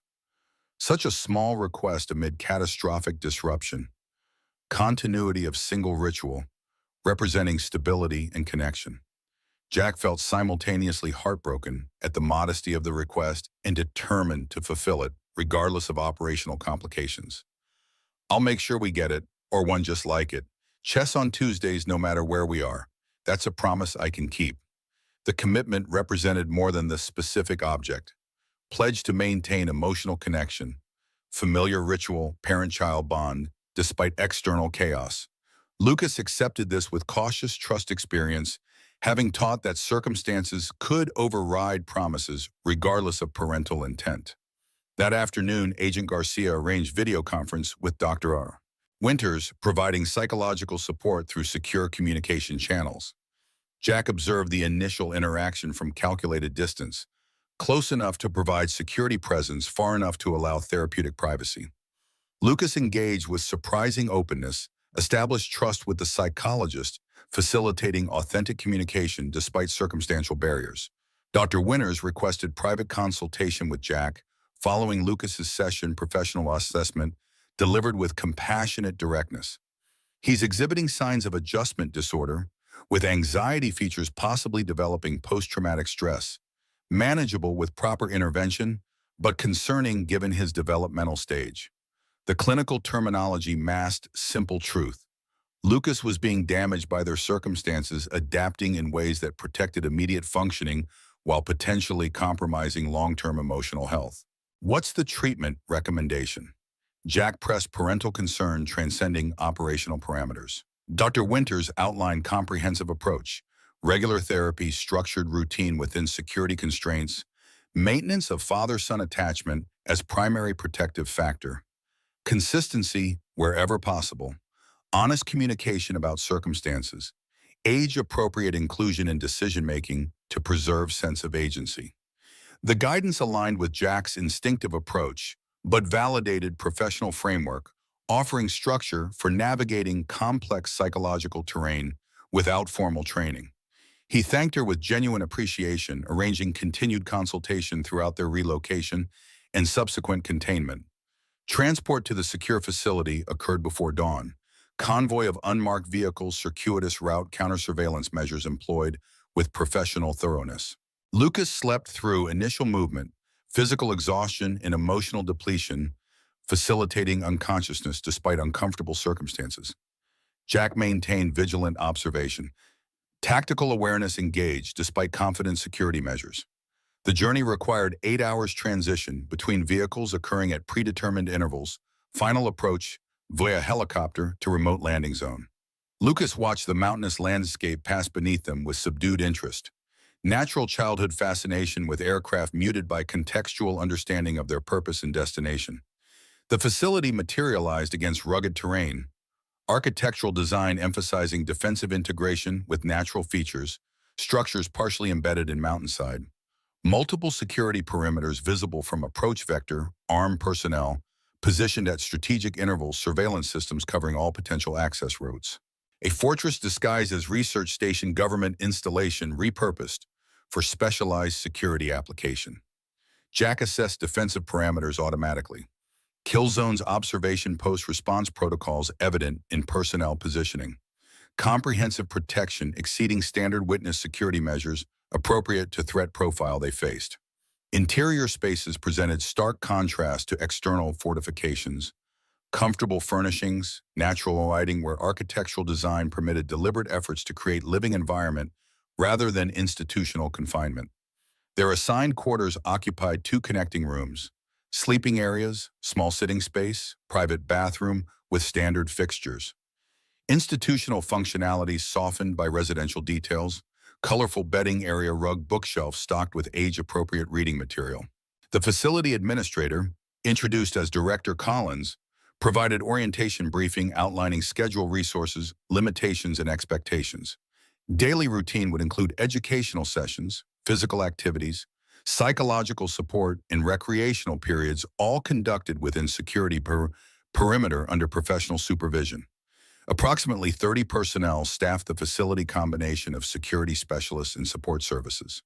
Such a small request amid catastrophic disruption, continuity of single ritual, representing stability and connection. Jack felt simultaneously heartbroken at the modesty of the request and determined to fulfill it, regardless of operational complications. I'll make sure we get it, or one just like it. Chess on Tuesdays no matter where we are. That's a promise I can keep. The commitment represented more than the specific object. Pledged to maintain emotional connection, familiar ritual, parent-child bond, despite external chaos. Lucas accepted this with cautious trust experience, having taught that circumstances could override promises regardless of parental intent. That afternoon, Agent Garcia arranged video conference with Dr. R. Winters, providing psychological support through secure communication channels. Jack observed the initial interaction from calculated distance, close enough to provide security presence, far enough to allow therapeutic privacy. Lucas engaged with surprising openness, established trust with the psychologist, facilitating authentic communication despite circumstantial barriers. Dr. Winters requested private consultation with Jack, following Lucas's session. Professional assessment delivered with compassionate directness. He's exhibiting signs of adjustment disorder, with anxiety features possibly developing post-traumatic stress, manageable with proper intervention, but concerning given his developmental stage. The clinical terminology masked simple truth. Lucas was being damaged by their circumstances, adapting in ways that protected immediate functioning while potentially compromising long-term emotional health. What's the treatment recommendation? Jack pressed parental concern transcending operational parameters. Dr. Winters outlined comprehensive approach, regular therapy, structured routine within security constraints, maintenance of father-son attachment as primary protective factor, consistency wherever possible, honest communication about circumstances, age-appropriate inclusion in decision-making to preserve sense of agency. The guidance aligned with Jack's instinctive approach, but validated professional framework, offering structure for navigating complex psychological terrain without formal training. He thanked her with genuine appreciation, arranging continued consultation throughout their relocation and subsequent containment. Transport to the secure facility occurred before dawn. Convoy of unmarked vehicles, circuitous route, counter-surveillance measures employed with professional thoroughness. Lucas slept through initial movement, physical exhaustion, and emotional depletion, facilitating unconsciousness despite uncomfortable circumstances. Jack maintained vigilant observation. Tactical awareness engaged despite confident security measures. The journey required 8 hours transition between vehicles occurring at predetermined intervals, final approach via helicopter to remote landing zone. Lucas watched the mountainous landscape pass beneath them with subdued interest. Natural childhood fascination with aircraft muted by contextual understanding of their purpose and destination. The facility materialized against rugged terrain, architectural design emphasizing defensive integration with natural features, structures partially embedded in mountainside, multiple security perimeters visible from approach vector, armed personnel, positioned at strategic intervals, surveillance systems covering all potential access routes. A fortress disguised as research station, government installation repurposed for specialized security application. Jack assessed defensive parameters automatically. Kill zones observation post-response protocols evident in personnel positioning. Comprehensive protection exceeding standard witness security measures appropriate to threat profile they faced. Interior spaces presented stark contrast to external fortifications. Comfortable furnishings, natural lighting where architectural design permitted deliberate efforts to create living environment rather than institutional confinement. Their assigned quarters occupied two connecting rooms, sleeping areas, small sitting space, private bathroom with standard fixtures. Institutional functionalities softened by residential details, colorful bedding area, rug, bookshelf stocked with age-appropriate reading material. The facility administrator, introduced as Director Collins, provided orientation briefing outlining schedule resources, limitations, and expectations. Daily routine would include educational sessions, physical activities, psychological support, and recreational periods, all conducted within security perimeter under professional supervision. Approximately 30 personnel staffed the facility combination of security specialists and support services.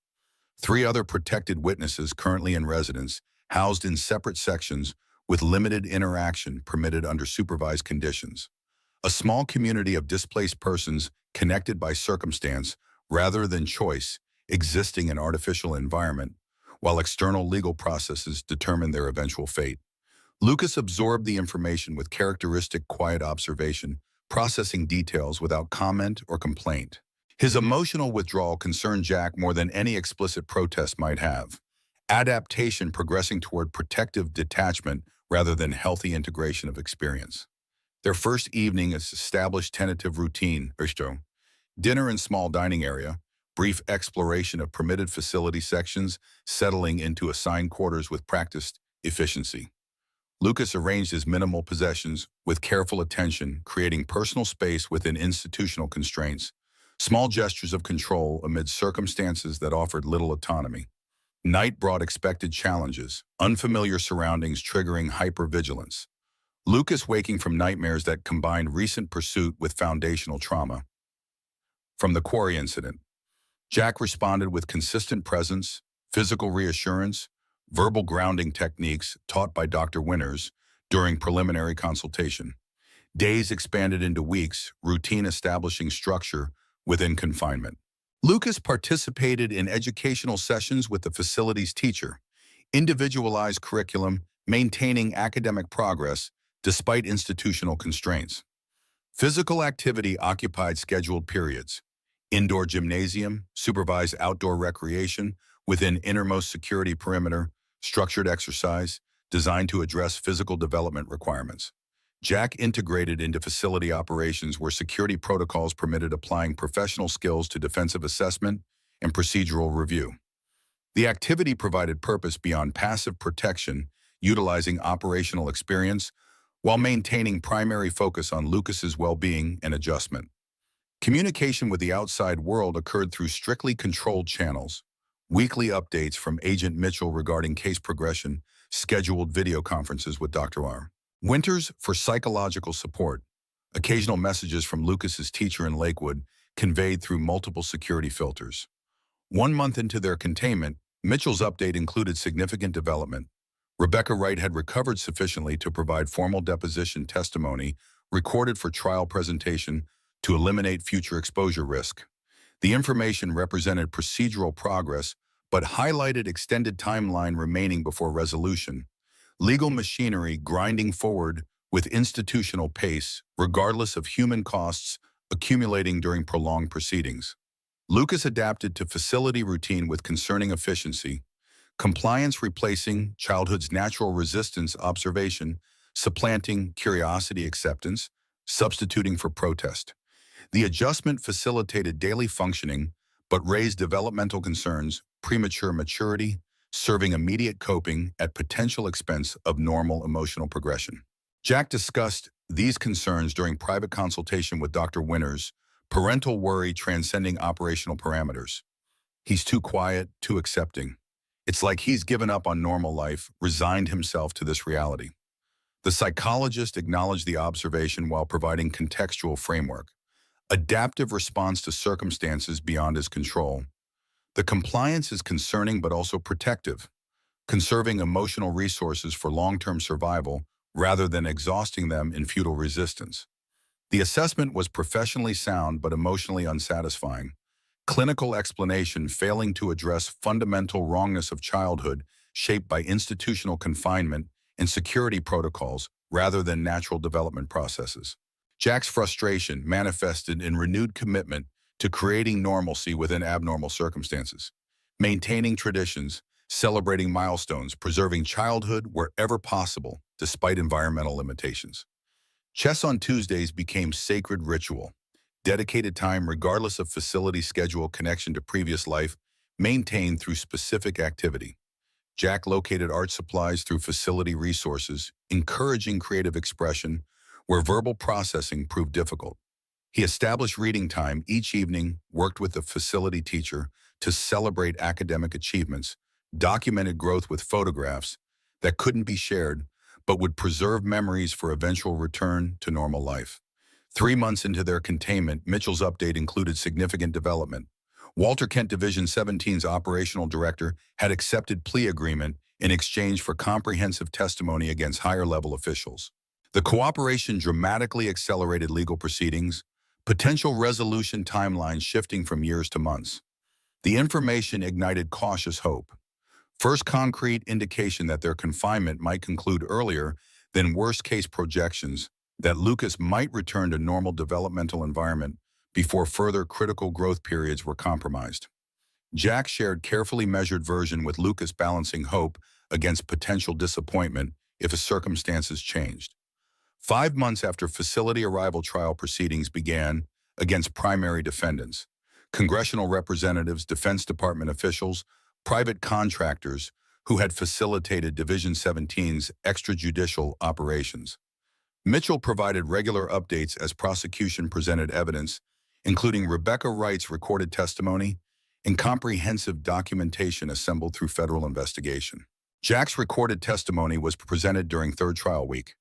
3 other protected witnesses currently in residence, housed in separate sections with limited interaction permitted under supervised conditions. A small community of displaced persons connected by circumstance rather than choice, existing in artificial environment, while external legal processes determine their eventual fate. Lucas absorbed the information with characteristic quiet observation, processing details without comment or complaint. His emotional withdrawal concerned Jack more than any explicit protest might have. Adaptation progressing toward protective detachment rather than healthy integration of experience. Their first evening is established tentative routine, dinner in small dining area, brief exploration of permitted facility sections, settling into assigned quarters with practiced efficiency. Lucas arranged his minimal possessions with careful attention, creating personal space within institutional constraints, small gestures of control amid circumstances that offered little autonomy. Night brought expected challenges, unfamiliar surroundings triggering hypervigilance. Lucas waking from nightmares that combined recent pursuit with foundational trauma. From the quarry incident, Jack responded with consistent presence, physical reassurance, verbal grounding techniques taught by Dr. Winters during preliminary consultation. Days expanded into weeks, routine establishing structure within confinement. Lucas participated in educational sessions with the facility's teacher, individualized curriculum, maintaining academic progress despite institutional constraints. Physical activity occupied scheduled periods. Indoor gymnasium, supervised outdoor recreation within innermost security perimeter, structured exercise designed to address physical development requirements. Jack integrated into facility operations where security protocols permitted applying professional skills to defensive assessment and procedural review. The activity provided purpose beyond passive protection, utilizing operational experience while maintaining primary focus on Lucas's well-being and adjustment. Communication with the outside world occurred through strictly controlled channels. Weekly updates from Agent Mitchell regarding case progression, scheduled video conferences with Dr. R. Winters for psychological support. Occasional messages from Lucas's teacher in Lakewood conveyed through multiple security filters. 1 month into their containment, Mitchell's update included significant development. Rebecca Wright had recovered sufficiently to provide formal deposition testimony recorded for trial presentation to eliminate future exposure risk. The information represented procedural progress, but highlighted extended timeline remaining before resolution. Legal machinery grinding forward with institutional pace, regardless of human costs accumulating during prolonged proceedings. Lucas adapted to facility routine with concerning efficiency, compliance replacing childhood's natural resistance observation, supplanting curiosity acceptance, substituting for protest. The adjustment facilitated daily functioning, but raised developmental concerns, premature maturity, serving immediate coping at potential expense of normal emotional progression. Jack discussed these concerns during private consultation with Dr. Winters, parental worry transcending operational parameters. He's too quiet, too accepting. It's like he's given up on normal life, resigned himself to this reality. The psychologist acknowledged the observation while providing contextual framework. Adaptive response to circumstances beyond his control. The compliance is concerning but also protective, conserving emotional resources for long-term survival rather than exhausting them in futile resistance. The assessment was professionally sound but emotionally unsatisfying. Clinical explanation failing to address fundamental wrongness of childhood shaped by institutional confinement and security protocols rather than natural development processes. Jack's frustration manifested in renewed commitment to creating normalcy within abnormal circumstances, maintaining traditions, celebrating milestones, preserving childhood wherever possible despite environmental limitations. Chess on Tuesdays became sacred ritual, dedicated time regardless of facility schedule connection to previous life, maintained through specific activity. Jack located art supplies through facility resources, encouraging creative expression where verbal processing proved difficult. He established reading time each evening, worked with the facility teacher to celebrate academic achievements, documented growth with photographs that couldn't be shared but would preserve memories for eventual return to normal life. 3 months into their containment, Mitchell's update included significant development. Walter Kent Division 17's operational director had accepted plea agreement in exchange for comprehensive testimony against higher-level officials. The cooperation dramatically accelerated legal proceedings, potential resolution timelines shifting from years to months. The information ignited cautious hope. First concrete indication that their confinement might conclude earlier than worst-case projections, that Lucas might return to normal developmental environment before further critical growth periods were compromised. Jack shared carefully measured version with Lucas, balancing hope against potential disappointment if his circumstances changed. 5 months after facility arrival, trial proceedings began against primary defendants, congressional representatives, Defense Department officials, private contractors who had facilitated Division 17's extrajudicial operations. Mitchell provided regular updates as prosecution presented evidence, including Rebecca Wright's recorded testimony and comprehensive documentation assembled through federal investigation. Jack's recorded testimony was presented during third trial week.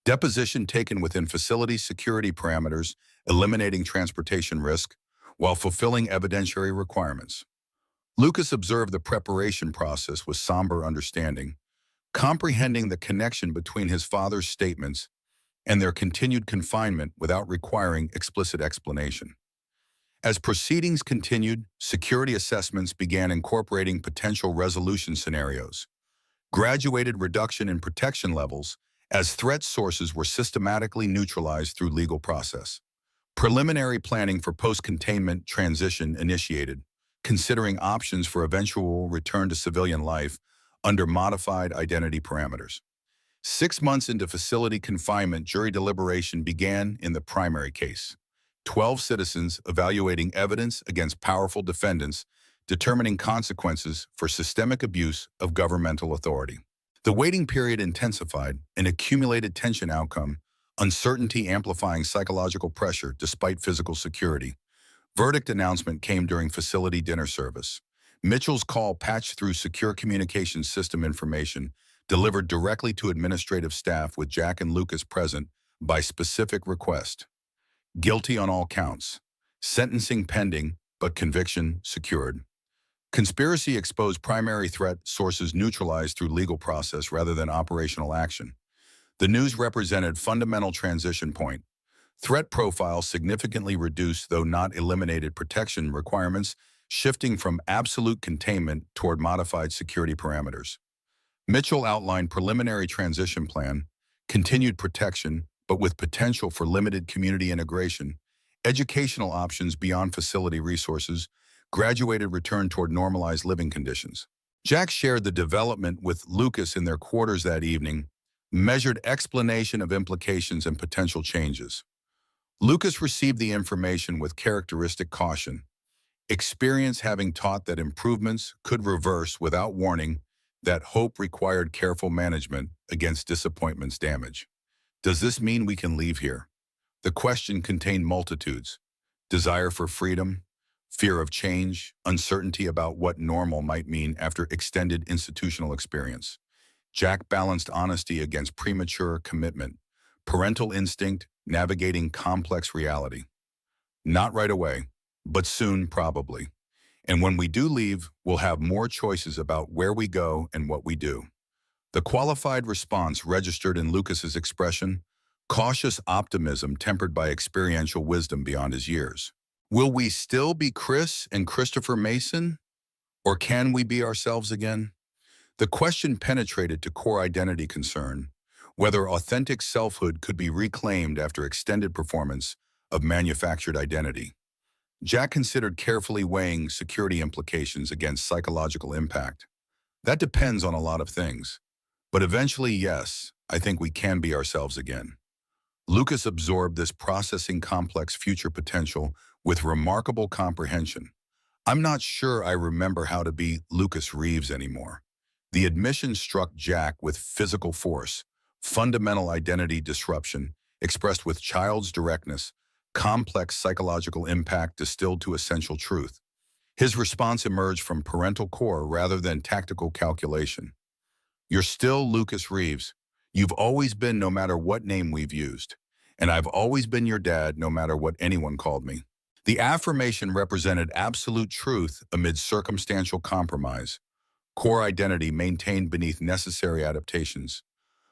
Deposition taken within facility security parameters, eliminating transportation risk, while fulfilling evidentiary requirements. Lucas observed the preparation process with somber understanding, comprehending the connection between his father's statements and their continued confinement without requiring explicit explanation. As proceedings continued, security assessments began incorporating potential resolution scenarios, graduated reduction in protection levels as threat sources were systematically neutralized through legal process. Preliminary planning for post-containment transition initiated, considering options for eventual return to civilian life under modified identity parameters. 6 months into facility confinement, jury deliberation began in the primary case. 12 citizens evaluating evidence against powerful defendants, determining consequences for systemic abuse of governmental authority. The waiting period intensified, an accumulated tension outcome, uncertainty amplifying psychological pressure despite physical security. Verdict announcement came during facility dinner service. Mitchell's call patched through secure communications system information, delivered directly to administrative staff with Jack and Lucas present by specific request. Guilty on all counts. Sentencing pending, but conviction secured. Conspiracy exposed, primary threat sources neutralized through legal process rather than operational action. The news represented fundamental transition point. Threat profile significantly reduced, though not eliminated, protection requirements, shifting from absolute containment toward modified security parameters. Mitchell outlined preliminary transition plan, continued protection, but with potential for limited community integration, educational options beyond facility resources, graduated return toward normalized living conditions. Jack shared the development with Lucas in their quarters that evening, measured explanation of implications and potential changes. Lucas received the information with characteristic caution, experience having taught that improvements could reverse without warning That hope required careful management against disappointment's damage. Does this mean we can leave here? The question contained multitudes: desire for freedom, fear of change, uncertainty about what normal might mean after extended institutional experience. Jack balanced honesty against premature commitment, parental instinct navigating complex reality. Not right away, but soon probably. And when we do leave, we'll have more choices about where we go and what we do. The qualified response registered in Lucas's expression: cautious optimism tempered by experiential wisdom beyond his years. Will we still be Chris and Christopher Mason? Or can we be ourselves again? The question penetrated to core identity concern, whether authentic selfhood could be reclaimed after extended performance of manufactured identity. Jack considered carefully weighing security implications against psychological impact. That depends on a lot of things. But eventually, yes, I think we can be ourselves again. Lucas absorbed this processing complex future potential with remarkable comprehension. I'm not sure I remember how to be Lucas Reeves anymore. The admission struck Jack with physical force, fundamental identity disruption, expressed with child's directness, complex psychological impact distilled to essential truth. His response emerged from parental core rather than tactical calculation. You're still Lucas Reeves. You've always been no matter what name we've used. And I've always been your dad no matter what anyone called me. The affirmation represented absolute truth amid circumstantial compromise, core identity maintained beneath necessary adaptations,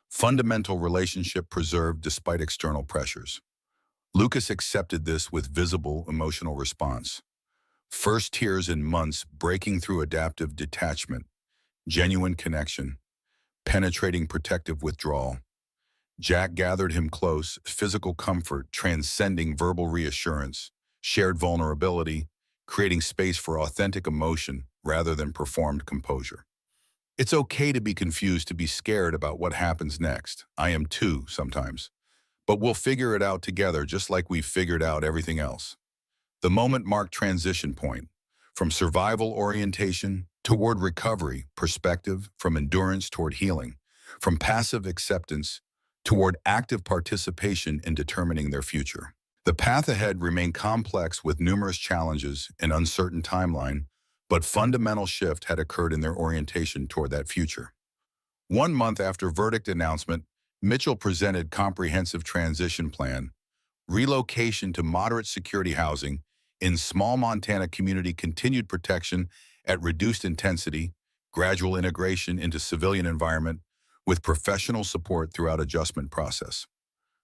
fundamental relationship preserved despite external pressures. Lucas accepted this with visible emotional response. First tears in months breaking through adaptive detachment, genuine connection, penetrating protective withdrawal. Jack gathered him close, physical comfort transcending verbal reassurance, shared vulnerability, creating space for authentic emotion rather than performed composure. It's okay to be confused, to be scared about what happens next. I am too, sometimes. But we'll figure it out together just like we've figured out everything else. The moment marked transition point, from survival orientation toward recovery, perspective, from endurance toward healing, from passive acceptance toward active participation in determining their future. The path ahead remained complex with numerous challenges and uncertain timeline, but fundamental shift had occurred in their orientation toward that future. 1 month after verdict announcement, Mitchell presented comprehensive transition plan, relocation to moderate security housing in small Montana community, continued protection at reduced intensity, gradual integration into civilian environment with professional support throughout adjustment process.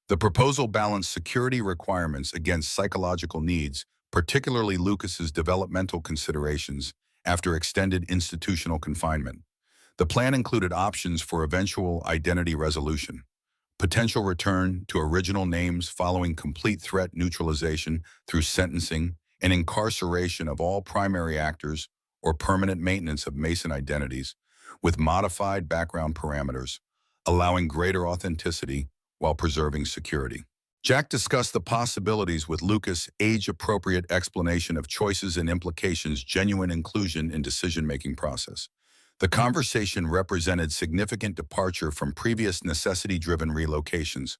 The proposal balanced security requirements against psychological needs, particularly Lucas's developmental considerations after extended institutional confinement. The plan included options for eventual identity resolution, potential return to original names following complete threat neutralization through sentencing, and incarceration of all primary actors or permanent maintenance of Mason identities with modified background parameters, allowing greater authenticity while preserving security. Jack discussed the possibilities with Lucas, age-appropriate explanation of choices and implications, genuine inclusion in decision-making process. The conversation represented significant departure from previous necessity-driven relocations,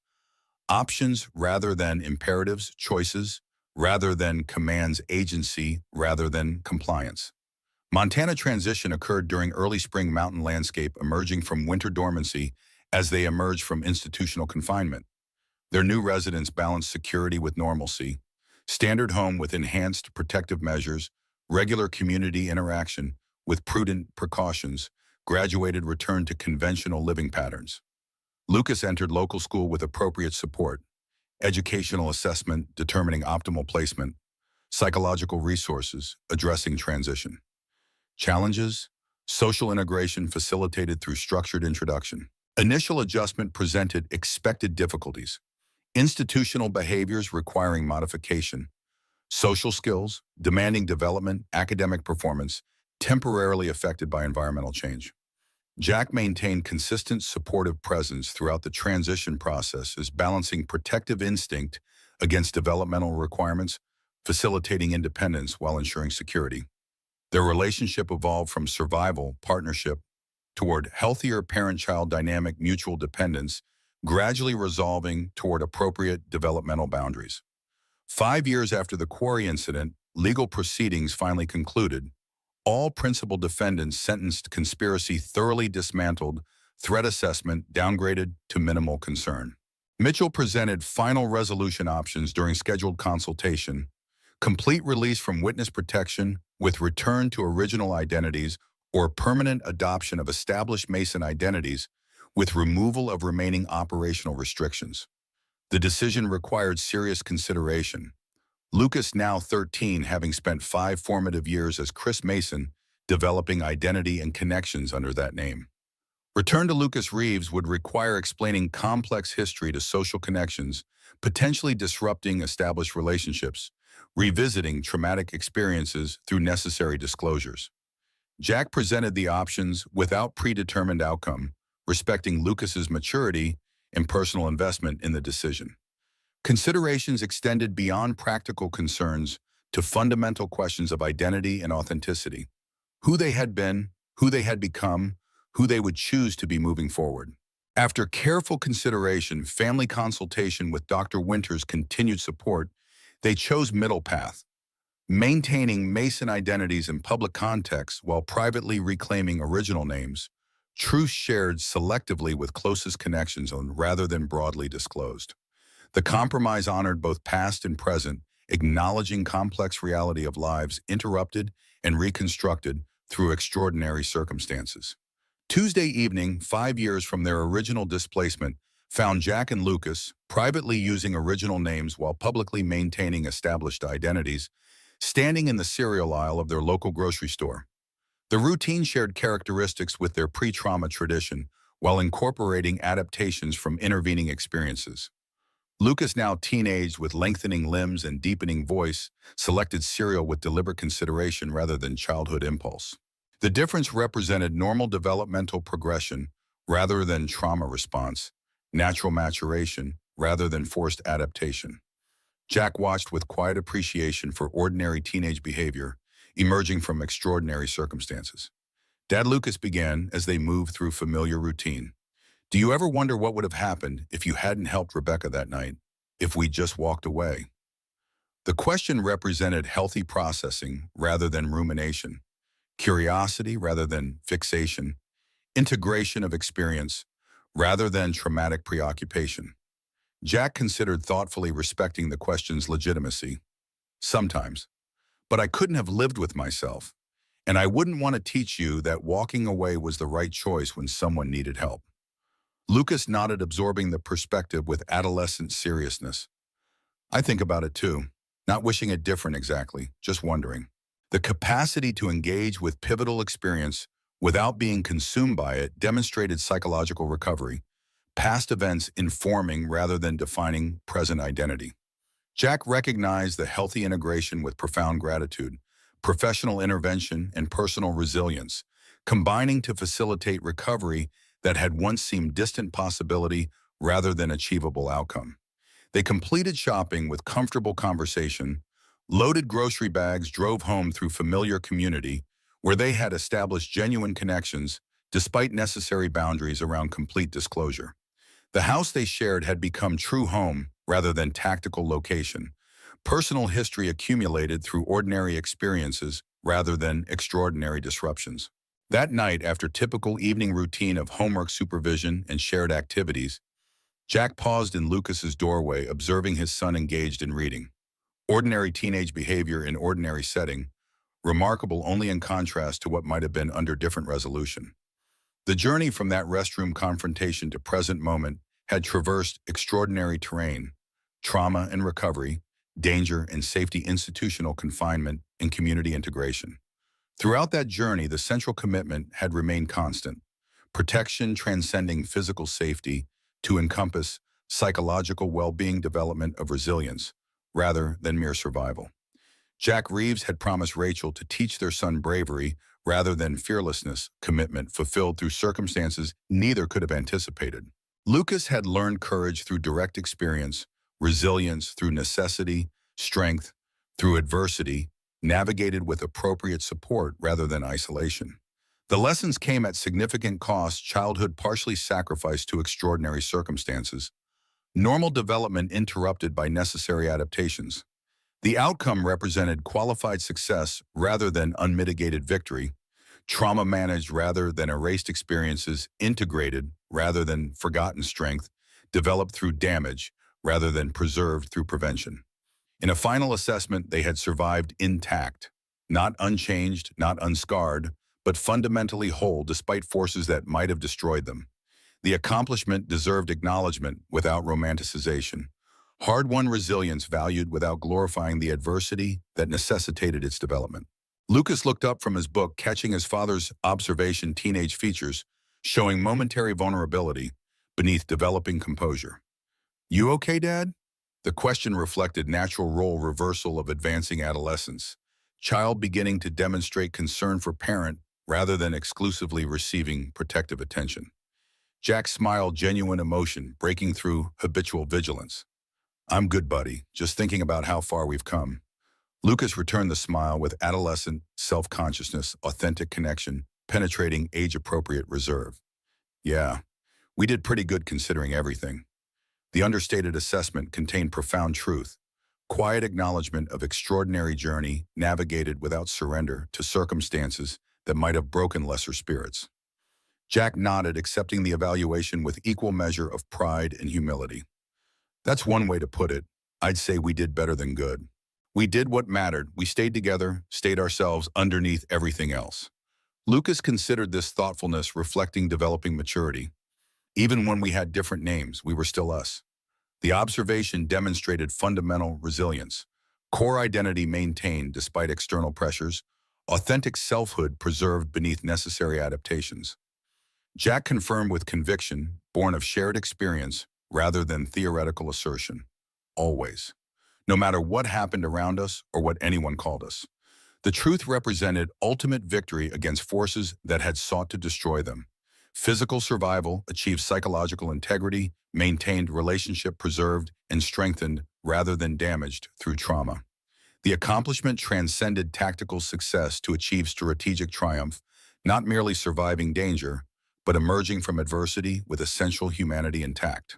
options rather than imperatives, choices rather than commands, agency rather than compliance. Montana transition occurred during early spring mountain landscape emerging from winter dormancy as they emerged from institutional confinement. Their new residents balanced security with normalcy, standard home with enhanced protective measures, regular community interaction with prudent precautions, graduated return to conventional living patterns. Lucas entered local school with appropriate support, educational assessment determining optimal placement, psychological resources addressing transition. Challenges: social integration facilitated through structured introduction. Initial adjustment presented expected difficulties, institutional behaviors requiring modification, social skills, demanding development, academic performance, temporarily affected by environmental change. Jack maintained consistent supportive presence throughout the transition process as balancing protective instinct against developmental requirements, facilitating independence while ensuring security. Their relationship evolved from survival, partnership, toward healthier parent-child dynamic mutual dependence, gradually resolving toward appropriate developmental boundaries. 5 years after the quarry incident, legal proceedings finally concluded. All principal defendants sentenced, conspiracy thoroughly dismantled, threat assessment downgraded to minimal concern. Mitchell presented final resolution options during scheduled consultation: complete release from witness protection with return to original identities, or permanent adoption of established Mason identities with removal of remaining operational restrictions. The decision required serious consideration. Lucas, now 13, having spent 5 formative years as Chris Mason, developing identity and connections under that name. Return to Lucas Reeves would require explaining complex history to social connections, potentially disrupting established relationships, revisiting traumatic experiences through necessary disclosures. Jack presented the options without predetermined outcome, respecting Lucas's maturity and personal investment in the decision. Considerations extended beyond practical concerns to fundamental questions of identity and authenticity: who they had been, who they had become, who they would choose to be moving forward. After careful consideration, family consultation with Dr. Winter's continued support, they chose middle path, maintaining Mason identities in public contexts while privately reclaiming original names, truths shared selectively with closest connections rather than broadly disclosed. The compromise honored both past and present, acknowledging complex reality of lives interrupted and reconstructed through extraordinary circumstances. Tuesday evening, 5 years from their original displacement, found Jack and Lucas privately using original names while publicly maintaining established identities, standing in the cereal aisle of their local grocery store. The routine shared characteristics with their pre-trauma tradition while incorporating adaptations from intervening experiences. Lucas, now teenaged with lengthening limbs and deepening voice, selected cereal with deliberate consideration rather than childhood impulse. The difference represented normal developmental progression rather than trauma response, natural maturation rather than forced adaptation. Jack watched with quiet appreciation for ordinary teenage behavior emerging from extraordinary circumstances. Dad, Lucas began as they moved through familiar routine. Do you ever wonder what would have happened if you hadn't helped Rebecca that night, if we just walked away? The question represented healthy processing rather than rumination, curiosity rather than fixation, integration of experience rather than traumatic preoccupation. Jack considered thoughtfully, respecting the question's legitimacy. Sometimes. But I couldn't have lived with myself, and I wouldn't want to teach you that walking away was the right choice when someone needed help. Lucas nodded, absorbing the perspective with adolescent seriousness. I think about it too, not wishing it different exactly, just wondering. The capacity to engage with pivotal experience without being consumed by it demonstrated psychological recovery, past events informing rather than defining present identity. Jack recognized the healthy integration with profound gratitude, professional intervention, and personal resilience, combining to facilitate recovery that had once seemed distant possibility rather than achievable outcome. They completed shopping with comfortable conversation, loaded grocery bags, drove home through familiar community where they had established genuine connections despite necessary boundaries around complete disclosure. The house they shared had become true home rather than tactical location. Personal history accumulated through ordinary experiences rather than extraordinary disruptions. That night, after typical evening routine of homework supervision and shared activities, Jack paused in Lucas's doorway, observing his son engaged in reading. Ordinary teenage behavior in ordinary setting, remarkable only in contrast to what might have been under different resolution. The journey from that restroom confrontation to present moment had traversed extraordinary terrain: trauma and recovery, danger and safety, institutional confinement, and community integration. Throughout that journey, the central commitment had remained constant: protection transcending physical safety to encompass psychological well-being, development of resilience, rather than mere survival. Jack Reeves had promised Rachel to teach their son bravery rather than fearlessness, commitment fulfilled through circumstances neither could have anticipated. Lucas had learned courage through direct experience, resilience through necessity, strength through adversity, navigated with appropriate support rather than isolation. The lessons came at significant cost, childhood partially sacrificed to extraordinary circumstances, normal development interrupted by necessary adaptations. The outcome represented qualified success rather than unmitigated victory, trauma managed rather than erased experiences, integrated rather than forgotten strength, developed through damage rather than preserved through prevention. In a final assessment, they had survived intact, not unchanged, not unscarred, but fundamentally whole despite forces that might have destroyed them. The accomplishment deserved acknowledgement without romanticization. Hard-won resilience valued without glorifying the adversity that necessitated its development. Lucas looked up from his book, catching his father's observation teenage features, showing momentary vulnerability beneath developing composure. "You okay, Dad?" The question reflected natural role reversal of advancing adolescence, child beginning to demonstrate concern for parent rather than exclusively receiving protective attention. Jack smiled, genuine emotion breaking through habitual vigilance. "I'm good, buddy, just thinking about how far we've come." Lucas returned the smile with adolescent self-consciousness, authentic connection, penetrating age-appropriate reserve. "Yeah, we did pretty good considering everything." The understated assessment contained profound truth, quiet acknowledgement of extraordinary journey navigated without surrender to circumstances that might have broken lesser spirits. Jack nodded, accepting the evaluation with equal measure of pride and humility. "That's one way to put it. I'd say we did better than good. We did what mattered. We stayed together, stayed ourselves underneath everything else." Lucas considered this thoughtfulness reflecting developing maturity. Even when we had different names, we were still us. The observation demonstrated fundamental resilience, core identity maintained despite external pressures, authentic selfhood preserved beneath necessary adaptations. Jack confirmed with conviction, born of shared experience rather than theoretical assertion. Always. No matter what happened around us or what anyone called us. The truth represented ultimate victory against forces that had sought to destroy them. Physical survival, achieved psychological integrity, maintained relationship preserved and strengthened rather than damaged through trauma. The accomplishment transcended tactical success to achieve strategic triumph, not merely surviving danger, but emerging from adversity with essential humanity intact.